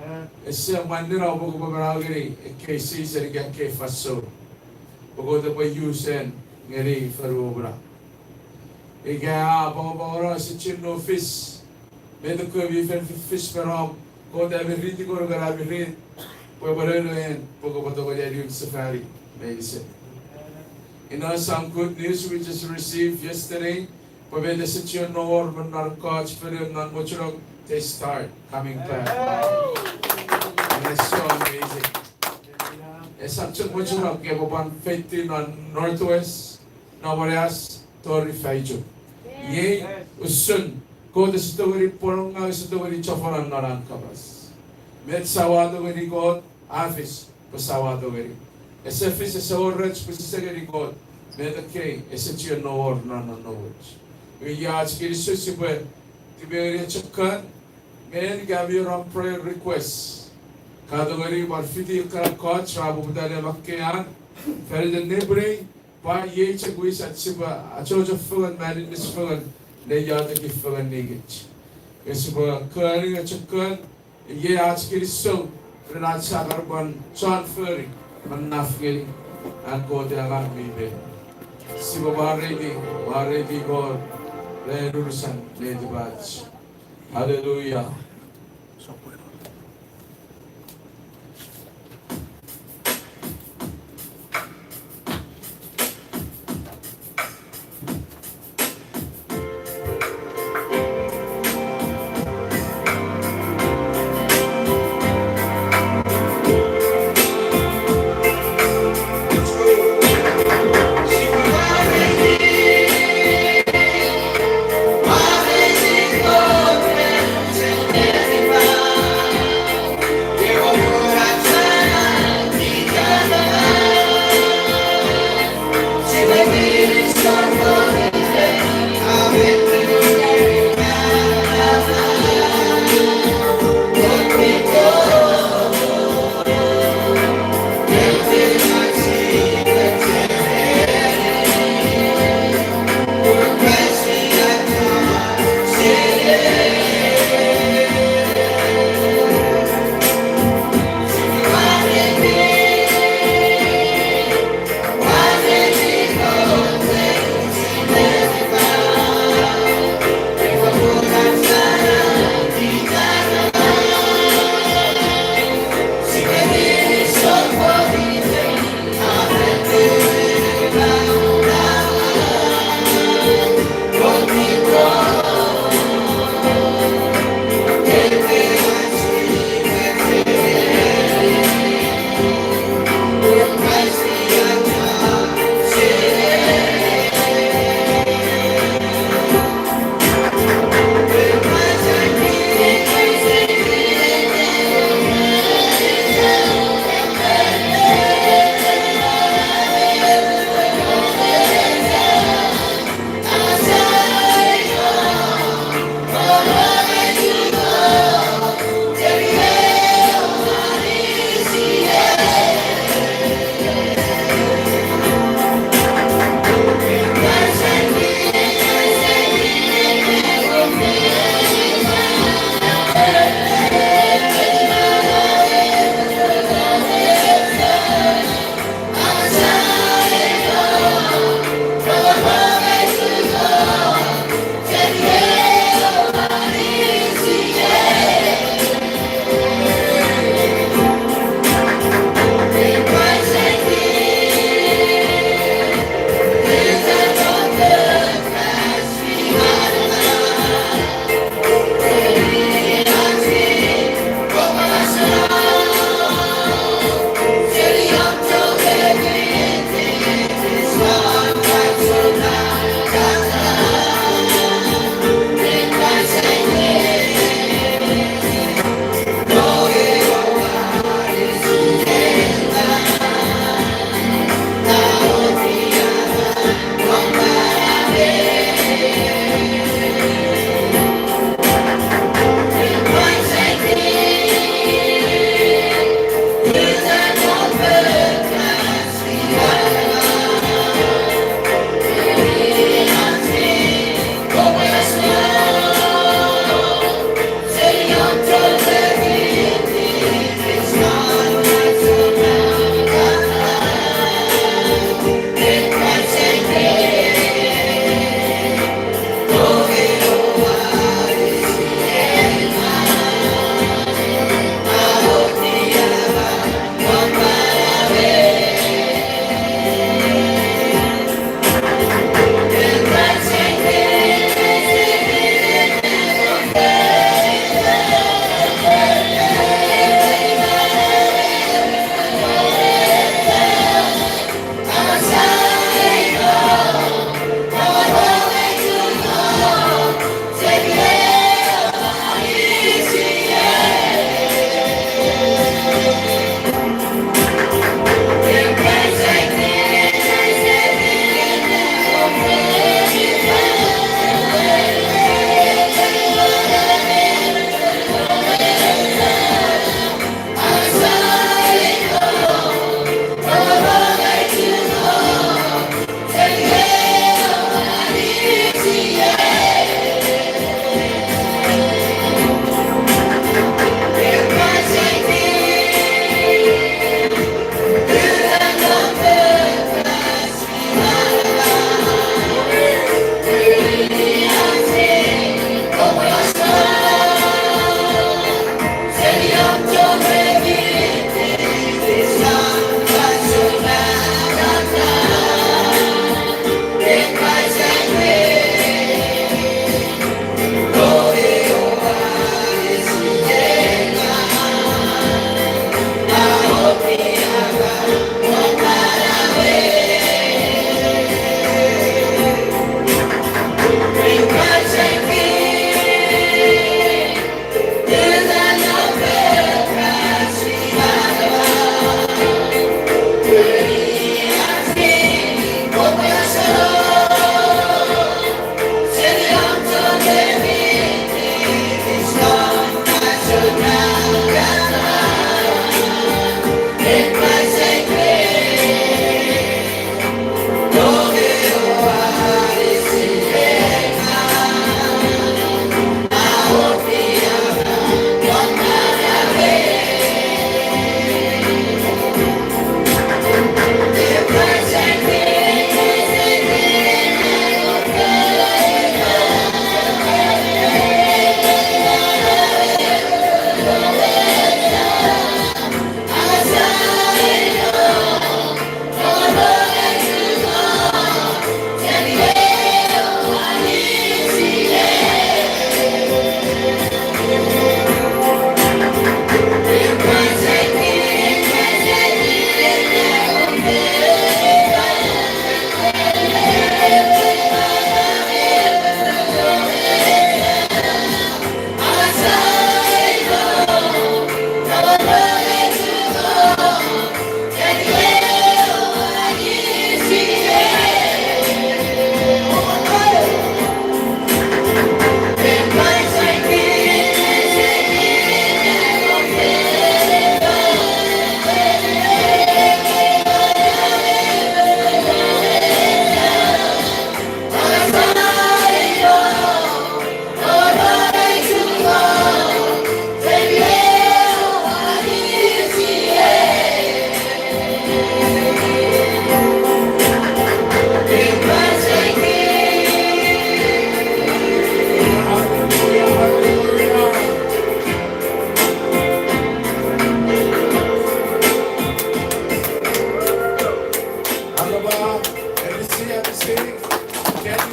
Speaker 2: Essa manira abo ko babaragiri kesi serigan ke fason bago da pa yusen ngeri ferobra. Ika bago si chinno fish. Medo ko vi fish perom ko da riti ko gara rit. Po bareno en poco pato ko jadi safari medicine. Some good news we just received yesterday. Po beda si chinno or manar coach pero nan mochro they start coming back. And that's so amazing. Samchuk mochro ke boban faith on northwest Navarias Tori Faijo. Ye usun ko the story porong ang story choforan naran kabas. Met sawado gani God afis pasawado gani. Esefis esaworach pasisagani God. Met okay esentia no or no knowledge. We yach kirisu sibe tiberi chukkan men give your own prayer requests. Kadogari barfiti karakot trabu budale makkeyan. Feride nebre pa ye chagwis at siba achojo fugan man in this fugan ne yada ki fugan nigich. Esiba kari chukkan ye aaj kirisu renat sagarban transferring manafgeli and go de agan mibe. Siba baredi God le nurusan le dibach. Hallelujah.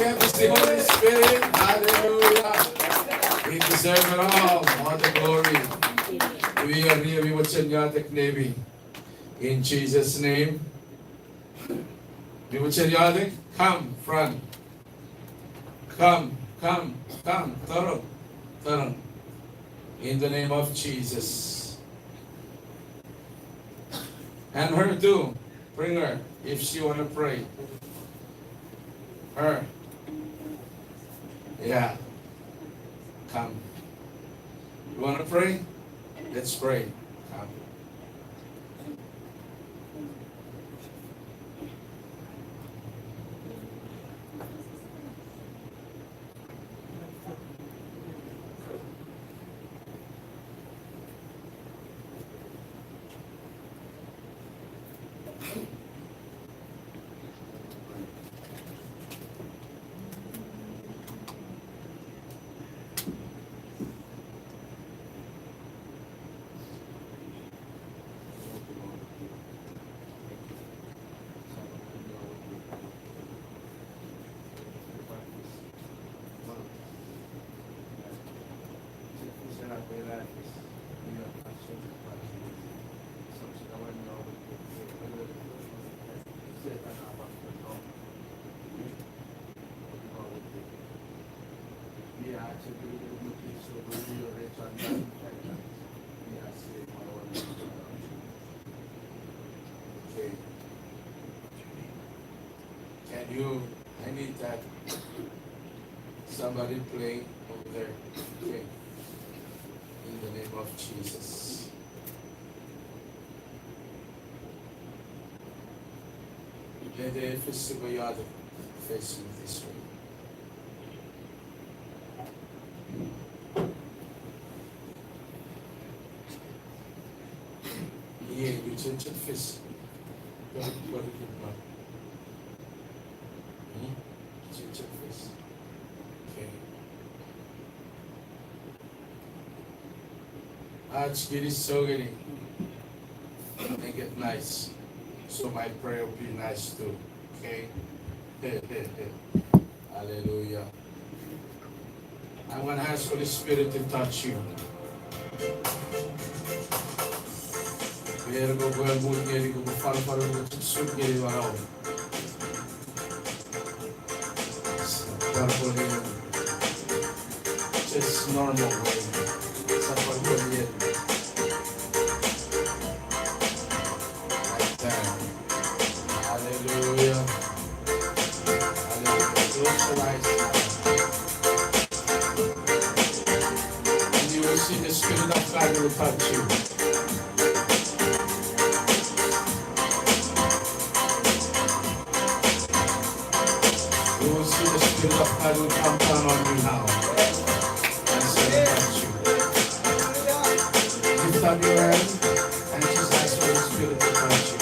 Speaker 2: give us the Holy Spirit. Hallelujah. We deserve it all the glory. We are here, we will send Yatek Navy. In Jesus' name. We will send Yatek, come, front. Come. Turn. In the name of Jesus. And her too. Bring her if she want to pray. Her. Yeah. Come. You want to pray? Let's pray. Come. Okay. I need that somebody play over there. Okay. In the name of Jesus. Let the physical yard face you this way. Yeah, you change your face. What do you want? Change your face. Okay. आज गिरी so Giri. Make it nice. So my prayer will be nice too. Okay? Hallelujah. I want to ask Holy Spirit to touch you. Biar go buat mungkin go far untuk suit gini warau. Just normal way. Sampai boleh. Like that. Hallelujah. Hallelujah. Close your eyes now. And you will see the Spirit of God will touch you. You will see the Spirit of God will come down on you now. And touch you. Lift up your hand and just ask for the Spirit to touch you.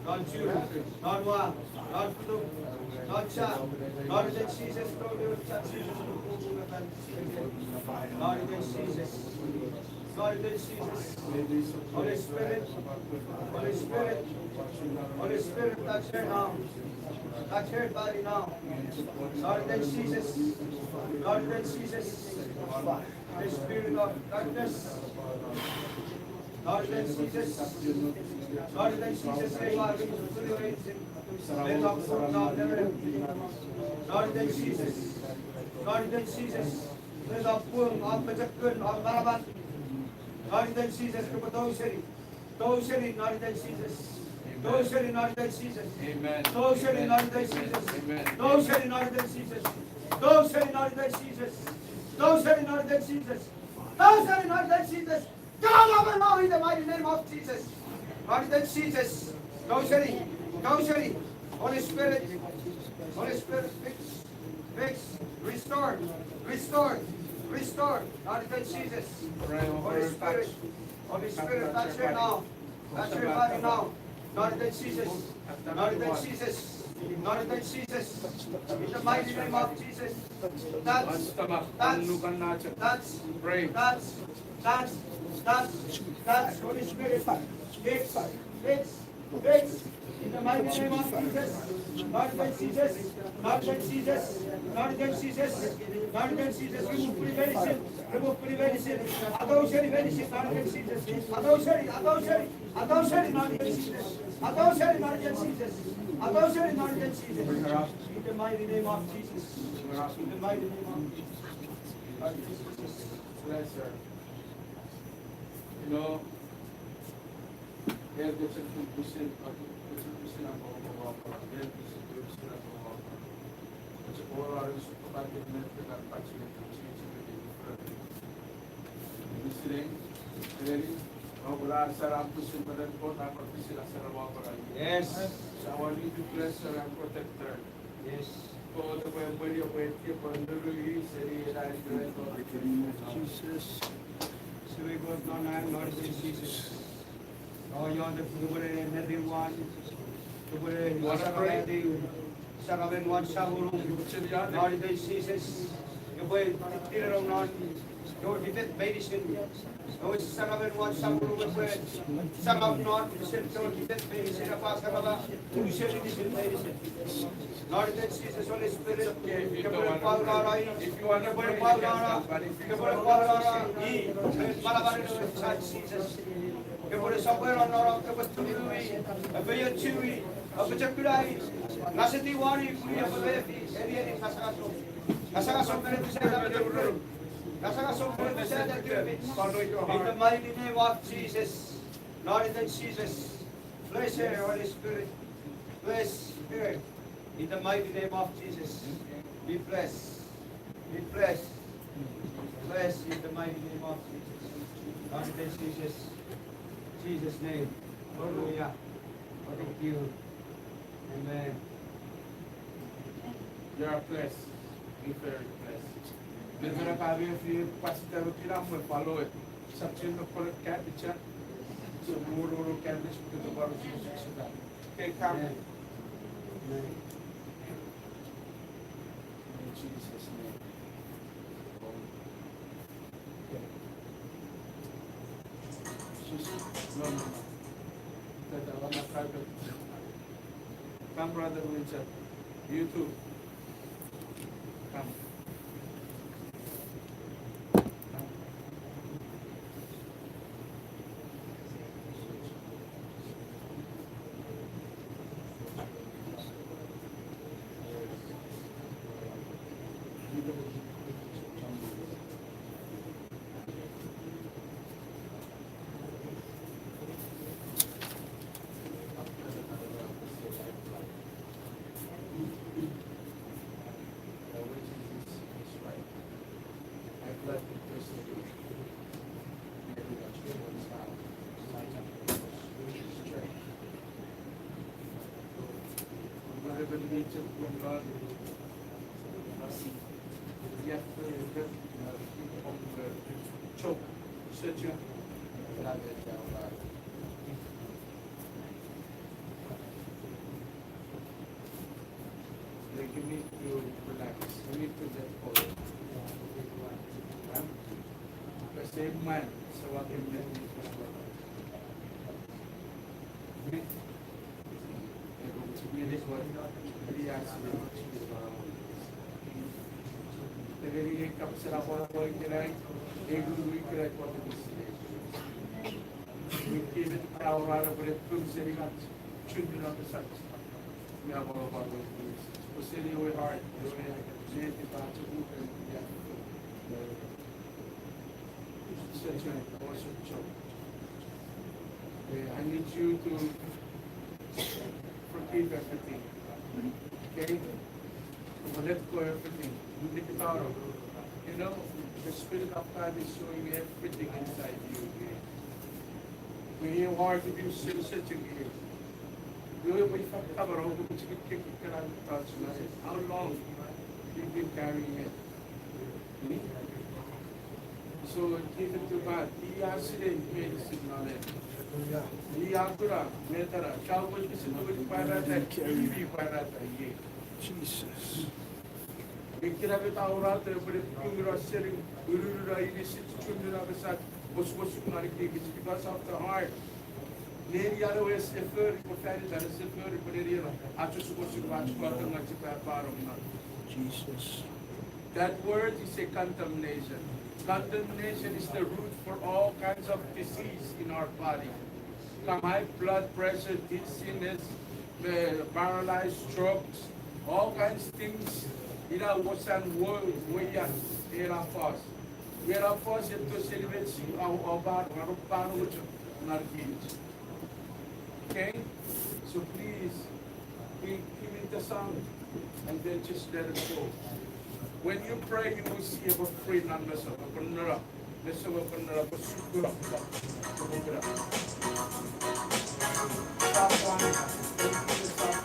Speaker 4: Lord Judah, Lord Juan, Lord Kudu, Lord Cha, Lord in Jesus, Lord Jesus, Lord in Jesus, Lord in Jesus, Holy Spirit, Holy Spirit, Holy Spirit, touch her now, touch her body now, Lord in Jesus, Lord in Jesus, the spirit of darkness, Lord in Jesus, Lord in Jesus, say, Lord, we fully raise him. Let not fall down, never. Lord in Jesus, Lord in Jesus, let not pull on the good on Barabat. Lord in Jesus, come to Sheri. To Sheri, Lord in Jesus. To Sheri, Lord in Jesus.
Speaker 2: Amen.
Speaker 4: To Sheri, Lord in Jesus.
Speaker 2: Amen.
Speaker 4: To Sheri, Lord in Jesus. To Sheri, Lord in Jesus. To Sheri, Lord in Jesus. To Sheri, Lord in Jesus. Come over now in the mighty name of Jesus. Lord in Jesus. To Sheri, to Sheri. Holy Spirit, Holy Spirit, fix, restore, restore, restore. Lord in Jesus. Holy Spirit, Holy Spirit, touch her now. Touch her body now. Lord in Jesus. Lord in Jesus. Lord in Jesus. In the mighty name of Jesus. That's Holy Spirit. Fix. In the mighty name of Jesus. Lord in Jesus. Lord in Jesus. Lord in Jesus. Lord in Jesus. Remove prevention. Remove prevention. Adultery, medicine, Lord in Jesus. Adultery, Lord in Jesus. Adultery, Lord in Jesus. Adultery, Lord in Jesus. In the mighty name of Jesus. In the mighty name of Jesus. Lord Jesus.
Speaker 2: Bless her. You know, there's a condition of
Speaker 4: Yes.
Speaker 2: So I want you to bless her and protect her.
Speaker 4: Yes.
Speaker 2: All the way when you wait, keep on the release, and he died to it.
Speaker 4: Jesus. So we go down and Lord Jesus. Oh, you're the good and everyone. The good
Speaker 2: What a great
Speaker 4: Sarabin one Sahurung. Lord Jesus. The way the Lord. Your defeat medicine. Oh, Sarabin one Sahurung with bread. Sarab not the same defeat medicine of Asaraba. You said it is in medicine. Lord Jesus, Holy Spirit.
Speaker 2: If you want to pray,
Speaker 4: Jesus. Que por esa buena no que pasturi abeya chiwi abechakurai nasati wari kuya pabefi eri kasagaso mere pisada beru kasagaso mere pisada beru in the mighty name of Jesus, Lord and Jesus, bless her, Holy Spirit, bless her in the mighty name of Jesus. Be blessed, be blessed, blessed in the mighty name of Jesus, Lord and Jesus. Jesus' name. Hallelujah. Thank you. Amen.
Speaker 2: you are blessed. Be very blessed. We're going to have you pastor with follow it. Section of color capital. So more cabbage to the bottom of that. Okay, come.
Speaker 4: Amen.
Speaker 2: In Jesus' name. No. That I want to private. Come, brother Richard. You too. Come. CHUUK. You need to relax. You need to let go. The same man, so I can let you I need you to forgive everything. Okay? Let go of everything. Let it out. You know, the Spirit of God is showing me everything inside you. Okay? When you are to be sitting here, how long you've been carrying it? So give it to God. He has it in medicine knowledge. He akura metara. Chawul kisinulit para ta kiwi para ta ye.
Speaker 6: Jesus.
Speaker 2: Ikira bitaura te bere pingra sering urura ibisit chundura besat bos because of the heart. Neri yaro es efer ko fari dar es efer bere achu supposed to watch ko ang na.
Speaker 6: Jesus.
Speaker 2: That word is a contamination. Contamination is the root for all kinds of disease in our body. From high blood pressure, dizziness, paralyzed strokes, all kinds of things. Ira wasan woyan era fast. We are forced to celebrate our bar okay? So please, give it the sound and then just let it go. When you pray, you will see a free numbers of a panera. Let's have a panera for super. Stop one.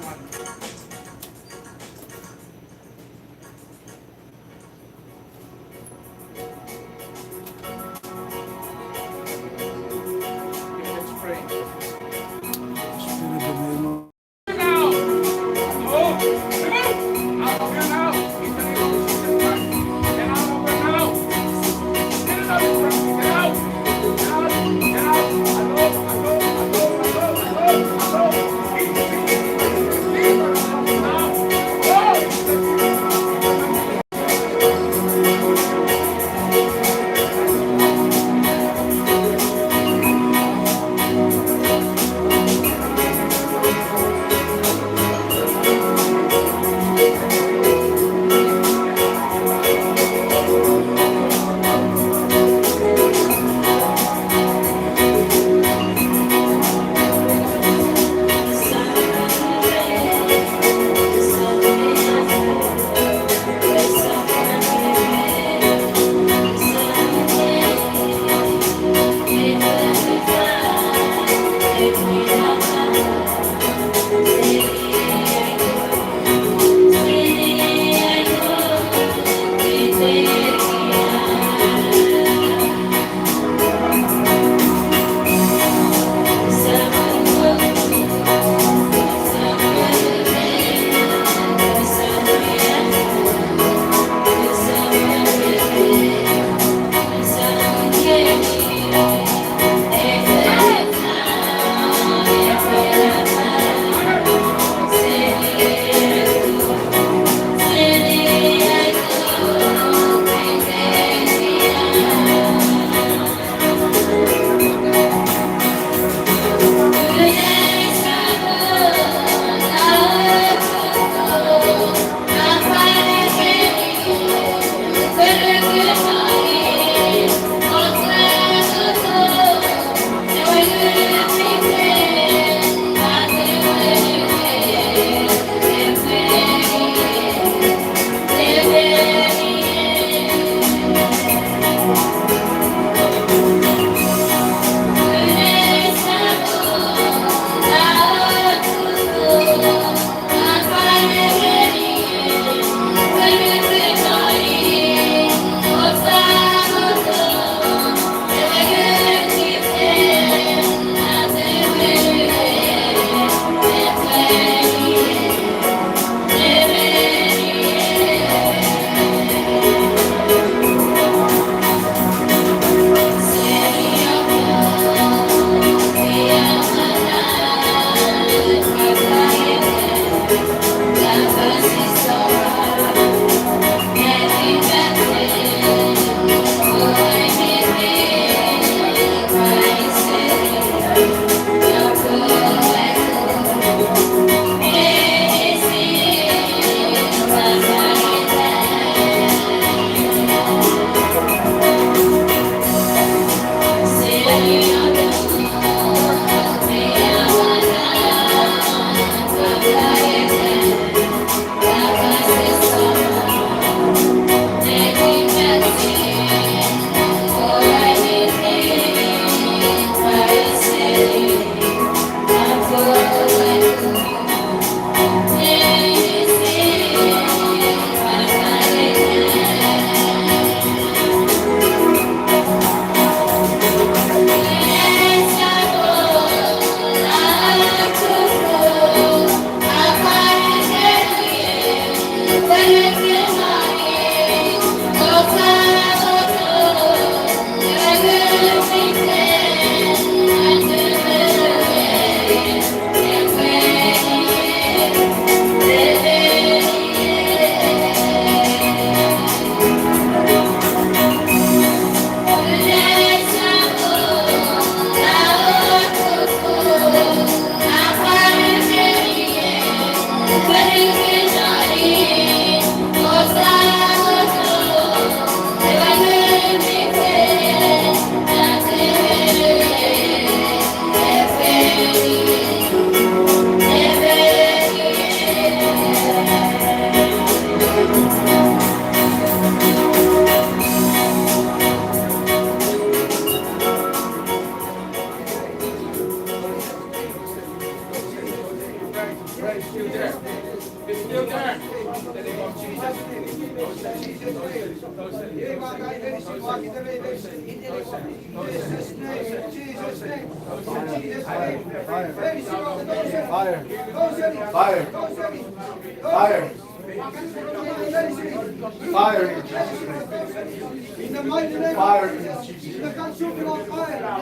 Speaker 6: In the mighty name of Jesus, the consuming of fire.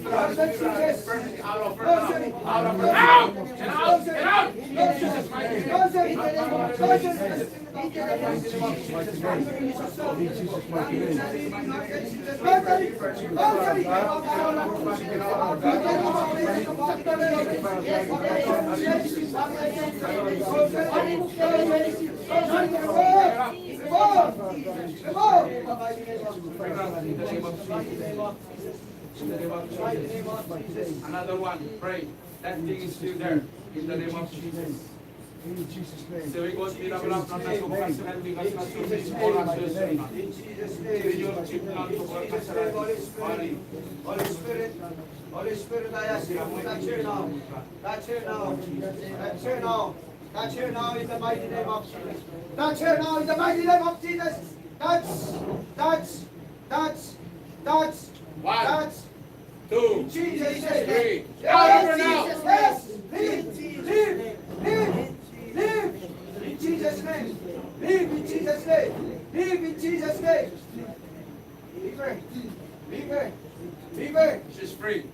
Speaker 6: Lord Jesus,
Speaker 2: Another one, pray. That thing is still there. In the name of Jesus.
Speaker 3: In Jesus' name.
Speaker 2: Se vi Gott bila bra na so kasal ni kasal so ni oras so na.
Speaker 6: In Jesus' name.
Speaker 2: Video chip na to
Speaker 6: Holy Spirit, Holy Spirit, Holy Spirit, I ask you to touch her now. Touch her now. Touch her now. Touch her now in the mighty name of Jesus. Touch her now in the mighty name of Jesus. Touch, touch, touch, touch,
Speaker 2: One,
Speaker 6: touch.
Speaker 2: two,
Speaker 6: Jesus'
Speaker 2: three.
Speaker 6: name.
Speaker 2: Over now.
Speaker 6: Yes, live, live, live, live. In Jesus' name. Live in Jesus' name. Live in Jesus' name. Leave her. Leave her. Leave her.
Speaker 2: She's free.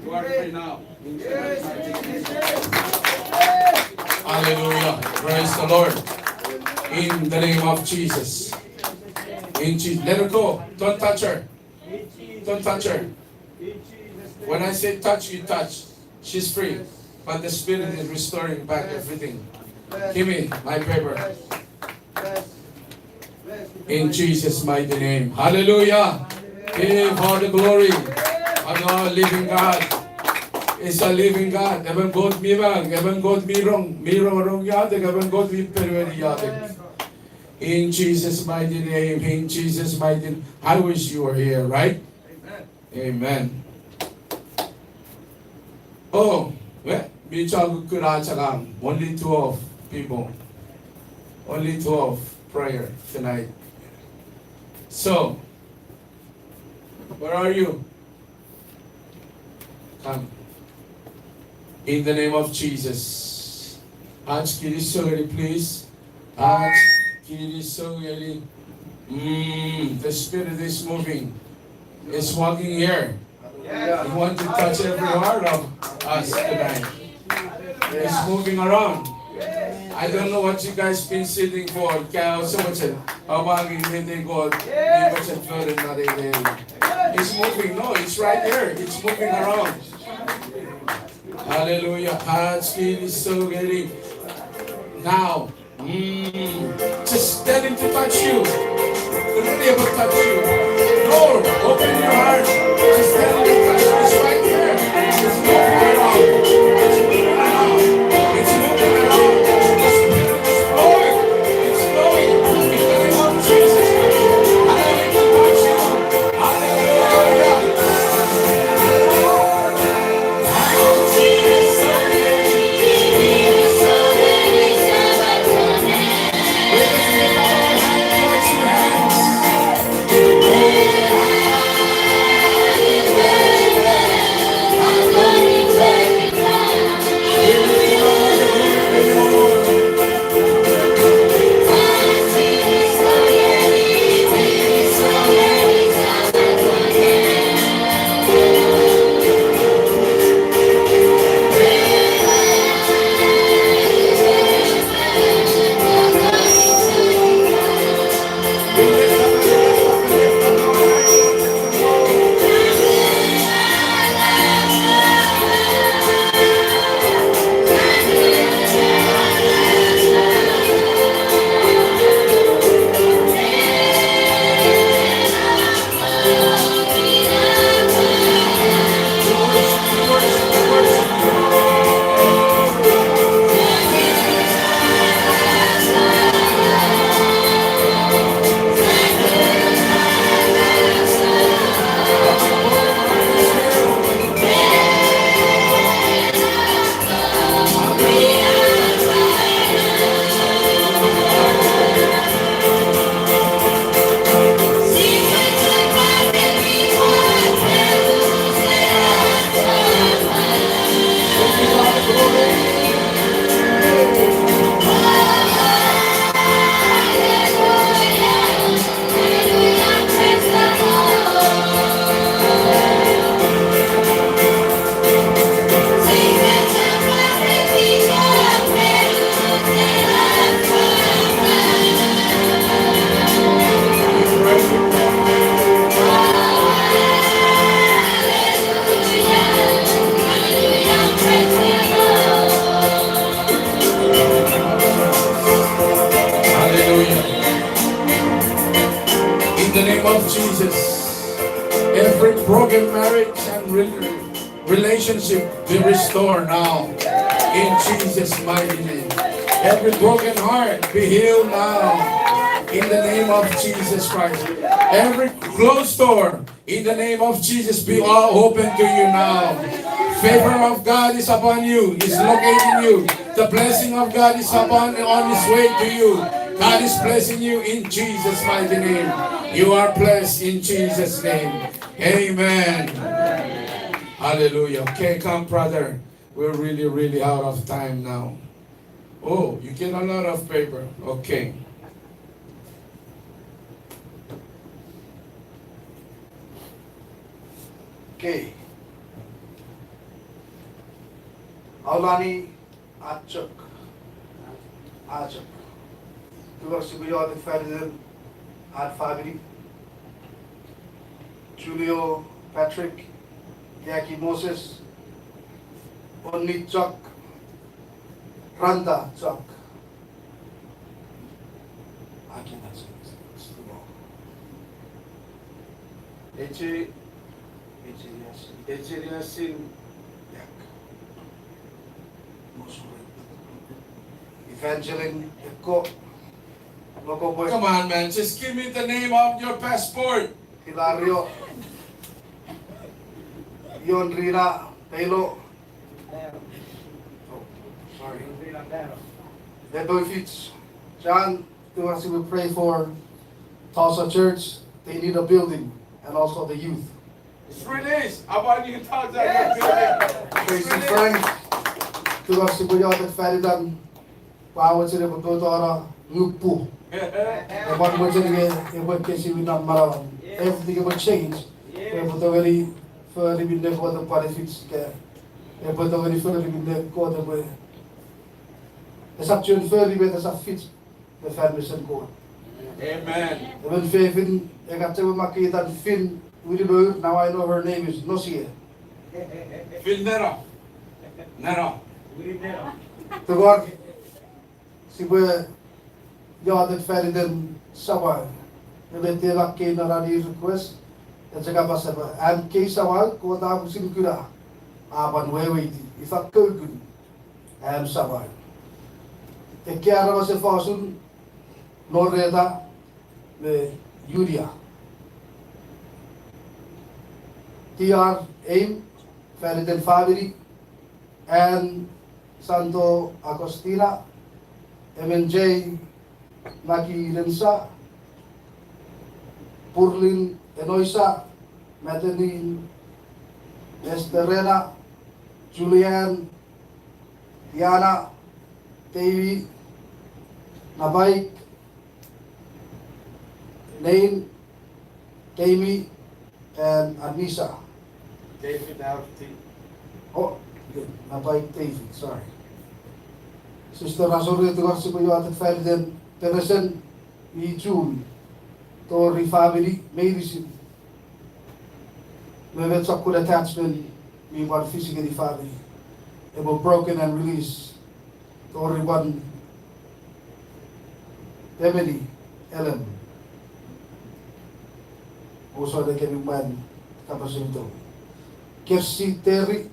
Speaker 2: You are free now.
Speaker 6: Yes, yes.
Speaker 2: Hallelujah. Praise the Lord. In the name of Jesus. In Jesus. Let her go. Don't touch her. Don't touch her. When I say touch, you touch. She's free. But the Spirit is restoring back everything. Give me my paper. In Jesus' mighty name. Hallelujah. Give all the glory. On our living God. Is a living God. Evan God mi bang. Evan God mi wrong. Mi wrong yadig. Evan God mi perveri yadig. In Jesus' mighty name. In Jesus' mighty name. I wish you were here, right? Amen. Oh, well, only 12 people. Only 12 prayer tonight. So, where are you? Come. In the name of Jesus. Ask Kirisogari, please. Ask Kirisogari. The Spirit is moving. It's walking here. He wants to touch every heart of us tonight. It's moving around. I don't know what you guys been sitting for. Kaya so much hindi God. It's moving. No, it's right here. It's moving around. Hallelujah. Hearts is so getting now. Just tell him to touch you. Really able to touch you. Lord, open your heart. Just tell him to touch you. It's right there. It's moving around. It's moving around. It's moving around. The Spirit is flowing. It's flowing. In the name of Jesus. Hallelujah. Touch you. Hallelujah. Jesus. Every broken marriage and relationship be restored now. In Jesus' mighty name. Every broken heart be healed now. In the name of Jesus Christ. Every closed door, in the name of Jesus, be all open to you now. Favor of God is upon you, is locating you. The blessing of God is on his way to you. God is blessing you in Jesus' mighty name. You are blessed in Jesus' name. Amen. Hallelujah. Okay, come brother. We're really out of time now. Oh, you get a lot of paper. Okay.
Speaker 1: Okay. Aulani CHUUK. CHUUK. Towards the beyond Ferdinand and family. Julio, Patrick, Jackie Moses, Only CHUUK, Randa CHUUK. I cannot say this. It's too long. Ejiriasin Yak. Evangeline Eko. Loco Boy.
Speaker 2: Come on, man. Just give me the name of your passport.
Speaker 1: Hilario. Yon Rina Taylor. Oh, sorry. Debo Fitz. John, to us we pray for Tulsa Church. They need a building and also the youth.
Speaker 2: It's released. I want you to talk that.
Speaker 1: Tracy Frank, to us we are the Feridan. Power to the Bodora, Lupu. And what we're doing in what case we not Marawan. Everything will change. We put a very further in the water benefits care. We put a very further in the quarter way. There's actually further with us a fit the families and God.
Speaker 2: Amen.
Speaker 1: When Fevin, I got to makita and Finn, we know now I know her name is Nosia.
Speaker 2: Phil Nero. Nero.
Speaker 1: To God, si we yadet Ferdinand Sawal. We went there back in a request. And sa kabasa and kay Sawal, ko ta ko sinkura. Apan wewe if a kogun am Sawal. E kaya was a fasun Norreda le Julia. TR aim Ferdinand family and Santo Agostina MNJ Maki Rensa Purlin Enoisa Madeline Esterena Julian Diana Davy Nabaik Lane Tammy and Anissa.
Speaker 2: David Alti.
Speaker 1: Oh, good. Nabaik Davy, sorry. Sister Razor to go to at Ferdinand Teresen E. June Tori family medicine. We have some good attachment we want physically family. It was broken and released. Tori one Emily Ellen. Also the Kevin Man Capacito. Kersi Terry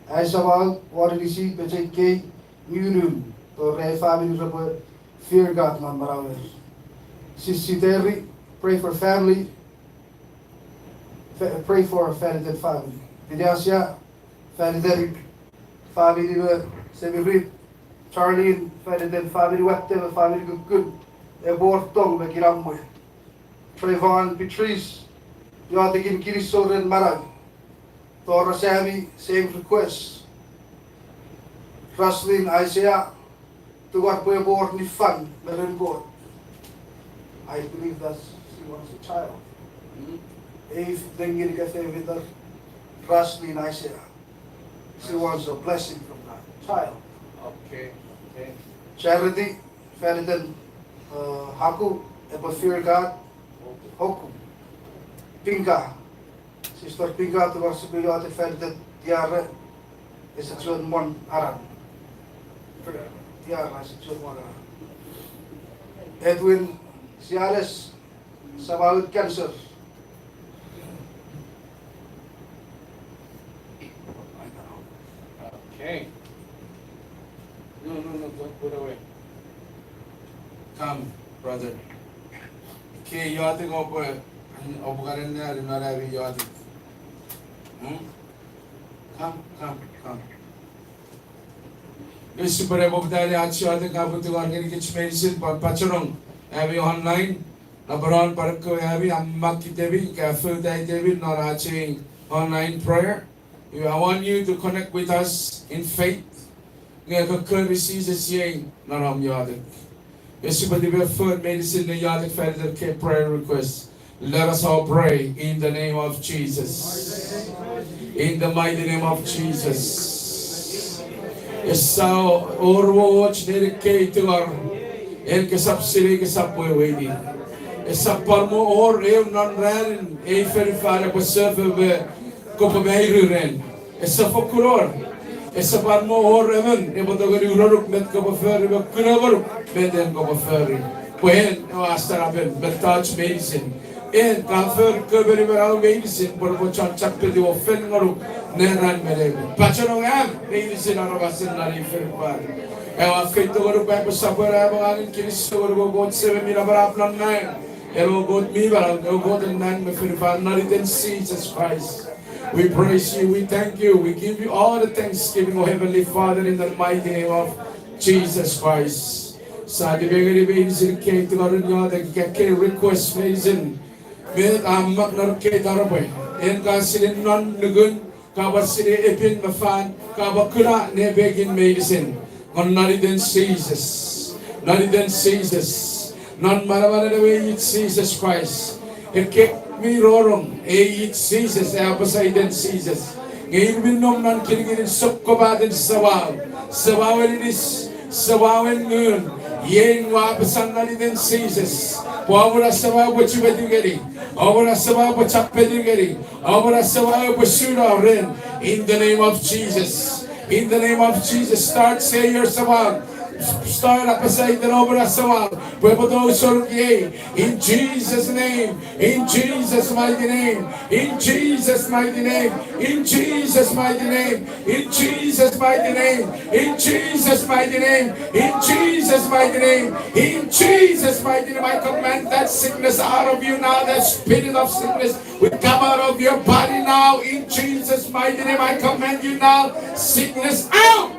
Speaker 1: Aisawal, Waridisi, Pecheke, Murum, Torre family report, fear God man Marawes. Sisi Terry, pray for family, pray for Ferdinand family. Didasia, Ferdinand family, Semibrit, Charlene, Ferdinand family, whatever family good, Ebortong, Bekiramwe. Trayvon, Patrice, Yotikin Kirisoren Marag, Tora Sammy, same request. Roslyn, Isaiah, to what we born ni fun, meron God. I believe that she wants a child. If then get with her, Roslyn, Isaiah, she wants a blessing from that child.
Speaker 2: Okay. Okay.
Speaker 1: Charity, Ferdinand, Haku, ever fear God, Hoku, Pinka, Sister Pinka, to was be out of Ferdinand, Tiara, is a children one Aran. Tiara is a children one Aran. Edwin Ciales, sa bawat cancer.
Speaker 2: Okay. No, don't put away. Come, brother. Okay, you have to go for it. Obukarin na rin na rin you have to. Come. This is very much that I show the government to organic medicine for Pacharong. Have you online? Nabaron Parako have you Amaki Devi, Kafu Devi, not actually online prayer. I want you to connect with us in faith. Ngayon courtesy is saying, Naram Yadik. Yes, but the food medicine the Yadik Federal prayer request. Let us all pray in the name of Jesus. In the mighty name of Jesus. Yes, so Overwatch dedicator El Kasapsiri Kasapwe waiting. Yes, Saparmo or Ev non ran a very far up a surfer Copamayren. Yes, a Fokuror. Yes, a Parmo or Evan, Ebotogari Ruruk met Copaferi, but Kunavar met them Copaferi. When no Astarabel, but touch medicine. And Kafer Kuberi medicine, but what Chapel of Fengaru, Neran Mele. Pacharong am, medicine on a Vasanari Ferpar. I fit to go back to supper, I'm Kiriso, go 7 Mirabara 9. Hello, God, me, but I'll go to 9 Mefirpa, not in Jesus Christ. We praise you, we thank you, we give you all the thanksgiving, O Heavenly Father, in the mighty name of Jesus Christ. Sa dibigay medicine came to God and God, the request medicine. With amak narke darabay. En kasilin non nugun, kabasili epin mafan, kabakura nebegin medicine. On nariden Jesus, non maravana the way it's Jesus Christ. It kept me roaring, it's Jesus, apasiden Jesus. Ngayon binom non kilingin sukkobaden sawaw is sawawin ngun, yen wapasan nariden Jesus. Wawura sawaw wachibedingeri. Our Asaba Chapedingeri, our Asaba Bashura Ren, in the name of Jesus. In the name of Jesus, start say your Sabah. Start up aside the over Asaba, in Jesus' name, in Jesus' mighty name, in Jesus' mighty name, in Jesus' mighty name, in Jesus' mighty name, in Jesus' mighty name, in Jesus' mighty name, in Jesus' mighty name. I command that sickness out of you now, that spirit of sickness will come out of your body now, in Jesus' mighty name. I command you now, sickness out,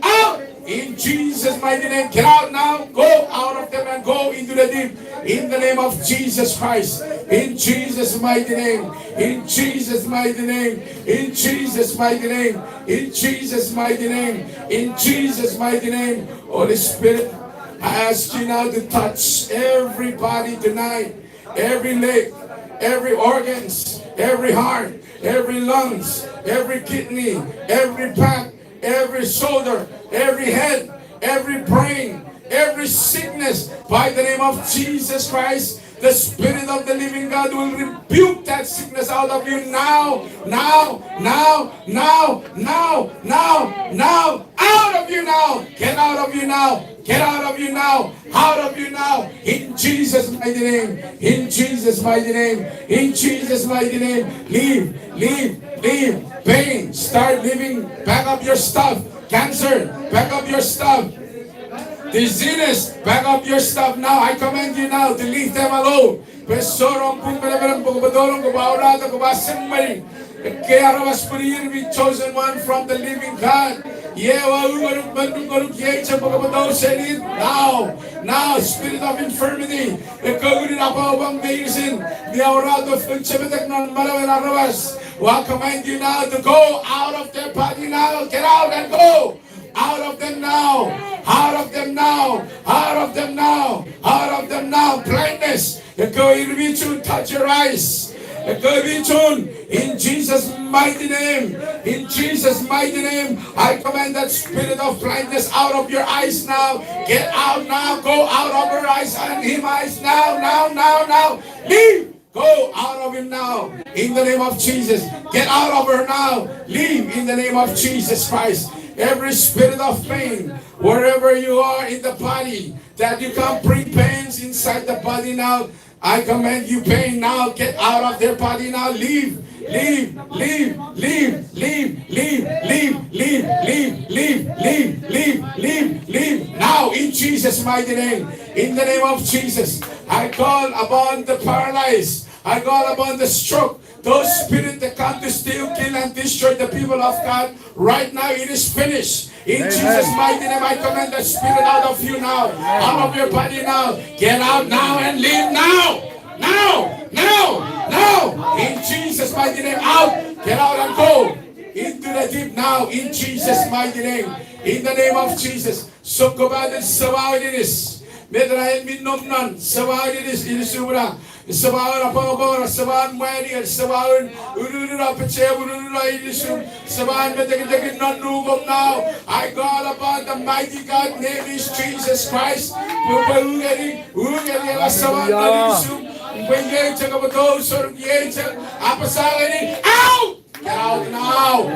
Speaker 2: out. In Jesus' mighty name, get out now, go out of them and go into the deep. In the name of Jesus Christ, in Jesus' mighty name, in Jesus' mighty name, in Jesus' mighty name, in Jesus' mighty name, in Jesus' mighty name. Holy Spirit, I ask you now to touch everybody tonight, every leg, every organs, every heart, every lungs, every kidney, every back, every shoulder, every head, every brain, every sickness, by the name of Jesus Christ. The Spirit of the living God will rebuke that sickness out of you now, out of you now, get out of you now, get out of you now, out of you now, in Jesus' mighty name, in Jesus' mighty name, in Jesus' mighty name. Leave, pain, start living, back up your stuff, cancer, back up your stuff. Dizziness, back up your stuff now. I command you now to leave them alone. Pesorong pung palabaran pagbabalong kubaurado kubasin maling. Kaya rawas puriyin be chosen one from the living God. Now, spirit of infirmity, I command you now to go out of their body now. Get out and go. Out of them now, out of them now, out of them now, out of them now. Blindness, touch your eyes. In Jesus' mighty name, in Jesus' mighty name, I command that spirit of blindness out of your eyes now. Get out now, go out of her eyes and him eyes now. Leave. Go out of him now, in the name of Jesus. Get out of her now. Leave in the name of Jesus Christ. Every spirit of pain, wherever you are in the body, that you can bring pains inside the body now, I command you pain now, get out of their body now, leave, leave, leave, leave, leave, leave, leave, leave, leave, leave, leave, leave, leave, leave, now in Jesus' mighty name, in the name of Jesus, I call upon the paralyzed, I call upon the stroke, those spirits that come to steal, kill, and destroy the people of God, right now it is finished. In Jesus' mighty name, I command the spirit out of you now, out of your body now. Get out now and leave now. Now, now, now. In Jesus' mighty name, out. Get out and go into the deep now. In Jesus' mighty name. In the name of Jesus. So go back and survive this. Medrael minnomnan, survive this in the Subra. Sabawan apagora, sabawan mani, sabawan urura pache, urura ilisum, sabawan medagin nanugom now. I call upon the mighty God, name is Jesus Christ. Ugeri, sabawan ilisum, when check of those or yet, apasagani, out! Get out now!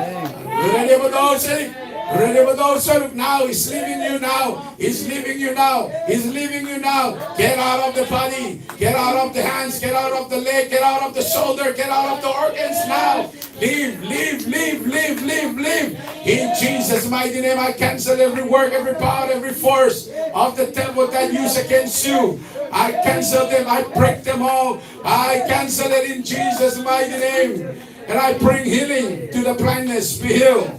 Speaker 2: Ready for those? Now he's leaving you now. He's leaving you now. He's leaving you now. Get out of the body. Get out of the hands. Get out of the leg. Get out of the shoulder. Get out of the organs now. Leave, leave, leave, leave, leave, leave. In Jesus' mighty name, I cancel every work, every power, every force of the devil that use against you. I cancel them. I break them all. I cancel it in Jesus' mighty name. And I bring healing to the blindness. Be healed.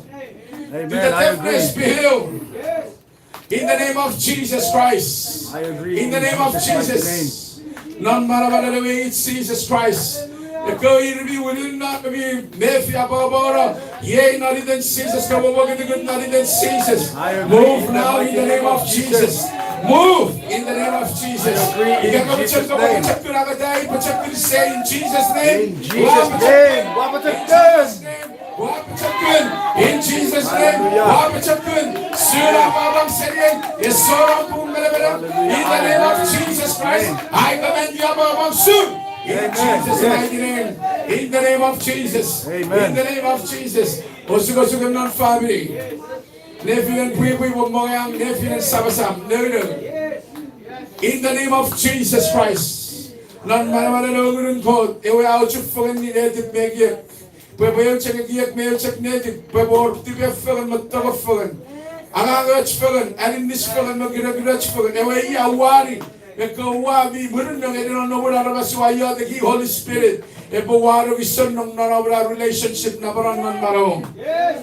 Speaker 6: Amen.
Speaker 2: To the deafness, be healed. In the name of Jesus Christ.
Speaker 6: I agree.
Speaker 2: In the name of Jesus. None matter the way it's Jesus Christ. The go in be will not be Mefia Barbara. Yea, not even Jesus. Come over the good, not even Jesus. Move now in the name of Jesus. Move in the name of Jesus. You can go to church, to another day, but check to say in Jesus' name.
Speaker 6: In Jesus' name.
Speaker 2: In Jesus' name, in the name of Jesus Christ, I command you soon. In Jesus' mighty name, in the name of Jesus, in the name of Jesus, Osugo non family, nephew and we will moyang, nephew and sabasam, no. In the name of Jesus Christ, non manamano code, it will out you for any native make. Pwede check giyak mail check native, pwede tipe film matto film. Ang film, and in this film mag film. Ewe awari, ekawabi, we don't know what I the Holy Spirit. Epawaro is son ng our relationship na baron man marong.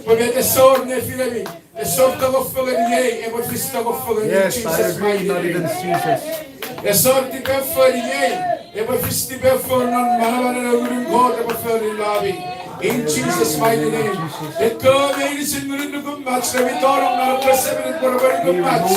Speaker 2: Pwede the sword ne filemi, the sword of film ye, and what fist of film.
Speaker 6: Yes, I agree. Not even Jesus.
Speaker 2: The sword tipe film ye, and what fist tipe film non manamana God ever fell in lobby. In Jesus' mighty name. Let go, ladies and gentlemen, good match. Let me talk on the president for a very good match.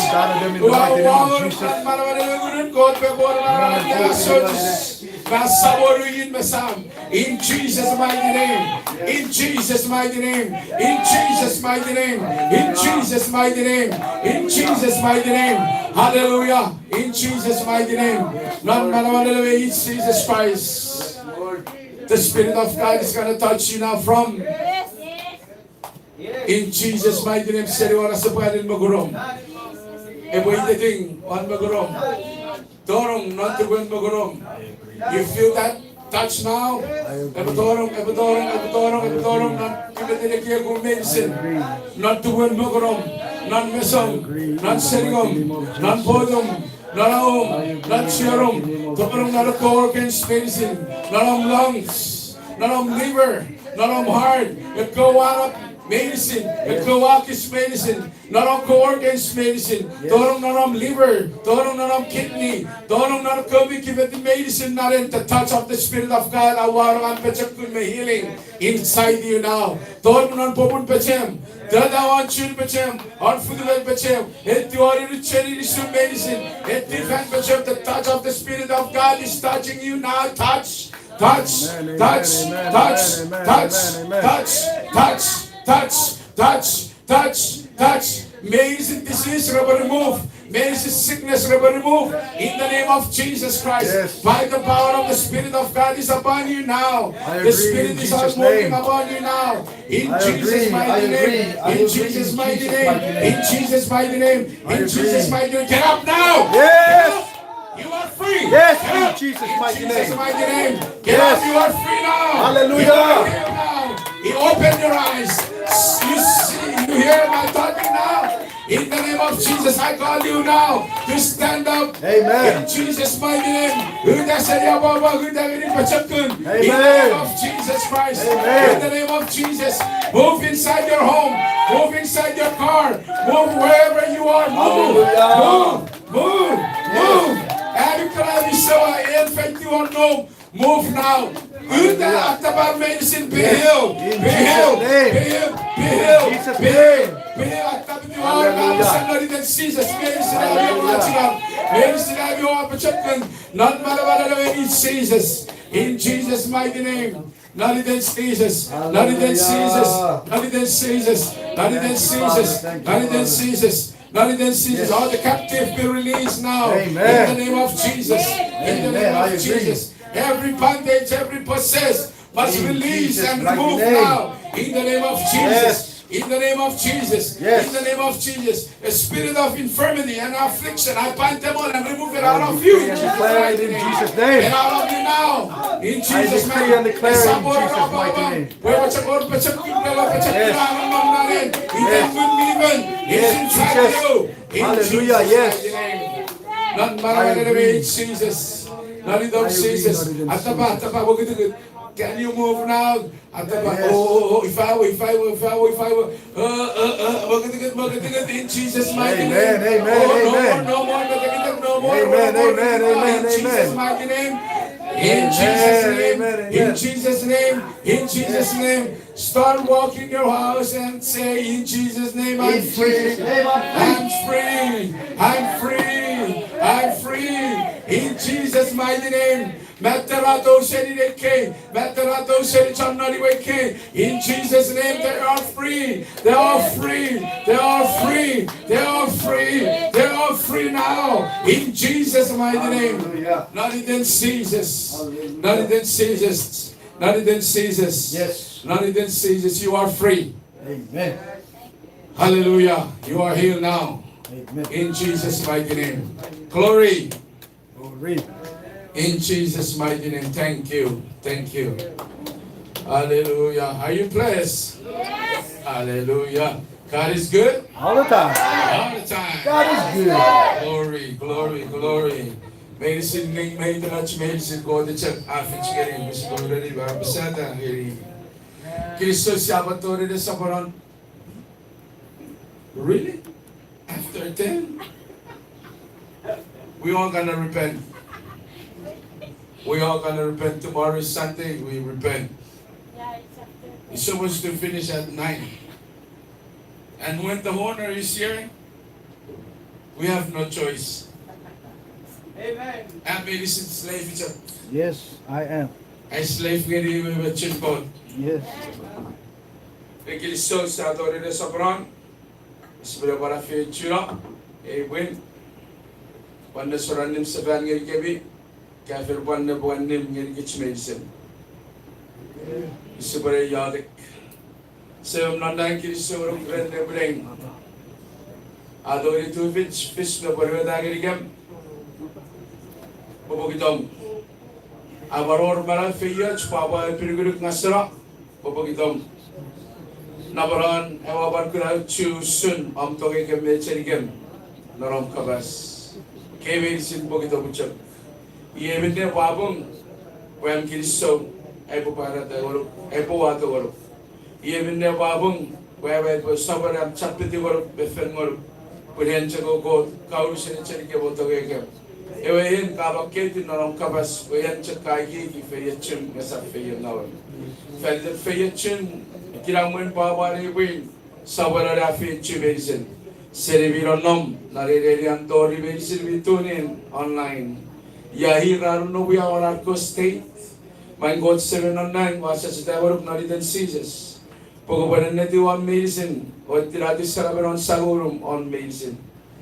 Speaker 2: In Jesus' mighty name. In Jesus' mighty name. In Jesus' mighty name. In Jesus' mighty name. In Jesus' mighty name. Hallelujah. In Jesus' mighty name. None matter it's Jesus Christ. The Spirit of God is going to touch you now from. In Jesus' mighty name, say you are supplied in Magurum. Avoiding on Magurum. Dorong, not to win Magurum. You feel that touch now? Evadorum, not to medicine. Not to win Magurum. Not Mesum, not Serigum, not Bodum. Not serum, not organs, medicine, not lungs, not liver, not heart. It go out of medicine, it go out is medicine, not organs, medicine. Don't not liver, don't not kidney, don't not COVID give medicine. Not in the touch of the Spirit of God. I want to healing inside you now. Don't not popun pechem. Dada chil pechem, on food pechem, et you cherry medicine, et different pechem. The touch of the Spirit of God is touching you now. Touch, touch, touch, touch, touch, touch, touch, touch, touch, touch. Medicine disease remove. Medicine sickness remove. In the name of Jesus Christ.
Speaker 6: Yes.
Speaker 2: By the power of the Spirit of God is upon you now. The Spirit is working upon you now. In Jesus' mighty name. In Jesus' mighty name. In Jesus' mighty name. In Jesus' mighty name. Get up now.
Speaker 6: Yes.
Speaker 2: You are free. free.
Speaker 6: Yes, in Jesus' mighty
Speaker 2: Jesus'
Speaker 6: name.
Speaker 2: mighty name. Get
Speaker 6: Yes.
Speaker 2: up, you are free now.
Speaker 6: Hallelujah.
Speaker 2: You are healed now. You open your eyes. You see, you hear my talking now. In the name of Jesus, I call you now to stand up.
Speaker 6: Amen.
Speaker 2: In Jesus' mighty name. In the name
Speaker 6: Amen.
Speaker 2: of Jesus Christ.
Speaker 6: Amen.
Speaker 2: In the name of Jesus. Move inside your home. Move inside your car. Move wherever you are. Move.
Speaker 6: Hallelujah.
Speaker 2: Move. Move. Every time you saw an infant you are no. Move now. Good after medicine, be healed.
Speaker 6: In
Speaker 2: Be
Speaker 6: Jesus'
Speaker 2: healed.
Speaker 6: name.
Speaker 2: Be healed. Be healed.
Speaker 6: Jesus'
Speaker 2: Be
Speaker 6: name.
Speaker 2: healed. Be healed.
Speaker 6: Hallelujah.
Speaker 2: Somebody that sees us, medicine, medicine, you are protected. Not matter in Jesus. In Jesus' mighty name. Not in Jesus. Not in Jesus. Not in Jesus. Not in Jesus. Not in Jesus. Not in Jesus. All the captive be released now.
Speaker 6: Amen.
Speaker 2: In the name of Jesus. In the name
Speaker 6: I
Speaker 2: of
Speaker 6: agree.
Speaker 2: Jesus. Every bondage, every possess must
Speaker 6: In
Speaker 2: release
Speaker 6: Jesus'
Speaker 2: and
Speaker 6: mighty
Speaker 2: remove
Speaker 6: name.
Speaker 2: now. In the name of Jesus. In the name of Jesus.
Speaker 6: Yes.
Speaker 2: In the name of Jesus. A spirit of infirmity and affliction, I bind them all and remove it out of you.
Speaker 6: decree and declare it in Jesus' name.
Speaker 2: Get out of you now. In Jesus'
Speaker 6: decree and declare it in Jesus' mighty name.
Speaker 2: Yes,
Speaker 6: Jesus. Hallelujah, yes.
Speaker 2: Not
Speaker 6: I agree.
Speaker 2: Jesus. Not in
Speaker 6: I agree,
Speaker 2: Jesus.
Speaker 6: Lord, in
Speaker 2: Ataba, can you move now? Ataba, if I were, in Jesus' mighty name.
Speaker 6: Amen, amen, amen.
Speaker 2: No more, no more.
Speaker 6: Amen, amen, amen,
Speaker 2: In Jesus'
Speaker 6: amen.
Speaker 2: mighty name. In Jesus' name.
Speaker 6: Amen,
Speaker 2: In
Speaker 6: amen.
Speaker 2: Jesus' name. In Jesus' name. Start walking your house and say, in Jesus' name, I'm
Speaker 6: In Jesus'
Speaker 2: free.
Speaker 6: name, I'm free.
Speaker 2: I'm free. I'm free. In Jesus' mighty name. Matarato Sherike. Matarato Sherichanariweke. In Jesus' name, they are free. They are free. They are free. They are free. They are free now. In Jesus' mighty name.
Speaker 6: Hallelujah.
Speaker 2: Not in Jesus.
Speaker 6: Hallelujah.
Speaker 2: Not in Jesus. Not in Jesus.
Speaker 6: Yes.
Speaker 2: Not in Jesus. You are free.
Speaker 6: Amen.
Speaker 2: Hallelujah. You are healed now.
Speaker 6: Amen.
Speaker 2: In Jesus' mighty name. Glory.
Speaker 6: Glory.
Speaker 2: In Jesus' mighty name. Thank you. Thank you. Hallelujah. Are you blessed? Yes. Hallelujah. God is good
Speaker 6: All the time.
Speaker 2: all the time.
Speaker 6: God is good.
Speaker 2: Glory, glory, glory. Medicine, medicine, go to check. After glory, Babasata, Christos Sabatore de Sabaron. Really? After 10? We all gonna repent. We all gonna repent. Tomorrow is Sunday, we repent. It's supposed to finish at 9. And when the owner is here, we have no choice.
Speaker 4: Amen.
Speaker 2: I'm medicine slave.
Speaker 6: Yes, I am.
Speaker 2: I slave gari with chinpon.
Speaker 6: Yes.
Speaker 2: Cristo sa dore de Sabron. Sebelum para futura, win. Wanda suranim seban ngeri kebi. Kafir wanda buanim ngeri kich medicine. Sebelum yadik. Sebelum nandang Cristo orang keren de bring. Adore tu fish na berweda ngeri kem. Bobogitong. Amaror maral fiyaj papa piriguruk nasra. Bobogitong. Nabaran ewaban kuna chusun toge ke mecherigem narom kabas. Kevin sin bogito buchak. Ye bende babung wem kiriso epo para ta goro epo wato goro. Ye bende babung wem epo sabaram chapiti goro befen goro. Purihan chago go kauru sin cherike botoge ke. Ewain kabaketi narom kabas wayan chakagi ki feyachim ngasap feyen nawan. Feyachim Kirangan pawari wing sawara rafi chibesin. Seribironom naririan tori besin bitunin online. Yahi raruno we are Arco State. My God 709 was a develop Naridan seizures. Pogoban neti one medicine or tirati saraberon sagurum on medicine.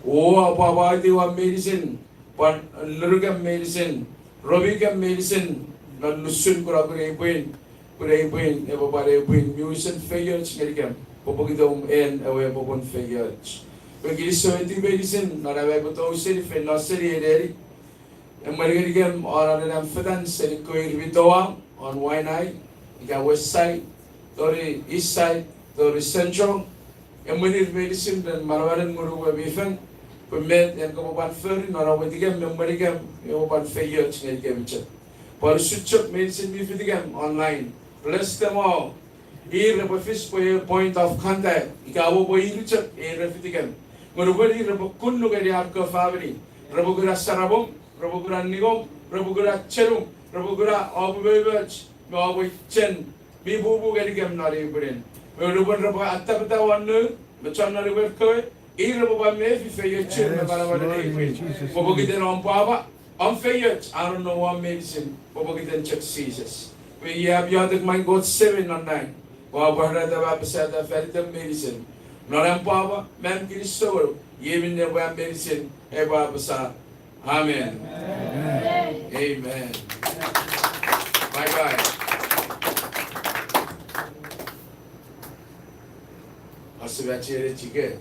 Speaker 2: Oh apawati one medicine, but Lurugam medicine, Robigam medicine, not Lusun Kurabri Queen. Pray win, everybody win. Music fayage, Nergam. Popogidom and away Popon fayage. When it is so intimidation, not away but also if not city and And marigam or an amphibians and going with doang on one eye, ika west side, tori east side, tori central, and when it medicine then Maravan Muru Bifan, we met and go about 30, nor over the game, marigam, about 5 years in game. For CHUUK medicine bifigam online, bless them all. Here a fish point of contact, ikaw po iluchak, refitigan. Marubari rabukun gari arko family, rabugura sarabong, rabugura nigom, rabugura cherum, rabugura obubach, mawi chen, bibubu gari gam nari burin. Marubun rabu atapata wanu, macam nari berkoy, irabu me if you chin mabarabar. Bobogiten on papa, on fayet, I don't know what medicine, Bobogiten check seizes. We have yarded my God 7 or 9. Wabara the Wabasada Feritam medicine. Not Papa, Man Kirisor, even the Wab medicine, Ebabasa. Amen. Amen. Bye bye. Asibachire Chike.